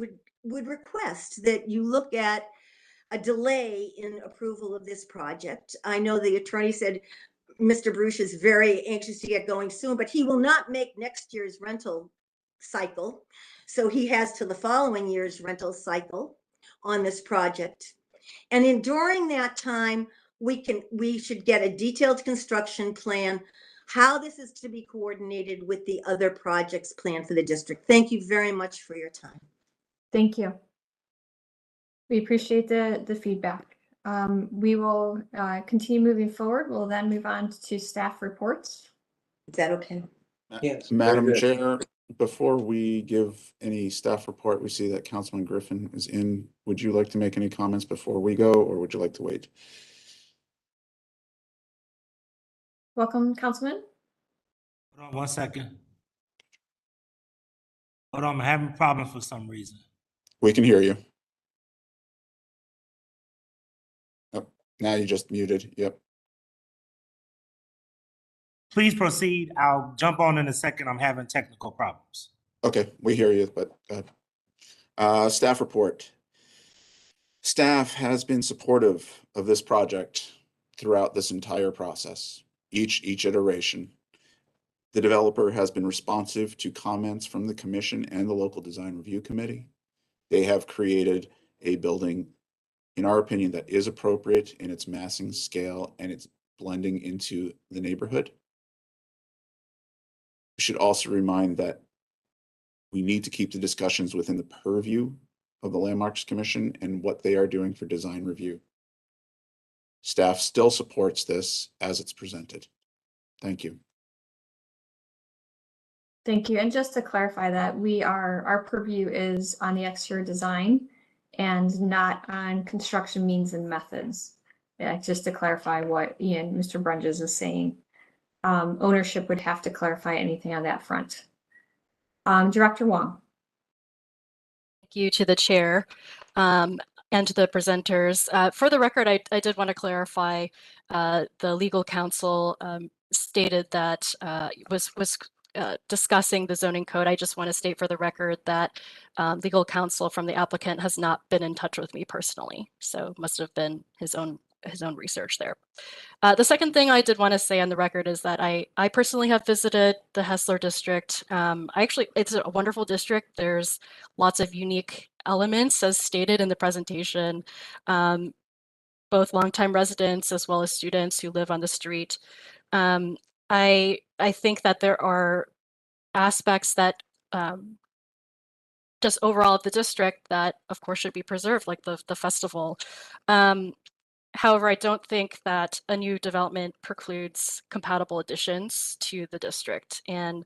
would request that you look at a delay in approval of this project. I know the attorney said Mr. Bruce is very anxious to get going soon, but he will not make next year's rental cycle. So he has to the following year's rental cycle on this project. And during that time, we should get a detailed construction plan, how this is to be coordinated with the other projects planned for the district. Thank you very much for your time. Thank you. We appreciate the feedback. We will continue moving forward. We'll then move on to staff reports. Is that okay? Yes. Madam Chair, before we give any staff report, we see that Councilman Griffin is in. Would you like to make any comments before we go, or would you like to wait? Welcome, Councilman. Hold on 1 second. Hold on, I'm having problems for some reason. We can hear you. Oh, now you just muted. Yep. Please proceed. I'll jump on in a second. I'm having technical problems. Okay, we hear you, but staff report. Staff has been supportive of this project throughout this entire process, each iteration. The developer has been responsive to comments from the commission and the local design review committee. They have created a building, in our opinion, that is appropriate in its massing scale and its blending into the neighborhood. We should also remind that we need to keep the discussions within the purview of the Landmarks Commission and what they are doing for design review. Staff still supports this as it's presented. Thank you. Thank you. And just to clarify that, our purview is on the exterior design and not on construction means and methods. Just to clarify what Mr. Brunges is saying. Ownership would have to clarify anything on that front. Director Wong. Thank you to the chair and to the presenters. For the record, I did want to clarify the legal counsel stated that was discussing the zoning code. I just want to state for the record that legal counsel from the applicant has not been in touch with me personally, so must have been his own research there. The second thing I did want to say on the record is that I personally have visited the Hessler district. It's a wonderful district. There's lots of unique elements as stated in the presentation, both longtime residents as well as students who live on the street. I think that there are aspects that just overall of the district that of course should be preserved, like the festival. However, I don't think that a new development precludes compatible additions to the district. And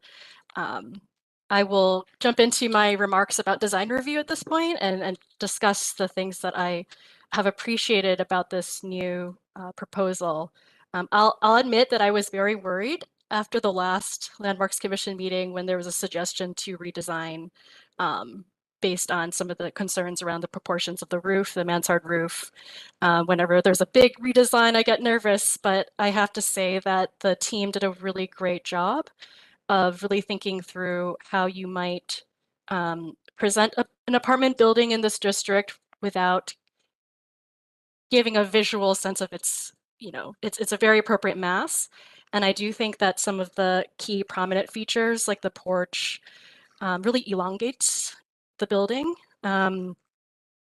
I will jump into my remarks about design review at this point and discuss the things that I have appreciated about this new proposal. I'll admit that I was very worried after the last Landmarks Commission meeting when there was a suggestion to redesign based on some of the concerns around the proportions of the roof, the mansard roof. Whenever there's a big redesign, I get nervous, but I have to say that the team did a really great job of really thinking through how you might present an apartment building in this district without giving a visual sense of its, it's a very appropriate mass. And I do think that some of the key prominent features like the porch really elongates the building. And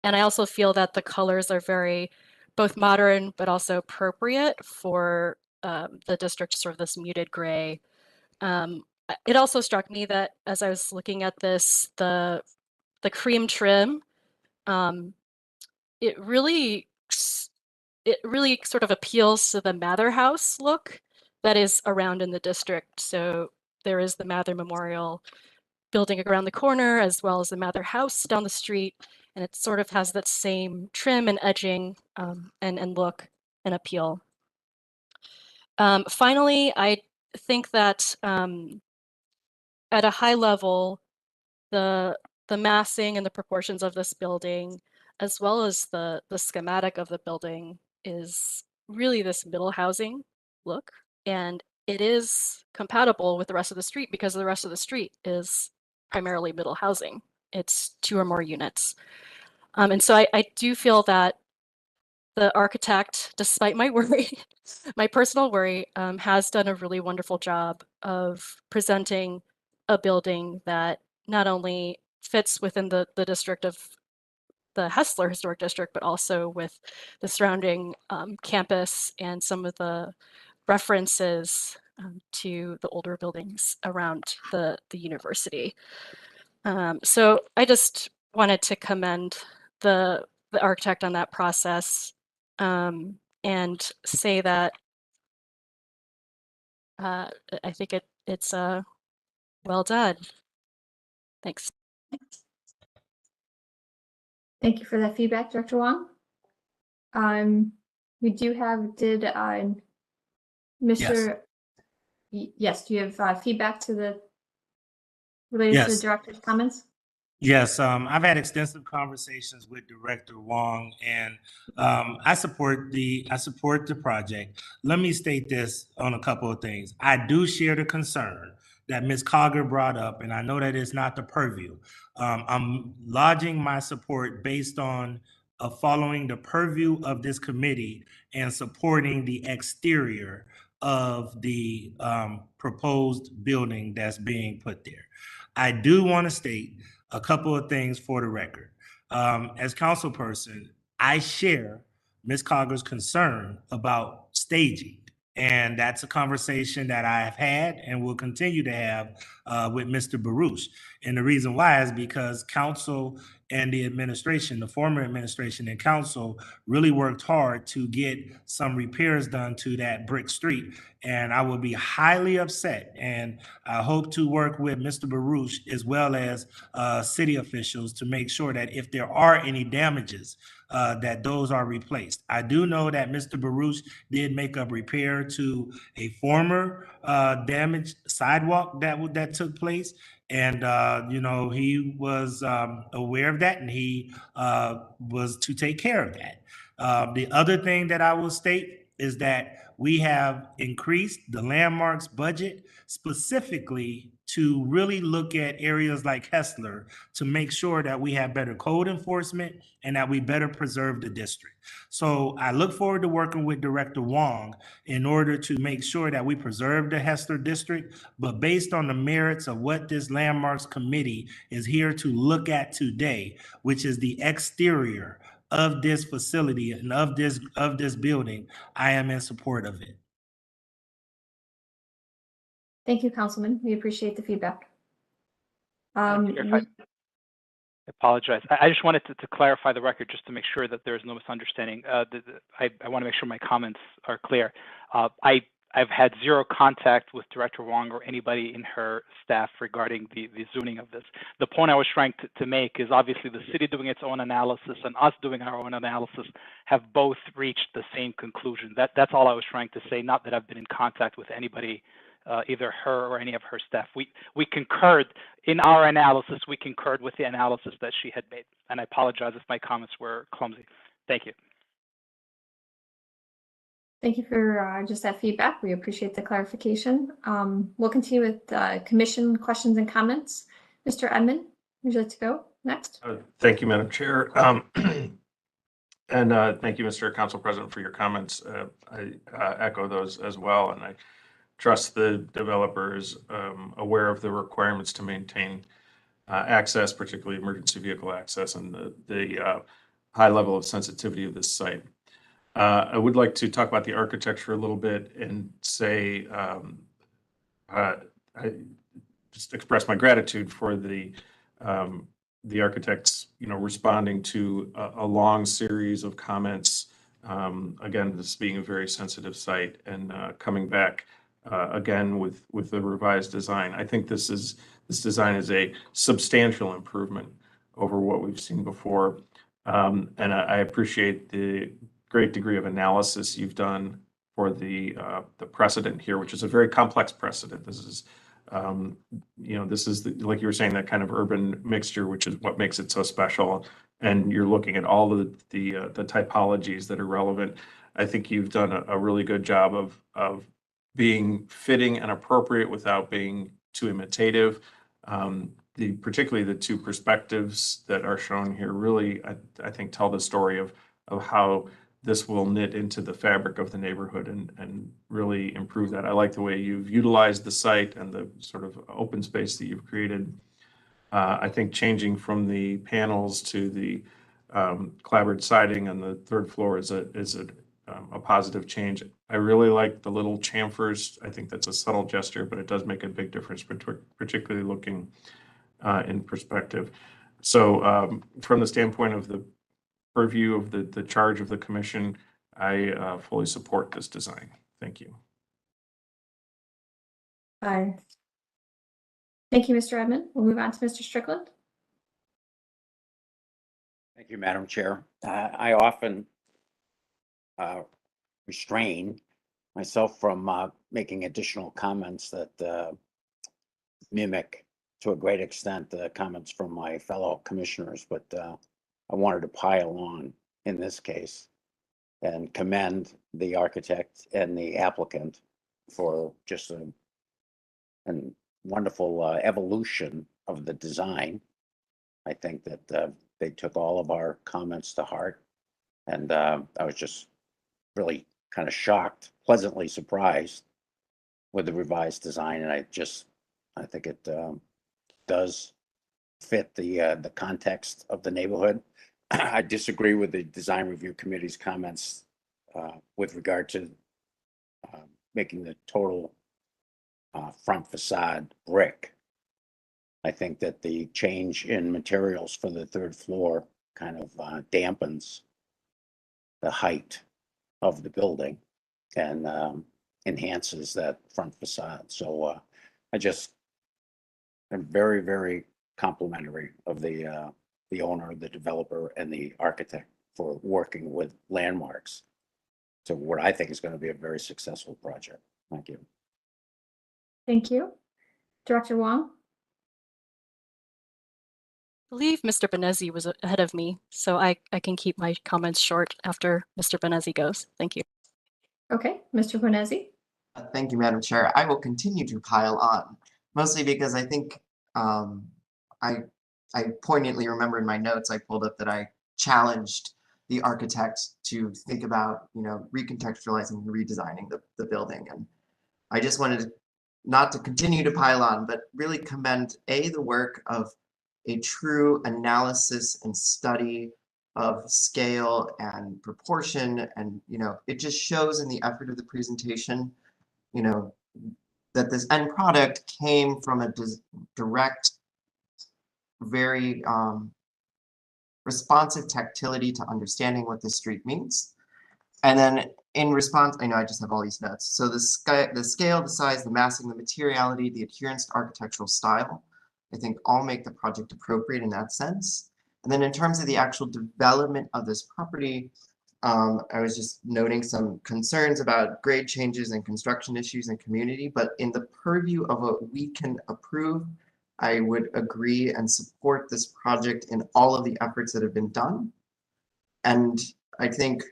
I also feel that the colors are very both modern, but also appropriate for the district, sort of this muted gray. It also struck me that as I was looking at this, the cream trim, it really sort of appeals to the Mather House look that is around in the district. So there is the Mather Memorial building around the corner, as well as the Mather House down the street. And it sort of has that same trim and edging and look and appeal. Finally, I think that at a high level, the massing and the proportions of this building, as well as the schematic of the building, is really this middle housing look. And it is compatible with the rest of the street because the rest of the street is primarily middle housing. It's 2 or more units. And so I do feel that the architect, despite my worry, my personal worry, has done a really wonderful job of presenting a building that not only fits within the district of the Hessler Historic District, but also with the surrounding campus and some of the references to the older buildings around the university. So I just wanted to commend the architect on that process and say that I think it's well done. Thanks. Thank you for that feedback, Director Wong. We do have, Mr. Yes, do you have feedback to the related to the Yes. director's comments? Yes, I've had extensive conversations with Director Wong, and I support the project. Let me state this on a couple of things. I do share the concern that Ms. Cogger brought up, and I know that it's not the purview. I'm lodging my support based on following the purview of this committee and supporting the exterior of the proposed building that's being put there. I do want to state a couple of things for the record. As councilperson, I share Ms. Cogger's concern about staging. And that's a conversation that I have had and will continue to have with Mr. Baruch. And the reason why is because council and the administration, the former administration and council, really worked hard to get some repairs done to that brick street. And I will be highly upset. And I hope to work with Mr. Baruch as well as city officials to make sure that if there are any damages, that those are replaced. I do know that Mr. Baruch did make a repair to a former damaged sidewalk that took place. And, he was aware of that, and he was to take care of that. The other thing that I will state is that we have increased the Landmarks budget specifically to really look at areas like Hessler to make sure that we have better code enforcement and that we better preserve the district. So I look forward to working with Director Wong in order to make sure that we preserve the Hessler district, but based on the merits of what this Landmarks Committee is here to look at today, which is the exterior of this facility and of this building, I am in support of it. Thank you, Councilman. We appreciate the feedback. I apologize. I just wanted to clarify the record just to make sure that there is no misunderstanding. I want to make sure my comments are clear. I I've had zero contact with Director Wong or anybody in her staff regarding the zoning of this. The point I was trying to make is obviously the city doing its own analysis and us doing our own analysis have both reached the same conclusion. That's all I was trying to say, not that I've been in contact with anybody, either her or any of her staff. We concurred in our analysis, we concurred with the analysis that she had made. And I apologize if my comments were clumsy. Thank you. Thank you for just that feedback. We appreciate the clarification. We'll continue with commission questions and comments. Mr. Edmond, would you like to go next? Thank you, Madam Chair. And thank you, Mr. Council President, for your comments. I echo those as well, and I trust the developers aware of the requirements to maintain access, particularly emergency vehicle access, and the high level of sensitivity of this site. I would like to talk about the architecture a little bit and say, I just express my gratitude for the architects, responding to a long series of comments. Again, this being a very sensitive site and coming back again with the revised design. I think this design is a substantial improvement over what we've seen before. And I appreciate the great degree of analysis you've done for the precedent here, which is a very complex precedent. This is, like you were saying, that kind of urban mixture, which is what makes it so special. And you're looking at all the typologies that are relevant. I think you've done a really good job of being fitting and appropriate without being too imitative. Particularly the two perspectives that are shown here really, I think, tell the story of how this will knit into the fabric of the neighborhood and really improve that. I like the way you've utilized the site and the sort of open space that you've created. I think changing from the panels to the clapboard siding on the third floor is a positive change. I really like the little chamfers. I think that's a subtle gesture, but it does make a big difference, particularly looking in perspective. So from the standpoint of the purview of the charge of the commission, I fully support this design. Thank you. Thank you, Mr. Edmond. We'll move on to Mr. Strickland. Thank you, Madam Chair. I often restrain myself from making additional comments that mimic to a great extent the comments from my fellow commissioners, but I wanted to pile on in this case and commend the architect and the applicant for just a wonderful evolution of the design. I think that they took all of our comments to heart, and I was just really kind of shocked, pleasantly surprised with the revised design, and I think it does fit the context of the neighborhood. I disagree with the Design Review Committee's comments with regard to making the total front facade brick. I think that the change in materials for the third floor kind of dampens the height of the building and enhances that front facade. So I'm very, very complimentary of the owner, the developer, and the architect for working with Landmarks to what I think is going to be a very successful project. Thank you. Thank you. Director Wong? I believe Mr. Benezzi was ahead of me, so I can keep my comments short after Mr. Benezzi goes. Thank you. Okay, Mr. Benezzi? Thank you, Madam Chair. I will continue to pile on, mostly because I think I poignantly remember in my notes I pulled up that I challenged the architect to think about, recontextualizing and redesigning the building. And I just wanted not to continue to pile on, but really commend the work of a true analysis and study of scale and proportion. And, it just shows in the effort of the presentation, that this end product came from a direct, very responsive tactility to understanding what the street means. And then in response, I know I just have all these notes. So the scale, the size, the massing, the materiality, the adherence to architectural style, I think all make the project appropriate in that sense. And then in terms of the actual development of this property, I was just noting some concerns about grade changes and construction issues and community, but in the purview of what we can approve, I would agree and support this project in all of the efforts that have been done. And I think,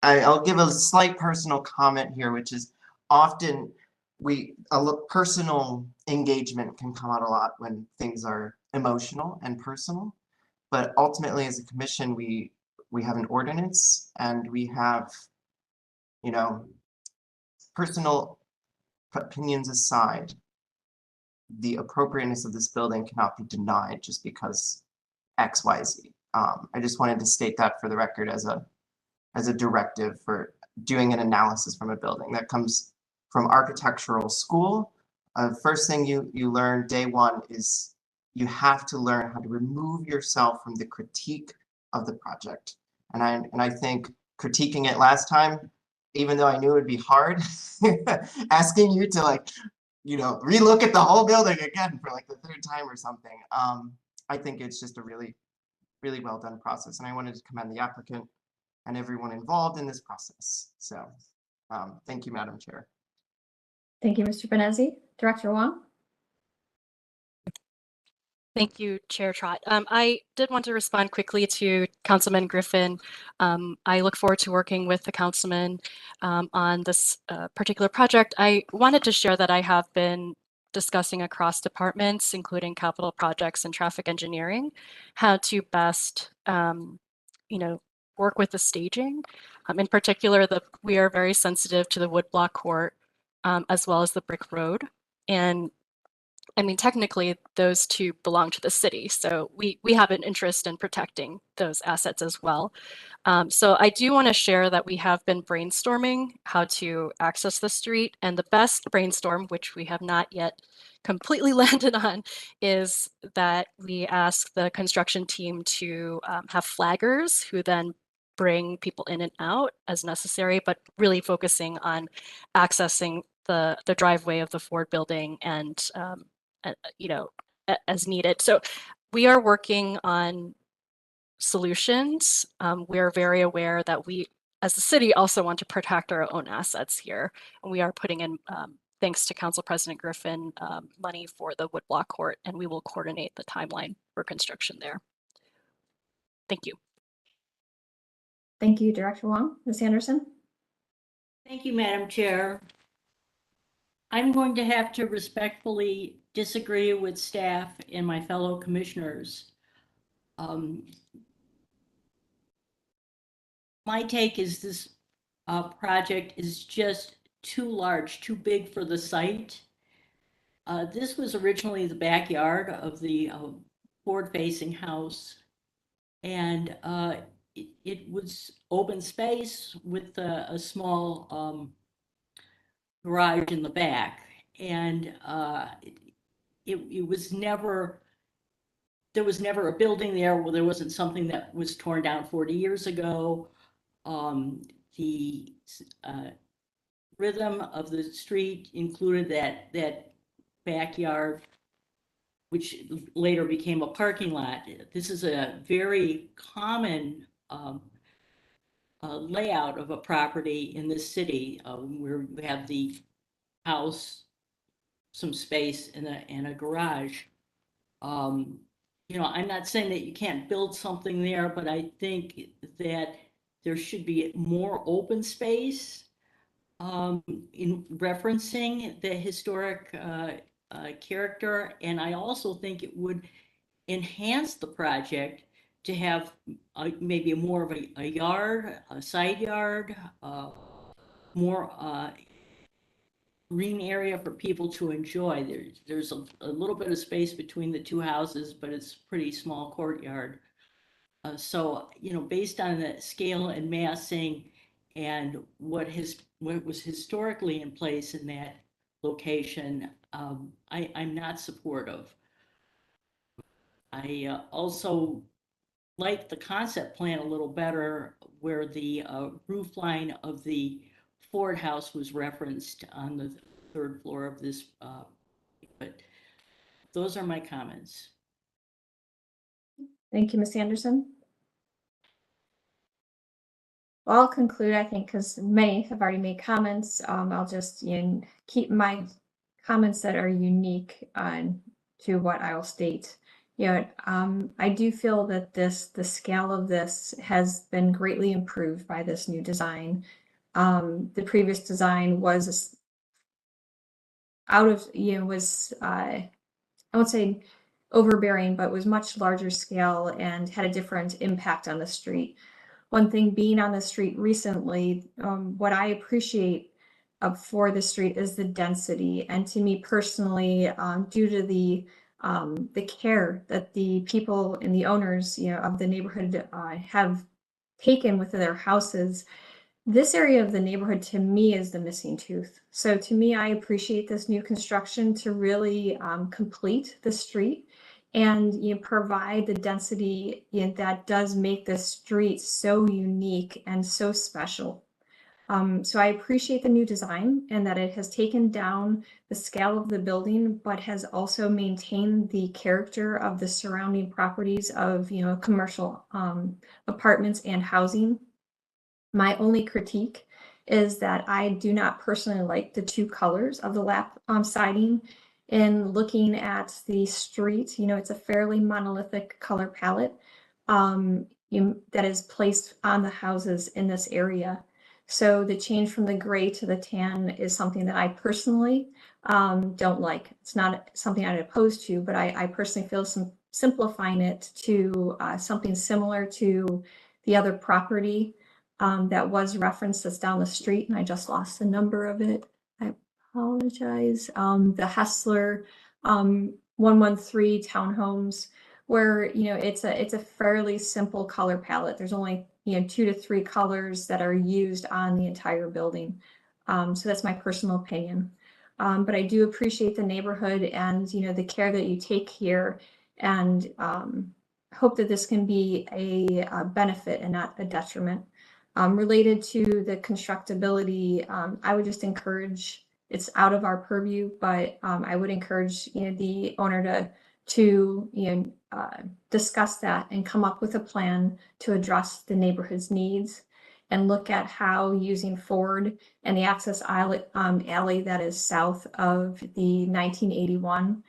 I'll give a slight personal comment here, which is often personal engagement can come out a lot when things are emotional and personal. But ultimately, as a commission, we have an ordinance and we have, you know, personal opinions aside, the appropriateness of this building cannot be denied just because X, Y, Z. I just wanted to state that for the record as a directive for doing an analysis from a building that comes from architectural school. First thing you learn day one is you have to learn how to remove yourself from the critique of the project. And I think critiquing it last time, even though I knew it would be hard, asking you to like, you know, relook at the whole building again for like the third time or something. I think it's just a really, really well done process. And I wanted to commend the applicant and everyone involved in this process. So thank you, Madam Chair. Thank you, Mr. Benezzi. Director Wong? Thank you, Chair Trott. I did want to respond quickly to Councilman Griffin. I look forward to working with the councilman on this particular project. I wanted to share that I have been discussing across departments, including capital projects and traffic engineering, how to best, work with the staging. In particular, we are very sensitive to the woodblock court as well as the brick road. And I mean, technically, those two belong to the city. So we have an interest in protecting those assets as well. So I do want to share that we have been brainstorming how to access the street. And the best brainstorm, which we have not yet completely landed on, is that we ask the construction team to have flaggers who then bring people in and out as necessary, but really focusing on accessing the driveway of the Ford building and as needed. So we are working on solutions. We're very aware that we, as the city, also want to protect our own assets here. And we are putting in, thanks to Council President Griffin, money for the woodblock court, and we will coordinate the timeline for construction there. Thank you. Thank you, Director Wong. Ms. Anderson? Thank you, Madam Chair. I'm going to have to respectfully disagree with staff and my fellow commissioners. My take is this project is just too large, too big for the site. This was originally the backyard of the forward-facing house, and it was open space with a small garage in the back, and it was never, there was never a building there where there wasn't something that was torn down 40 years ago. The rhythm of the street included that backyard, which later became a parking lot. This is a very common layout of a property in this city, where we have the house, some space, and a garage. I'm not saying that you can't build something there, but I think that there should be more open space in referencing the historic character. And I also think it would enhance the project to have maybe more of a yard, a side yard, more green area for people to enjoy. There's a little bit of space between the two houses, but it's a pretty small courtyard. So, based on the scale and massing and what was historically in place in that location, I'm not supportive. I also like the concept plan a little better where the roof line of the Ford House was referenced on the third floor of this, but those are my comments. Thank you, Ms. Anderson. Well, I'll conclude, I think, because many have already made comments. I'll just keep my comments that are unique to what I'll state. I do feel that the scale of this has been greatly improved by this new design. The previous design was I won't say overbearing, but was much larger scale and had a different impact on the street. One thing being on the street recently, what I appreciate for the street is the density. And to me personally, due to the care that the people and the owners, of the neighborhood have taken with their houses, this area of the neighborhood to me is the missing tooth. So to me, I appreciate this new construction to really complete the street and provide the density that does make this street so unique and so special. So I appreciate the new design and that it has taken down the scale of the building, but has also maintained the character of the surrounding properties of commercial apartments and housing. My only critique is that I do not personally like the two colors of the lap siding. In looking at the street, it's a fairly monolithic color palette that is placed on the houses in this area. So the change from the gray to the tan is something that I personally don't like. It's not something I'd oppose to, but I personally feel simplifying it to something similar to the other property that was referenced that's down the street, and I just lost the number of it. I apologize. The Hessler 113 townhomes, where it's a fairly simple color palette. There's only 2 to 3 colors that are used on the entire building. So that's my personal opinion. But I do appreciate the neighborhood and the care that you take here, and hope that this can be a benefit and not a detriment. Related to the constructability, I would just encourage, it's out of our purview, but I would encourage the owner to discuss that and come up with a plan to address the neighborhood's needs, and look at how using Ford and the access alley that is south of the 1981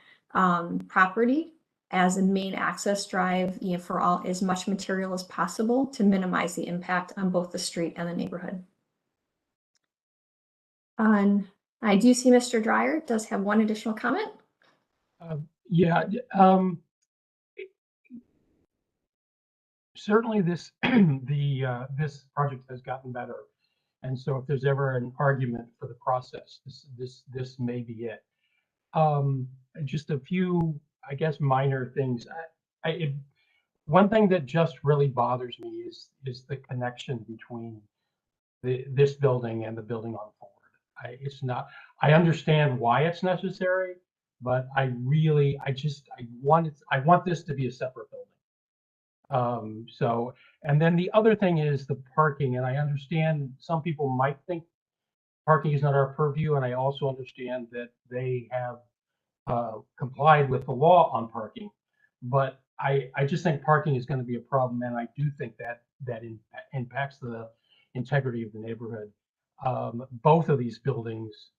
property as a main access drive for all as much material as possible to minimize the impact on both the street and the neighborhood. I do see Mr. Dreyer does have one additional comment. Yeah, certainly this this project has gotten better, and so if there's ever an argument for the process, this may be it. Just a few, I guess, minor things. One thing that just really bothers me is the connection between this building and the building on Ford. It's not. I understand why it's necessary, but I want this to be a separate building. So, and then the other thing is the parking, and I understand some people might think parking is not our purview, and I also understand that they have complied with the law on parking, but I just think parking is going to be a problem, and I do think that impacts the integrity of the neighborhood. Both of these buildings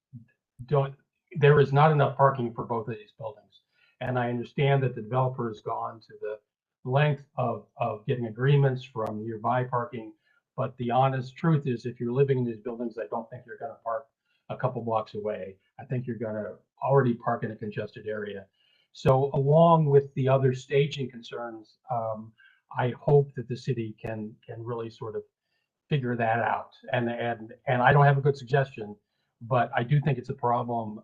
there is not enough parking for both of these buildings, and I understand that the developer has gone to the length of getting agreements from nearby parking, but the honest truth is, if you're living in these buildings, I don't think you're going to park a couple blocks away. I think you're going to already park in a congested area. So along with the other staging concerns, I hope that the city can really sort of figure that out. And I don't have a good suggestion, but I do think it's a problem,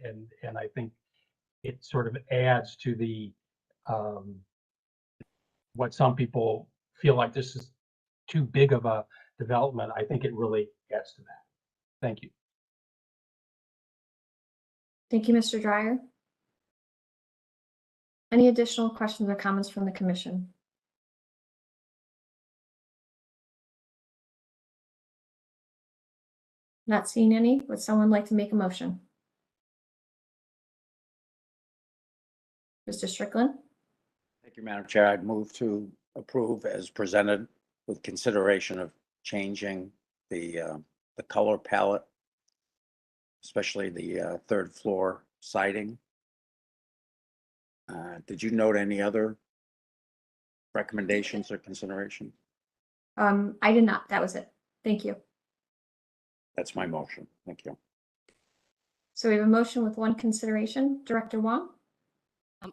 and I think it sort of adds to the what some people feel like this is too big of a development. I think it really adds to that. Thank you. Thank you, Mr. Dreyer. Any additional questions or comments from the commission? Not seeing any. Would someone like to make a motion? Mr. Strickland? Thank you, Madam Chair. I'd move to approve as presented with consideration of changing the color palette, especially the third floor siding. Did you note any other recommendations or consideration? I did not. That was it. Thank you. That's my motion. Thank you. So we have a motion with one consideration. Director Wong?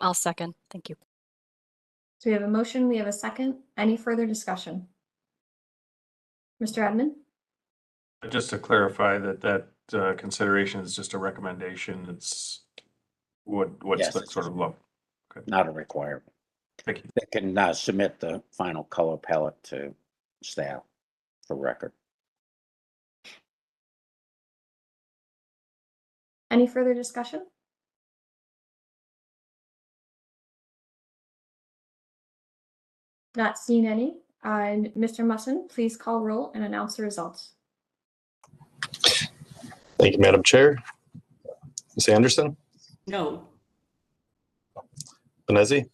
I'll second. Thank you. So we have a motion, we have a second. Any further discussion? Mr. Edmond? Just to clarify that consideration is just a recommendation. It's what's Yes, the it's sort of look. Okay. Not a requirement. Thank you. They can submit the final color palette to staff for record. Any further discussion? Not seeing any. And Mr. Musson, please call roll and announce the results. Thank you, Madam Chair. Ms. Anderson, No. Benezi,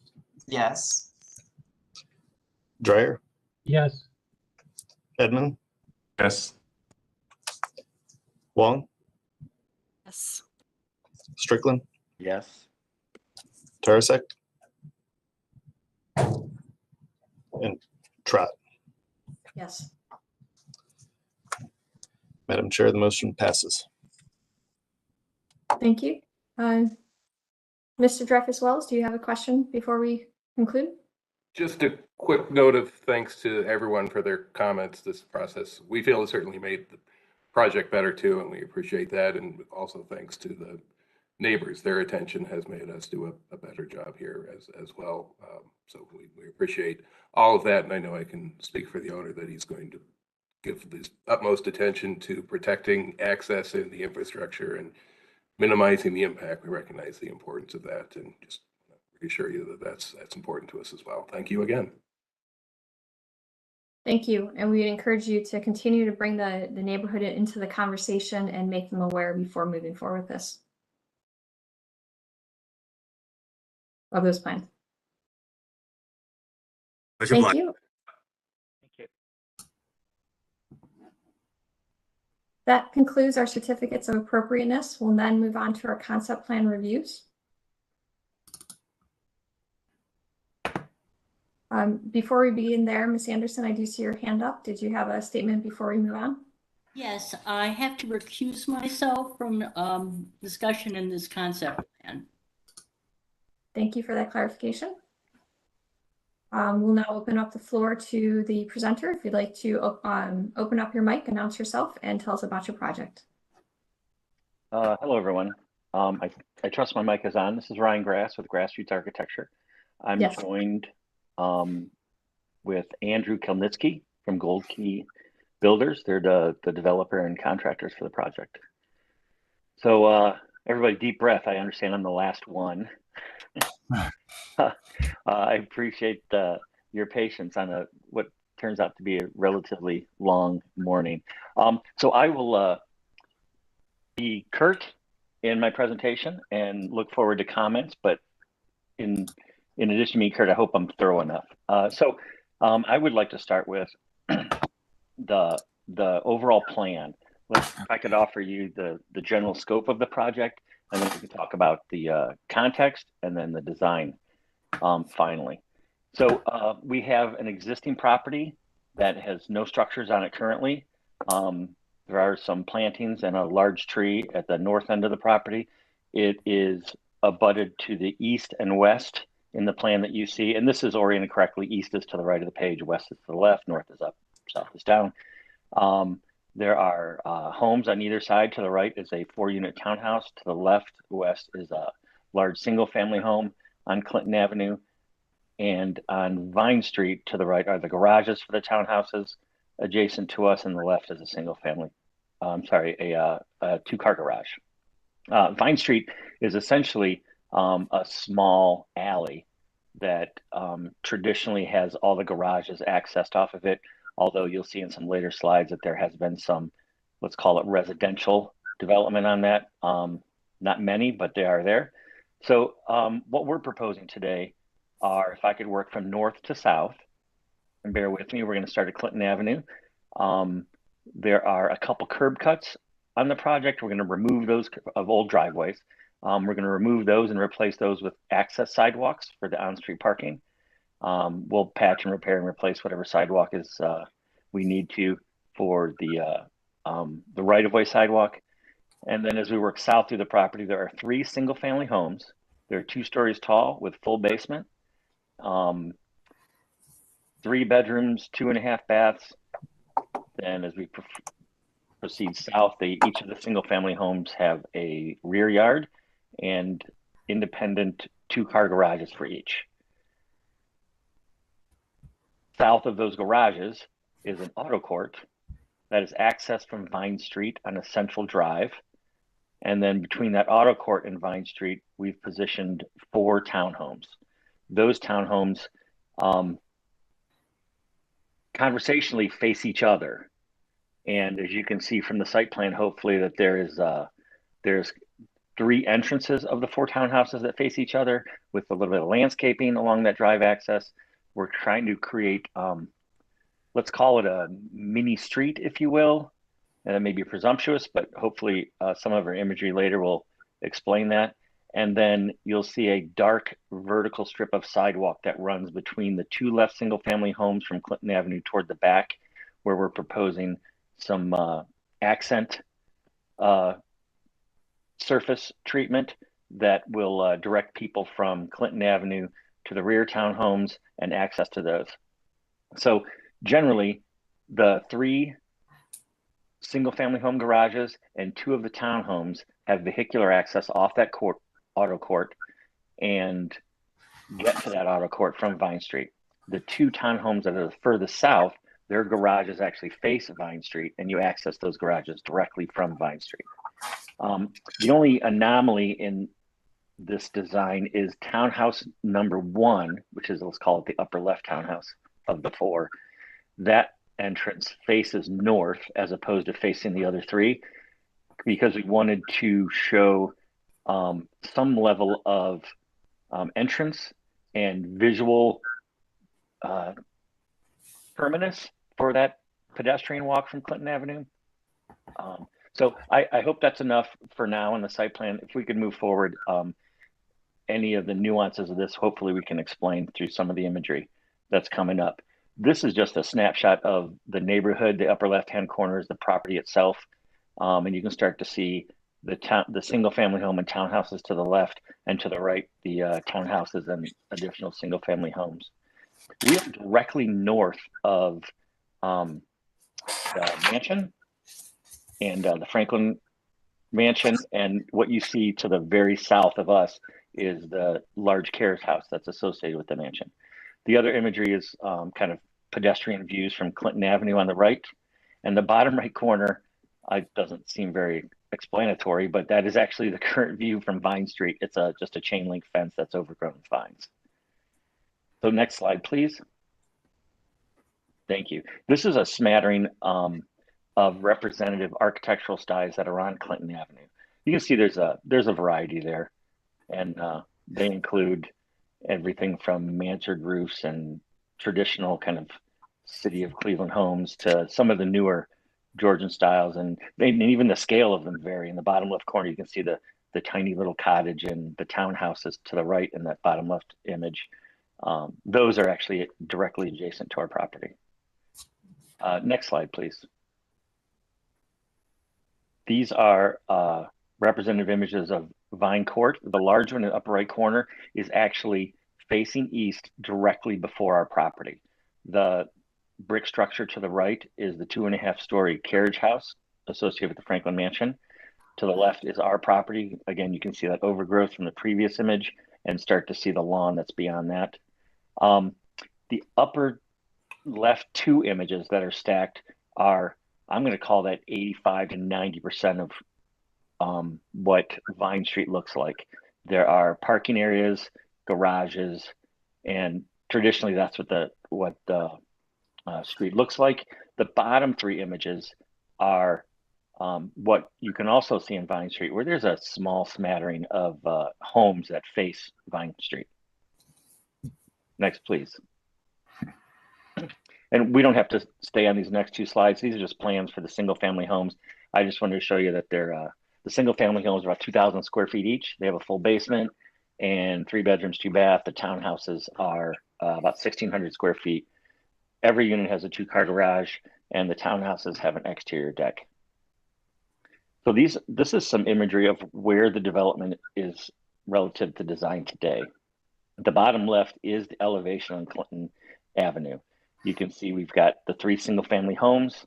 Yes. Dreyer, Yes. Edmund, Yes. Wong, Yes. Strickland, Yes. Tarasek, and Trot. Yes. Madam Chair, the motion passes. Thank you. Mr. Dreyfus Wells, do you have a question before we conclude? Just a quick note of thanks to everyone for their comments. This process, we feel, has certainly made the project better too, and we appreciate that. And also thanks to the neighbors. Their attention has made us do a better job here as well. So we appreciate all of that. And I know I can speak for the owner that he's going to give the utmost attention to protecting access in the infrastructure and minimizing the impact. We recognize the importance of that, and just reassure you that that's important to us as well. Thank you again. Thank you. And we encourage you to continue to bring the neighborhood into the conversation and make them aware before moving forward with this. Of those plans. Thank you. Thank you. That concludes our certificates of appropriateness. We'll then move on to our concept plan reviews. Before we begin there, Ms. Anderson, I do see your hand up. Did you have a statement before we move on? Yes, I have to recuse myself from discussion in this concept plan. Thank you for that clarification. We'll now open up the floor to the presenter. If you'd like to open up your mic, announce yourself, and tell us about your project. Hello, everyone. I trust my mic is on. This is Ryan Grass with Grassroots Architecture. I'm Yes. joined with Andrew Kelnitsky from Gold Key Builders. They're the developer and contractors for the project. So everybody, deep breath. I understand I'm the last one. I appreciate your patience on what turns out to be a relatively long morning. So I will be curt in my presentation and look forward to comments, but in addition to me, Kurt, I hope I'm thorough enough. So I would like to start with the overall plan. If I could offer you the general scope of the project, and then we can talk about the context and then the design finally. So we have an existing property that has no structures on it currently. There are some plantings and a large tree at the north end of the property. It is abutted to the east and west in the plan that you see, and this is oriented correctly. East is to the right of the page, west is to the left, north is up, south is down. There are homes on either side. To the right is a 4-unit townhouse. To the left, west is a large single-family home on Clinton Avenue. And on Vine Street, to the right are the garages for the townhouses. Adjacent to us on the left is a single-family, a 2-car garage. Vine Street is essentially a small alley that traditionally has all the garages accessed off of it. Although you'll see in some later slides that there has been some let's call it residential development on that. Not many, but they are there. So what we're proposing today are, if I could work from north to south, and bear with me, we're going to start at Clinton Avenue. There are a couple curb cuts on the project. We're going to remove those of old driveways. We're going to remove those and replace those with access sidewalks for the on-street parking. We'll patch and repair and replace whatever sidewalk is we need to for the right-of-way sidewalk. And then as we work south through the property, there are 3 single-family homes. They're 2 stories tall with full basement, 3 bedrooms, 2.5 baths. Then as we proceed south, each of the single-family homes have a rear yard and independent 2-car garages for each. South of those garages is an auto court that is accessed from Vine Street on a central drive. And then between that auto court and Vine Street, we've positioned 4 townhomes. Those townhomes conversationally face each other. And as you can see from the site plan, hopefully that there's 3 entrances of the 4 townhouses that face each other with a little bit of landscaping along that drive access. We're trying to create, let's call it a mini street, if you will. And that may be presumptuous, but hopefully some of our imagery later will explain that. And then you'll see a dark vertical strip of sidewalk that runs between the 2 left single-family homes from Clinton Avenue toward the back, where we're proposing some accent surface treatment that will direct people from Clinton Avenue to the rear townhomes and access to those. So generally, the 3 single-family home garages and 2 of the townhomes have vehicular access off that auto court and get to that auto court from Vine Street. The 2 townhomes that are furthest south, their garages actually face Vine Street, and you access those garages directly from Vine Street. The only anomaly in this design is townhouse number 1, which is, let's call it the upper left townhouse of the 4. That entrance faces north as opposed to facing the other 3, because we wanted to show some level of entrance and visual permanence for that pedestrian walk from Clinton Avenue. So I hope that's enough for now in the site plan. If we could move forward, any of the nuances of this, hopefully we can explain through some of the imagery that's coming up. This is just a snapshot of the neighborhood. The upper left-hand corner is the property itself. And you can start to see the single-family home and townhouses to the left, and to the right, the townhouses and additional single-family homes. We are directly north of the mansion and the Franklin mansion. And what you see to the very south of us is the large carriage house that's associated with the mansion. The other imagery is kind of pedestrian views from Clinton Avenue on the right. And the bottom right corner doesn't seem very explanatory, but that is actually the current view from Vine Street. It's just a chain link fence that's overgrown with vines. So next slide, please. Thank you. This is a smattering of representative architectural styles that are on Clinton Avenue. You can see there's a variety there, and they include everything from mansard roofs and traditional kind of city of Cleveland homes to some of the newer Georgian styles, and even the scale of them vary. In the bottom left corner, you can see the tiny little cottage and the townhouses to the right in that bottom left image. Those are actually directly adjacent to our property. Next slide, please. These are representative images of Vine Court. The large one in the upper right corner is actually facing east directly before our property. The brick structure to the right is the 2.5-story carriage house associated with the Franklin Mansion. To the left is our property. Again, you can see that overgrowth from the previous image and start to see the lawn that's beyond that. The upper left 2 images that are stacked are, I'm going to call that 85 to 90% of what Vine Street looks like. There are parking areas, garages, and traditionally that's what the street looks like. The bottom 3 images are What you can also see in Vine Street, where there's a small smattering of homes that face Vine Street. Next, please. And we don't have to stay on these next two slides. These are just plans for the single family homes. I just wanted to show you that they're the single family homes are about 2,000 square feet each. They have a full basement and 3 bedrooms, 2 bath. The townhouses are about 1,600 square feet. Every unit has a 2-car garage, and the townhouses have an exterior deck. So this is some imagery of where the development is relative to design today. The bottom left is the elevation on Clinton Avenue. You can see we've got the 3 single family homes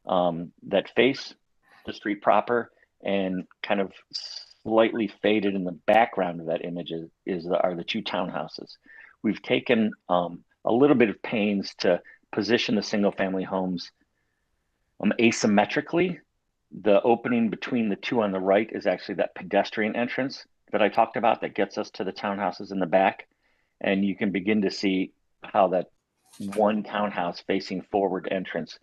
that face the street proper, and kind of slightly faded in the background of that image are the 2 townhouses. We've taken a little bit of pains to position the single family homes asymmetrically. The opening between the 2 on the right is actually that pedestrian entrance that I talked about that gets us to the townhouses in the back. And you can begin to see how that one townhouse facing forward entrance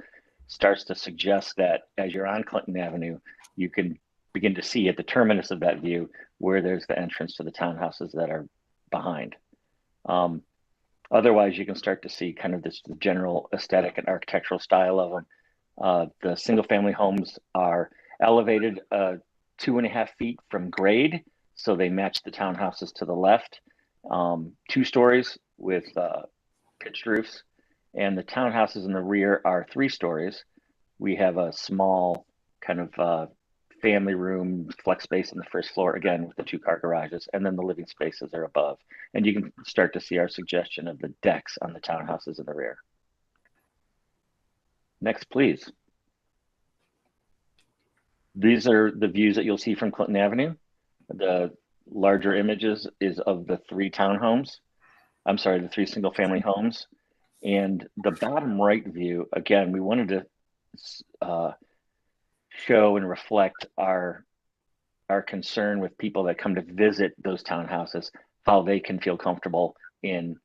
starts to suggest that as you're on Clinton Avenue, you can begin to see at the terminus of that view where there's the entrance to the townhouses that are behind. Otherwise, you can start to see kind of this general aesthetic and architectural style of them. The single family homes are elevated 2.5 feet from grade, so they match the townhouses to the left. 2 stories with pitched roofs, and the townhouses in the rear are 3 stories. We have a small kind of family room flex space on the first floor, again with the 2-car garages, and then the living spaces are above. And you can start to see our suggestion of the decks on the townhouses in the rear. Next, please. These are the views that you'll see from Clinton Avenue. The larger images is of the 3 townhomes. I'm sorry, the 3 single family homes. And the bottom right view, again, we wanted to show and reflect our concern with people that come to visit those townhouses, how they can feel comfortable in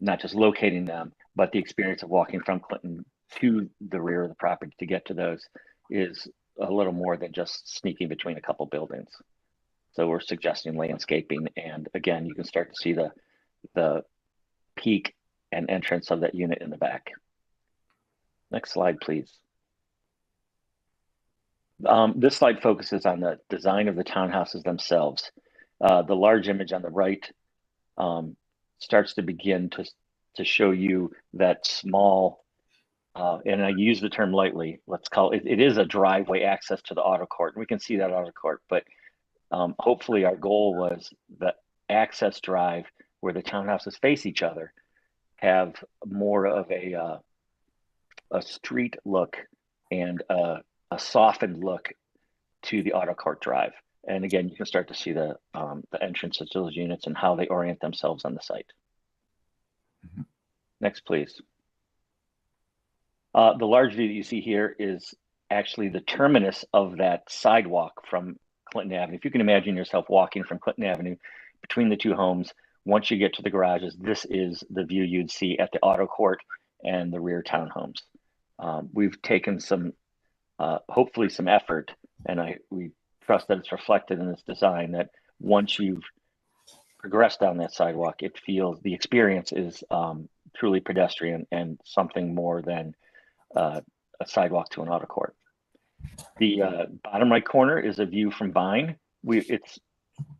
not just locating them, but the experience of walking from Clinton to the rear of the property to get to those is a little more than just sneaking between a couple buildings. So we're suggesting landscaping, and again, you can start to see the peak and entrance of that unit in the back. Next slide, please. This slide focuses on the design of the townhouses themselves. The large image on the right starts to begin to show you that small, and I use the term lightly, let's call it, it is a driveway access to the auto court. We can see that auto court, but hopefully our goal was the access drive where the townhouses face each other have more of a street look and a softened look to the auto court drive. And again, you can start to see the entrances to those units and how they orient themselves on the site. Mm-hmm. Next, please. The large view that you see here is actually the terminus of that sidewalk from Clinton Avenue. If you can imagine yourself walking from Clinton Avenue between the 2 homes, once you get to the garages, this is the view you'd see at the auto court and the rear townhomes. We've taken some, hopefully some effort, and we trust that it's reflected in this design, that once you've progressed down that sidewalk, it feels, the experience is truly pedestrian and something more than a sidewalk to an auto court. The bottom right corner is a view from Vine. It's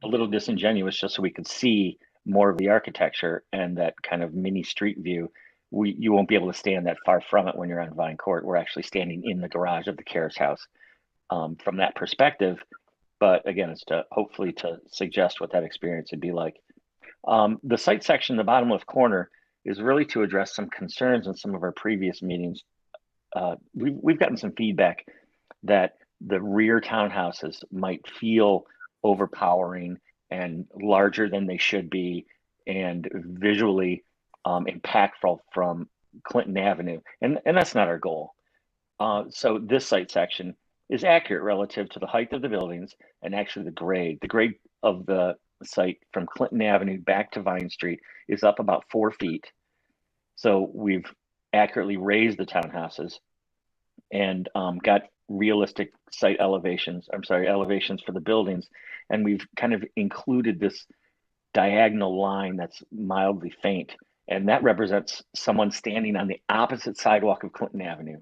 a little disingenuous just so we could see more of the architecture and that kind of mini street view. You won't be able to stand that far from it when you're on Vine Court. We're actually standing in the garage of the Karras house from that perspective. But again, it's to hopefully to suggest what that experience would be like. The site section, the bottom left corner, is really to address some concerns in some of our previous meetings. We've gotten some feedback that the rear townhouses might feel overpowering and larger than they should be, and visually impactful from Clinton Avenue. And that's not our goal. So this site section is accurate relative to the height of the buildings and actually the grade. The grade of the site from Clinton Avenue back to Vine Street is up about 4 feet. So we've accurately raised the townhouses. and got realistic site elevations. I'm sorry, elevations for the buildings. And we've kind of included this diagonal line that's mildly faint. And that represents someone standing on the opposite sidewalk of Clinton Avenue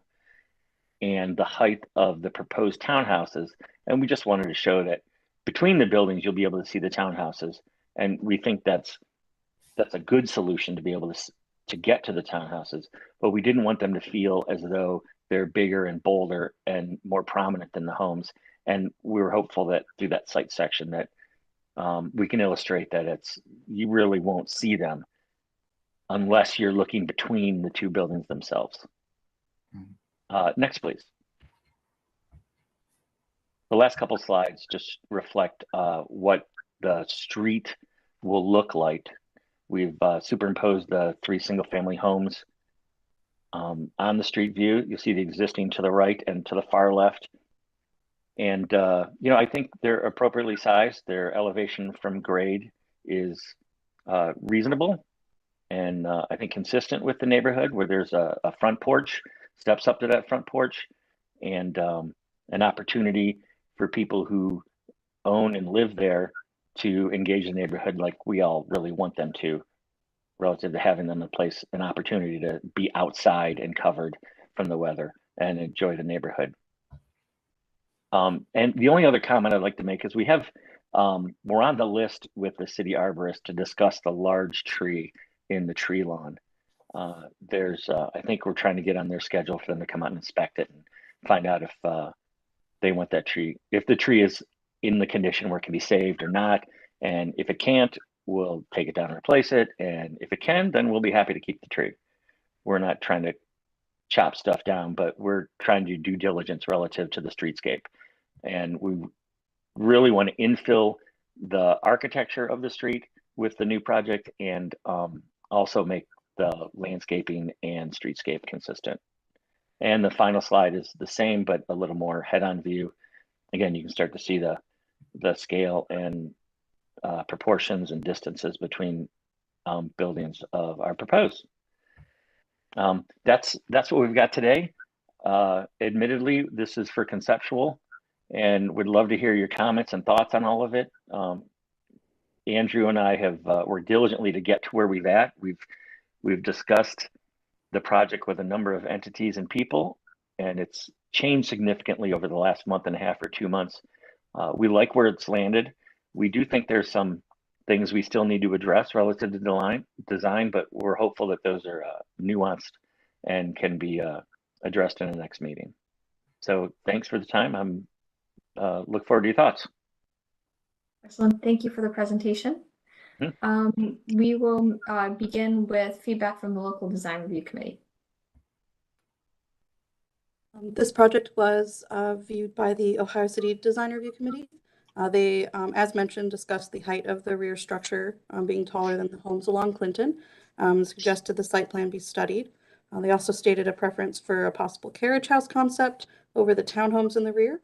and the height of the proposed townhouses. And we just wanted to show that between the buildings, you'll be able to see the townhouses. And we think that's a good solution to be able to get to the townhouses. But we didn't want them to feel as though they're bigger and bolder and more prominent than the homes. And we were hopeful that through that site section that we can illustrate that you really won't see them unless you're looking between the two buildings themselves. Next, please. The last couple slides just reflect what the street will look like. We've superimposed the 3 single-family homes on the street view. You'll see the existing to the right and to the far left. And, I think they're appropriately sized. Their elevation from grade is reasonable and I think consistent with the neighborhood, where there's a front porch, steps up to that front porch, and an opportunity for people who own and live there to engage the neighborhood like we all really want them to, relative to having them an opportunity to be outside and covered from the weather and enjoy the neighborhood. And the only other comment I'd like to make is we're on the list with the city arborist to discuss the large tree in the tree lawn. I think we're trying to get on their schedule for them to come out and inspect it and find out if they want that tree, if the tree is in the condition where it can be saved or not. And if it can't, we'll take it down and replace it. And if it can, then we'll be happy to keep the tree. We're not trying to chop stuff down, but we're trying to do due diligence relative to the streetscape. And we really want to infill the architecture of the street with the new project and also make the landscaping and streetscape consistent. And the final slide is the same, but a little more head-on view. Again, you can start to see the scale and proportions and distances between buildings of our proposed. That's what we've got today. Admittedly, this is for conceptual, and would love to hear your comments and thoughts on all of it. Andrew and I have worked diligently to get to where we've at. We've discussed the project with a number of entities and people, and it's changed significantly over the last month and a half or 2 months. We like where it's landed. We do think there's some things we still need to address relative to design, but we're hopeful that those are nuanced and can be addressed in the next meeting. So thanks for the time. I'm look forward to your thoughts. Excellent. Thank you for the presentation. We will begin with feedback from the local design review committee. This project was viewed by the Ohio City Design Review Committee. They, as mentioned, discussed the height of the rear structure being taller than the homes along Clinton, suggested the site plan be studied. They also stated a preference for a possible carriage house concept over the townhomes in the rear.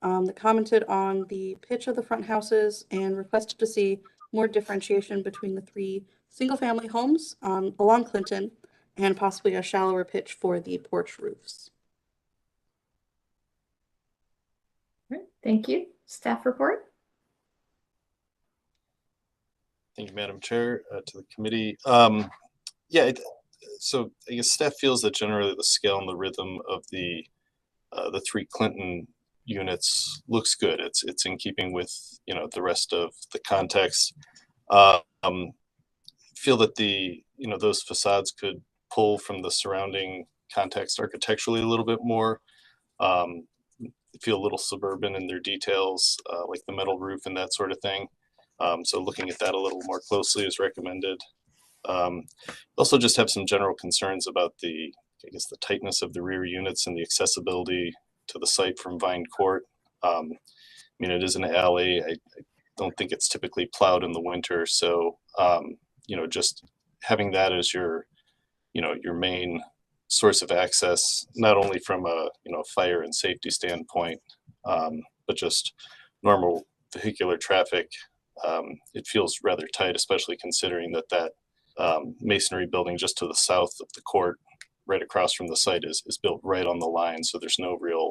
They commented on the pitch of the front houses and requested to see more differentiation between the 3 single-family homes along Clinton and possibly a shallower pitch for the porch roofs. All right, thank you. Staff report. Thank you, Madam Chair, to the committee. So I guess staff feels that generally the scale and the rhythm of the 3 Clinton units looks good. It's in keeping with the rest of the context. Feel that those facades could pull from the surrounding context architecturally a little bit more. Feel a little suburban in their details, like the metal roof and that sort of thing. So looking at that a little more closely is recommended. Also just have some general concerns about the tightness of the rear units and the accessibility to the site from Vine Court. It is an alley. I don't think it's typically plowed in the winter. So, just having that as your main source of access, not only from a, fire and safety standpoint, but just normal vehicular traffic. It feels rather tight, especially considering that masonry building just to the south of the court right across from the site is built right on the line, so there's no real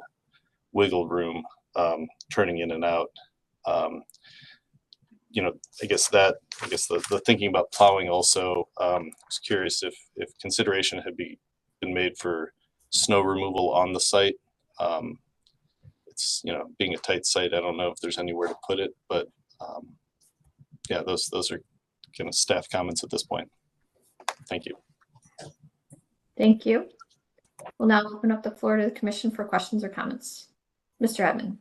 wiggle room turning in and out. You know, I guess the thinking about plowing also, I was curious if consideration had been made for snow removal on the site. It's, you know, being a tight site, I don't know if there's anywhere to put it, but yeah, those are kind of staff comments at this point. Thank you. Thank you. We'll now open up the floor to the commission for questions or comments. Mr. Edmond.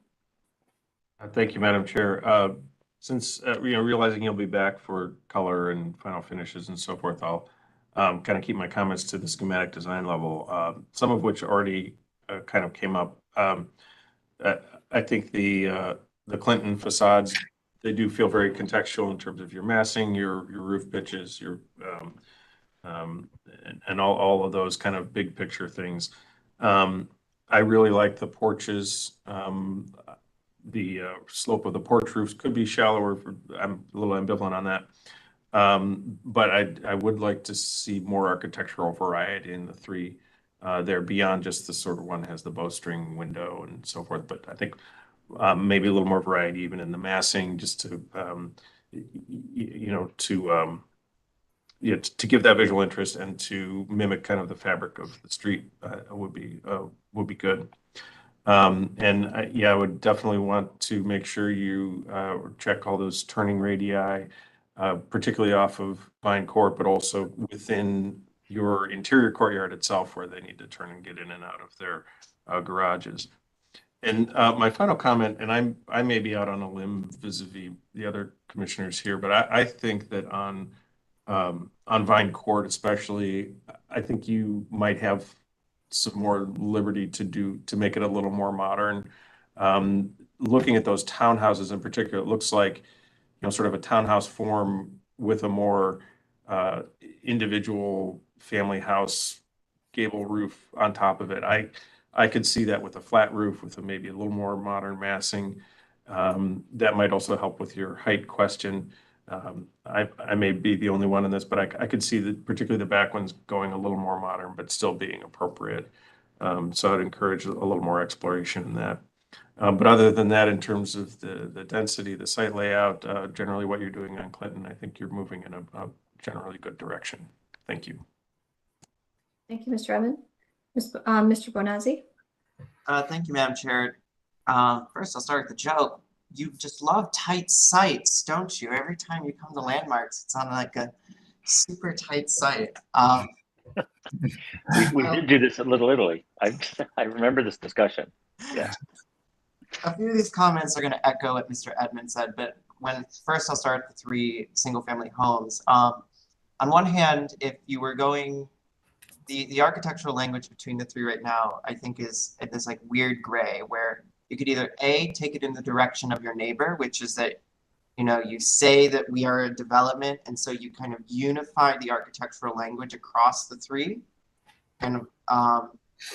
Thank you, Madam Chair. Since you know, realizing you'll be back for color and final finishes and so forth, I'll kind of keep my comments to the schematic design level, some of which already kind of came up. I think the Clinton facades, they do feel very contextual in terms of your massing, your roof pitches, your and all of those kind of big picture things. I really like the porches. The slope of the porch roofs could be shallower. I'm a little ambivalent on that. But I would like to see more architectural variety in the three there beyond just the sort of one has the bowstring window and so forth. But I think maybe a little more variety even in the massing, just to you know, to give that visual interest and to mimic kind of the fabric of the street would be good. Yeah, I would definitely want to make sure you check all those turning radii, particularly off of Vine Court, but also within your interior courtyard itself, where they need to turn and get in and out of their garages. And my final comment, and I may be out on a limb vis-a-vis the other commissioners here, but I think that on Vine Court especially, I think you might have some more liberty to make it a little more modern. Looking at those townhouses in particular, it looks like, you know, sort of a townhouse form with a more individual family house gable roof on top of it. I could see that with a flat roof with maybe a little more modern massing. That might also help with your height question. I may be the only one in this, but I could see that particularly the back ones going a little more modern, but still being appropriate. So I'd encourage a little more exploration in that. But other than that, in terms of the density, the site layout, generally what you're doing on Clinton, I think you're moving in a generally good direction. Thank you. Thank you, Mr. Edmond. Mr. Bonazzi. Thank you, Madam Chair. First, I'll start with the joke. You just love tight sites, don't you? Every time you come to Landmarks, it's on like a super tight site. We did do this at Little Italy. I remember this discussion. Yeah. A few of these comments are going to echo what Mr. Edmond said, but first I'll start with the 3 single-family homes. On one hand, if you were going, the architectural language between the 3 right now, I think is at this like weird gray where you could either A, take it in the direction of your neighbor, which is that, you know, you say that we are a development, and so you kind of unify the architectural language across the 3, and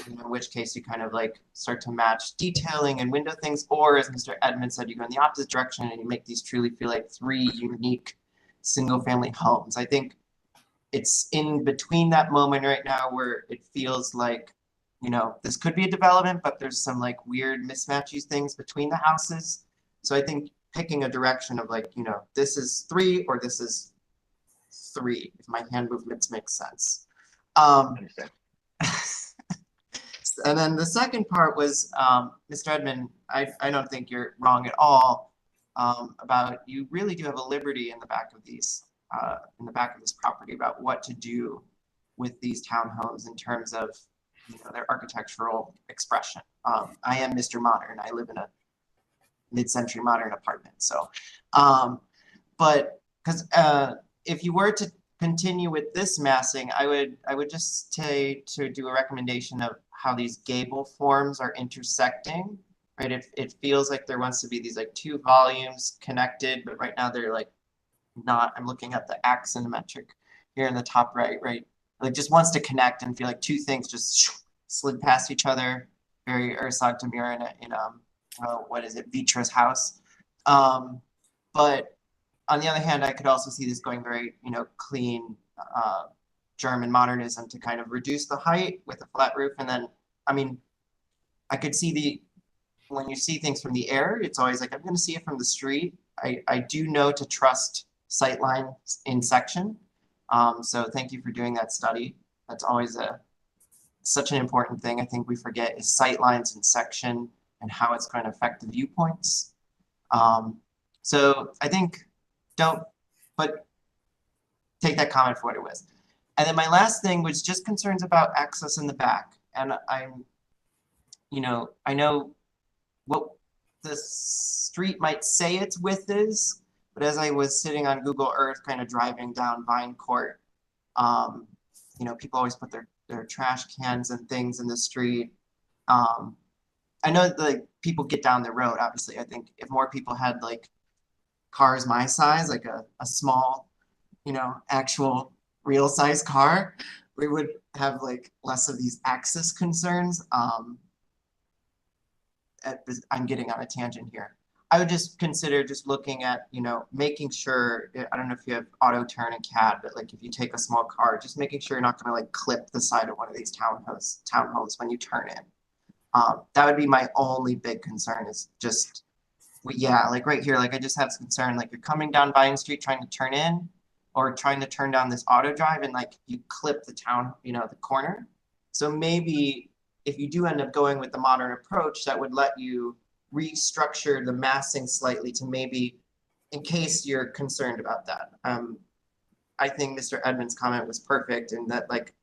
in which case you kind of like start to match detailing and window things, or as Mr. Edmond said, you go in the opposite direction and you make these truly feel like 3 unique single-family homes. I think it's in between that moment right now where it feels like, you know, this could be a development, but there's some like weird mismatchy things between the houses. So I think picking a direction of like, you know, this is 3 or this is 3, if my hand movements make sense. And then the second part was, Mr. Edmond, I don't think you're wrong at all about, you really do have a liberty in the back of these, in the back of this property about what to do with these townhomes in terms of, you know, their architectural expression. I am Mr. Modern. I live in a mid-century modern apartment. So, but because if you were to continue with this massing, I would just say to do a recommendation of how these gable forms are intersecting. Right, it feels like there wants to be these like 2 volumes connected, but right now they're like not. I'm looking at the axonometric here in the top right. Like just wants to connect and feel like 2 things just slid past each other. Very Ursak Demir in what is it, Vitra's house. But on the other hand, I could also see this going very, you know, clean, German modernism to kind of reduce the height with a flat roof. And then, I mean, I could see when you see things from the air, it's always like, I'm going to see it from the street. I do know to trust sightline in section. So thank you for doing that study. That's always such an important thing. I think we forget is sightlines in section and how it's going to affect the viewpoints. So I think but take that comment for what it was. And then my last thing was just concerns about access in the back. And I know what the street might say its width is, but as I was sitting on Google Earth, kind of driving down Vine Court, people always put their trash cans and things in the street. I know that people get down the road, obviously. I think if more people had like cars my size, like a small, actual real size car, we would have like less of these access concerns. I'm getting on a tangent here. I would just consider just looking at, making sure, I don't know if you have auto turn and CAD, but like if you take a small car, just making sure you're not going to like clip the side of one of these townhomes when you turn in. That would be my only big concern is just, like right here, like I just have concern, like you're coming down Vine Street trying to turn in or trying to turn down this auto drive and like you clip the the corner. So maybe if you do end up going with the modern approach, that would let you restructure the massing slightly to maybe, in case you're concerned about that. I think Mr. Edmonds' comment was perfect in that like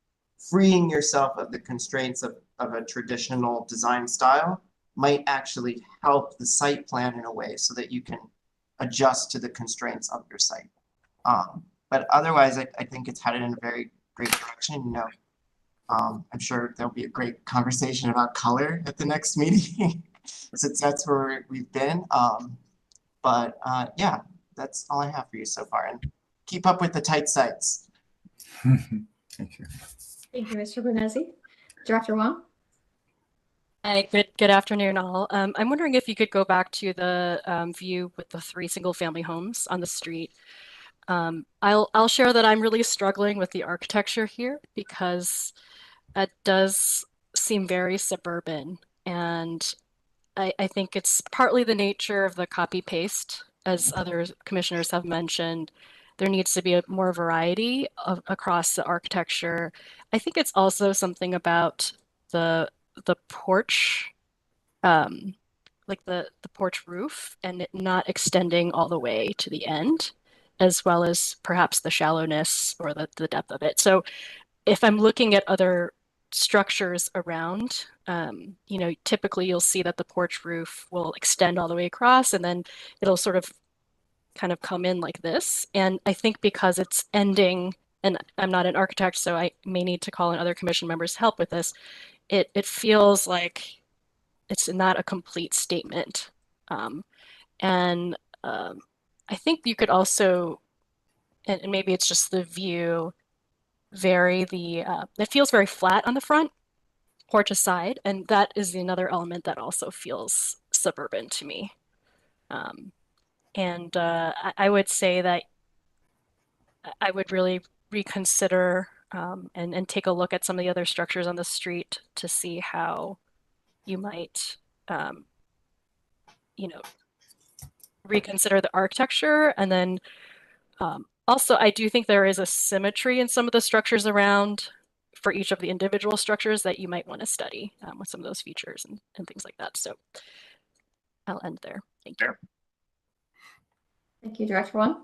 freeing yourself of the constraints of a traditional design style might actually help the site plan in a way so that you can adjust to the constraints of your site. But otherwise, I think it's headed in a very great direction. I'm sure there'll be a great conversation about color at the next meeting, since that's where we've been. Yeah, that's all I have for you so far. And keep up with the tight sites. Thank you, Mr. Benesi. Director Wong? Hi, good afternoon, all. I'm wondering if you could go back to the view with the 3 single-family homes on the street. I'll share that I'm really struggling with the architecture here because it does seem very suburban, and I think it's partly the nature of the copy-paste, as other commissioners have mentioned. There needs to be more variety across the architecture. I think it's also something about the porch, like the porch roof, and it not extending all the way to the end, as well as perhaps the shallowness or the depth of it. So if I'm looking at other structures around, typically you'll see that the porch roof will extend all the way across and then it'll sort of kind of come in like this. And I think because it's ending, and I'm not an architect, so I may need to call in other commission members' help with this, it feels like it's not a complete statement. I think you could also, and maybe it's just the view, it feels very flat on the front, porch aside, and that is another element that also feels suburban to me. I would say that I would really reconsider and take a look at some of the other structures on the street to see how you might, reconsider the architecture. And then also, I do think there is a symmetry in some of the structures around for each of the individual structures that you might want to study with some of those features and things like that. So I'll end there. Thank you. Thank you, Director Wong.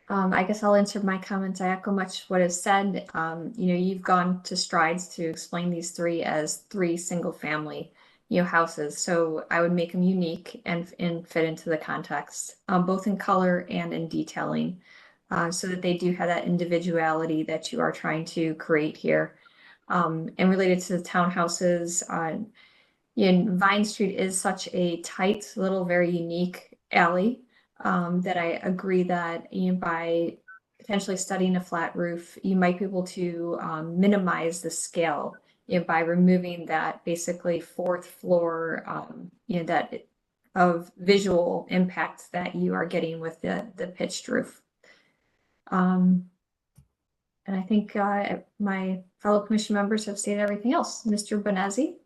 I guess I'll answer my comments. I echo much what is said. You've gone to strides to explain these 3 as 3 single-family, houses. So I would make them unique and fit into the context, both in color and in detailing, so that they do have that individuality that you are trying to create here. And related to the townhouses, Vine Street is such a tight, little, very unique alley. That I agree that by potentially studying a flat roof, you might be able to minimize the scale by removing that basically 4th floor, that of visual impact that you are getting with the pitched roof. And And I think my fellow commission members have stated everything else. Mr. Bonazzi?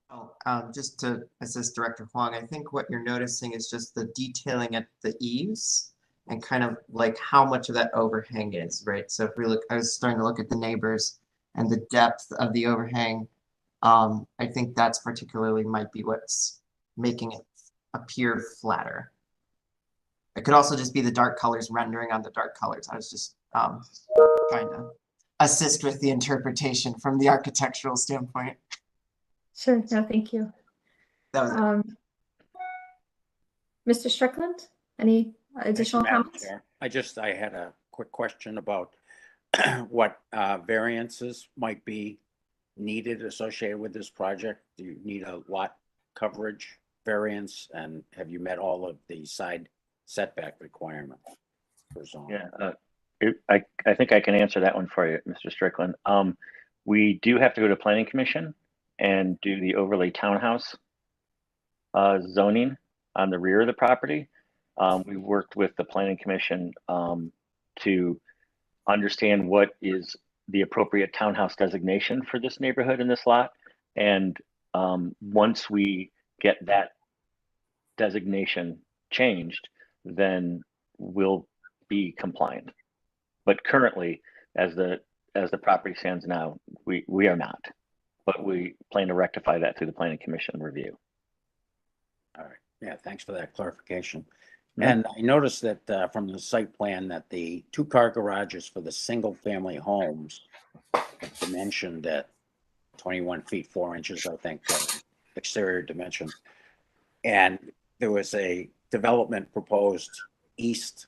Oh, just to assist Director Huang, I think what you're noticing is just the detailing at the eaves and kind of like how much of that overhang is, right? So if we look, I was starting to look at the neighbors and the depth of the overhang. I think that's particularly might be what's making it appear flatter. It could also just be the dark colors rendering on the dark colors. I was just trying to assist with the interpretation from the architectural standpoint. Sure, no, thank you. That was it. Mr. Strickland, any additional Madam comments? Chair. I had a quick question about what variances might be needed associated with this project. Do you need a lot coverage variance, and have you met all of the side setback requirements for zone? Yeah, I think I can answer that one for you, Mr. Strickland. We do have to go to Planning Commission and do the overlay townhouse zoning on the rear of the property. We've worked with the Planning Commission to understand what is the appropriate townhouse designation for this neighborhood in this lot. And once we get that designation changed, then we'll be compliant. But currently, as the property stands now, we are not. But we plan to rectify that through the Planning Commission review. All right. Yeah, thanks for that clarification. And I noticed that from the site plan that the 2-car garages for the single family homes are dimensioned at 21 feet 4 inches, I think, exterior dimension. And there was a development proposed east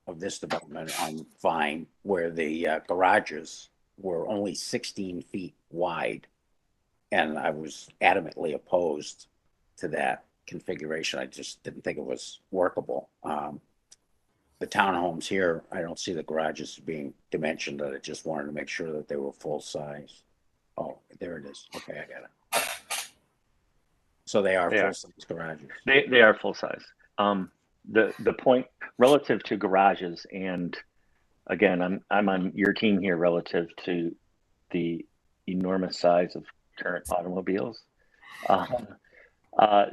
of this development on Vine where the garages were only 16 feet wide. And I was adamantly opposed to that configuration. I just didn't think it was workable. The townhomes here, I don't see the garages being dimensioned. I just wanted to make sure that they were full size. Oh, there it is. Okay, I got it. So they are full size garages. They are full size. The point relative to garages, and again, I'm on your team here relative to the enormous size of current automobiles.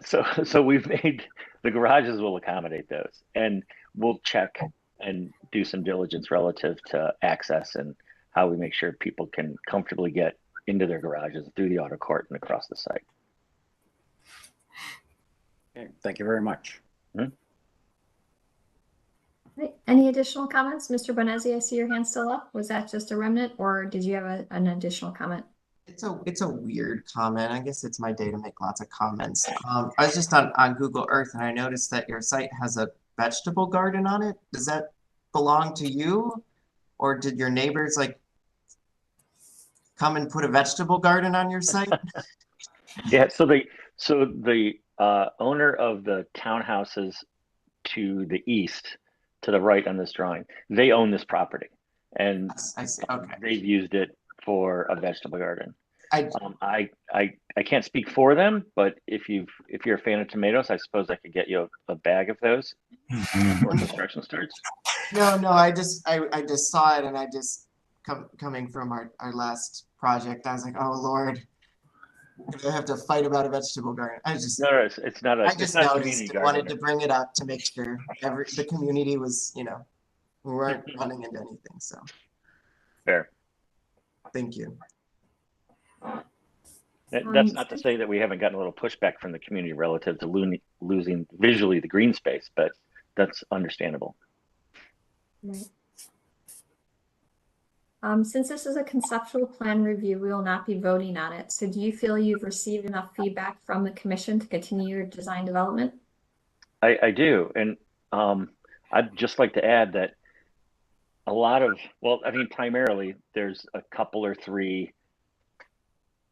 So we've made the garages will accommodate those, and we'll check and do some diligence relative to access and how we make sure people can comfortably get into their garages through the auto court and across the site. Okay, thank you very much. Right. Any additional comments? Mr. Bonazzi, I see your hand still up. Was that just a remnant, or did you have an additional comment? It's a weird comment. I guess it's my day to make lots of comments. I was just on Google Earth and I noticed that your site has a vegetable garden on it. Does that belong to you, or did your neighbors like come and put a vegetable garden on your site? Yeah. So the owner of the townhouses to the east, to the right on this drawing, they own this property, and I see. Okay. They've used it for a vegetable garden. I can't speak for them, but if you're a fan of tomatoes, I suppose I could get you a bag of those before construction starts. No, I just saw it, and I just coming from our last project, I was like, oh Lord, I have to fight about a vegetable garden. No, it's not a. I just noticed and wanted to bring it up to make sure the community was, we weren't running into anything. So fair. Thank you. That's not to say that we haven't gotten a little pushback from the community relative to losing visually the green space, but that's understandable. Right. Since this is a conceptual plan review, we will not be voting on it. So do you feel you've received enough feedback from the commission to continue your design development? I do. And I'd just like to add that primarily there's a couple or three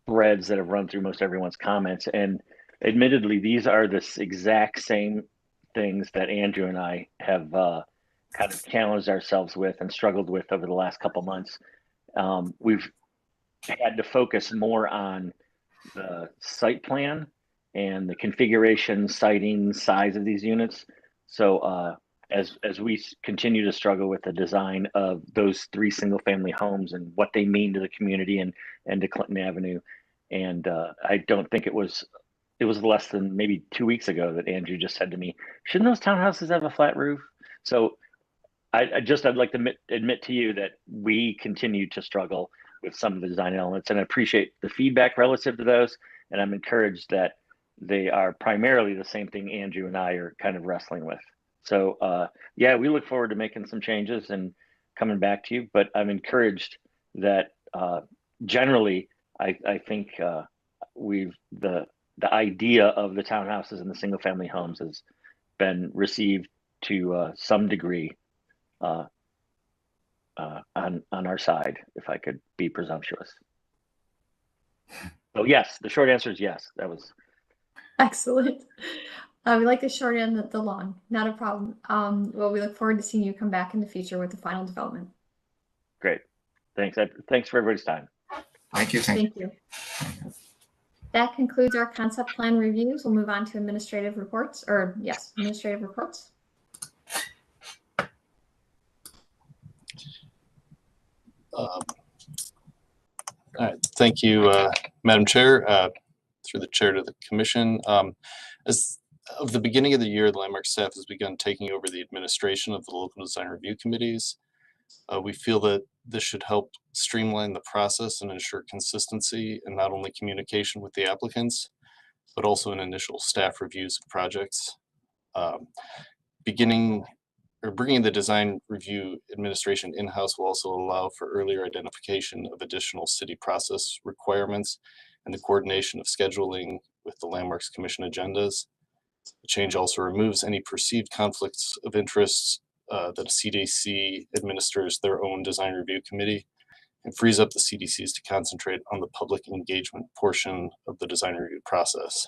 threads that have run through most everyone's comments. And admittedly, these are the exact same things that Andrew and I have kind of challenged ourselves with and struggled with over the last couple months. We've had to focus more on the site plan and the configuration, siting, size of these units. So as we continue to struggle with the design of those 3 single-family homes and what they mean to the community and to Clinton Avenue. And I don't think it was less than maybe 2 weeks ago that Andrew just said to me, shouldn't those townhouses have a flat roof? So I'd like to admit to you that we continue to struggle with some of the design elements, and I appreciate the feedback relative to those. And I'm encouraged that they are primarily the same thing Andrew and I are kind of wrestling with. So yeah, we look forward to making some changes and coming back to you, but I'm encouraged that generally, I think the idea of the townhouses and the single family homes has been received to some degree on our side, if I could be presumptuous. So yes, the short answer is yes. That was Excellent. We like the short end of the long, not a problem. Well, we look forward to seeing you come back in the future with the final development. great. Thanks. Thanks for everybody's time. Thank you. Thank you. That concludes our concept plan reviews. We'll move on to administrative reports, or yes, administrative reports. All right, thank you, Madam Chair, through the chair to the commission. As of the beginning of the year, the Landmark staff has begun taking over the administration of the local design review committees. We feel that this should help streamline the process and ensure consistency in not only communication with the applicants, but also in initial staff reviews of projects. Bringing the design review administration in-house will also allow for earlier identification of additional city process requirements and the coordination of scheduling with the Landmarks Commission agendas. The change also removes any perceived conflicts of interest that a CDC administers their own design review committee and frees up the CDCs to concentrate on the public engagement portion of the design review process.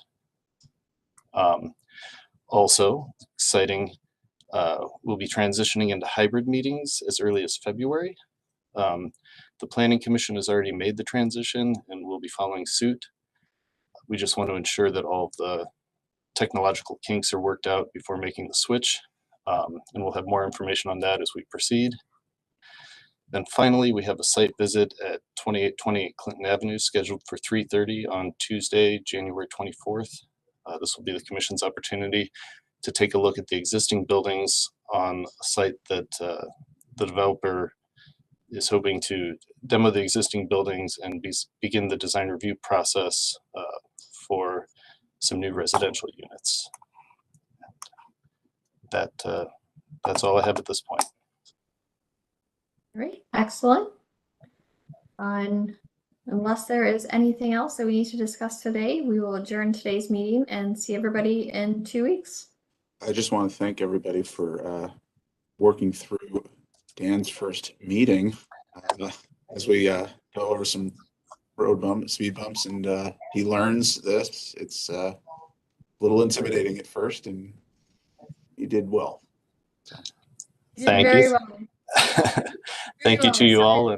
Also exciting, we'll be transitioning into hybrid meetings as early as February. The Planning Commission has already made the transition and will be following suit. We just want to ensure that all of the technological kinks are worked out before making the switch. And we'll have more information on that as we proceed. Then finally, we have a site visit at 2828 Clinton Avenue scheduled for 3:30 on Tuesday, January 24th. This will be the Commission's opportunity to take a look at the existing buildings on a site that the developer is hoping to demo the existing buildings and begin the design review process for some new residential units. That's all I have at this point. All right, excellent. Unless there is anything else that we need to discuss today, we will adjourn today's meeting and see everybody in 2 weeks. I just want to thank everybody for working through Dan's first meeting as we go over some speed bumps, and he learns this. It's a little intimidating at first, and he did well. Thank you. Thank you to you all,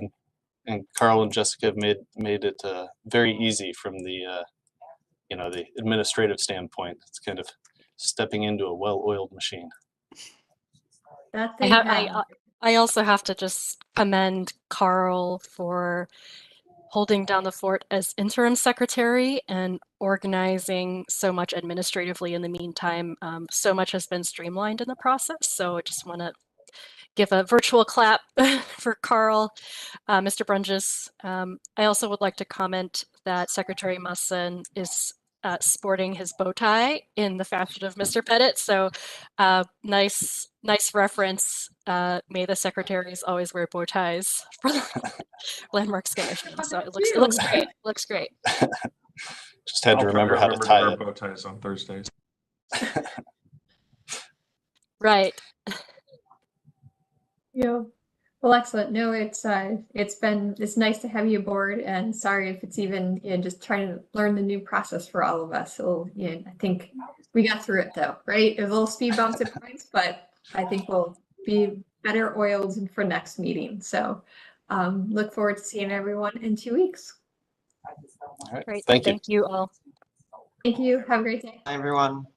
and Carl and Jessica have made it very easy from the the administrative standpoint. It's kind of stepping into a well-oiled machine. I also have to just commend Carl for holding down the fort as interim secretary and organizing so much administratively in the meantime. So much has been streamlined in the process. So I just want to give a virtual clap for Carl. Mr. Brunges, I also would like to comment that Secretary Musson is sporting his bow tie in the fashion of Mr. Pettit. So nice reference. May the secretaries always wear bow ties for the Landmarks Commission. So it looks great. Looks great. Just had to remember how to tie it. Bow ties on Thursdays. Right. Yeah. Well, excellent. No, it's nice to have you aboard, and sorry if it's even just trying to learn the new process for all of us. So I think we got through it though, right? There's little speed bumps at points, but I think we'll be better oiled for next meeting. So look forward to seeing everyone in 2 weeks. All right. Great. Thank you. Thank you all. Thank you. Have a great day. Hi, everyone.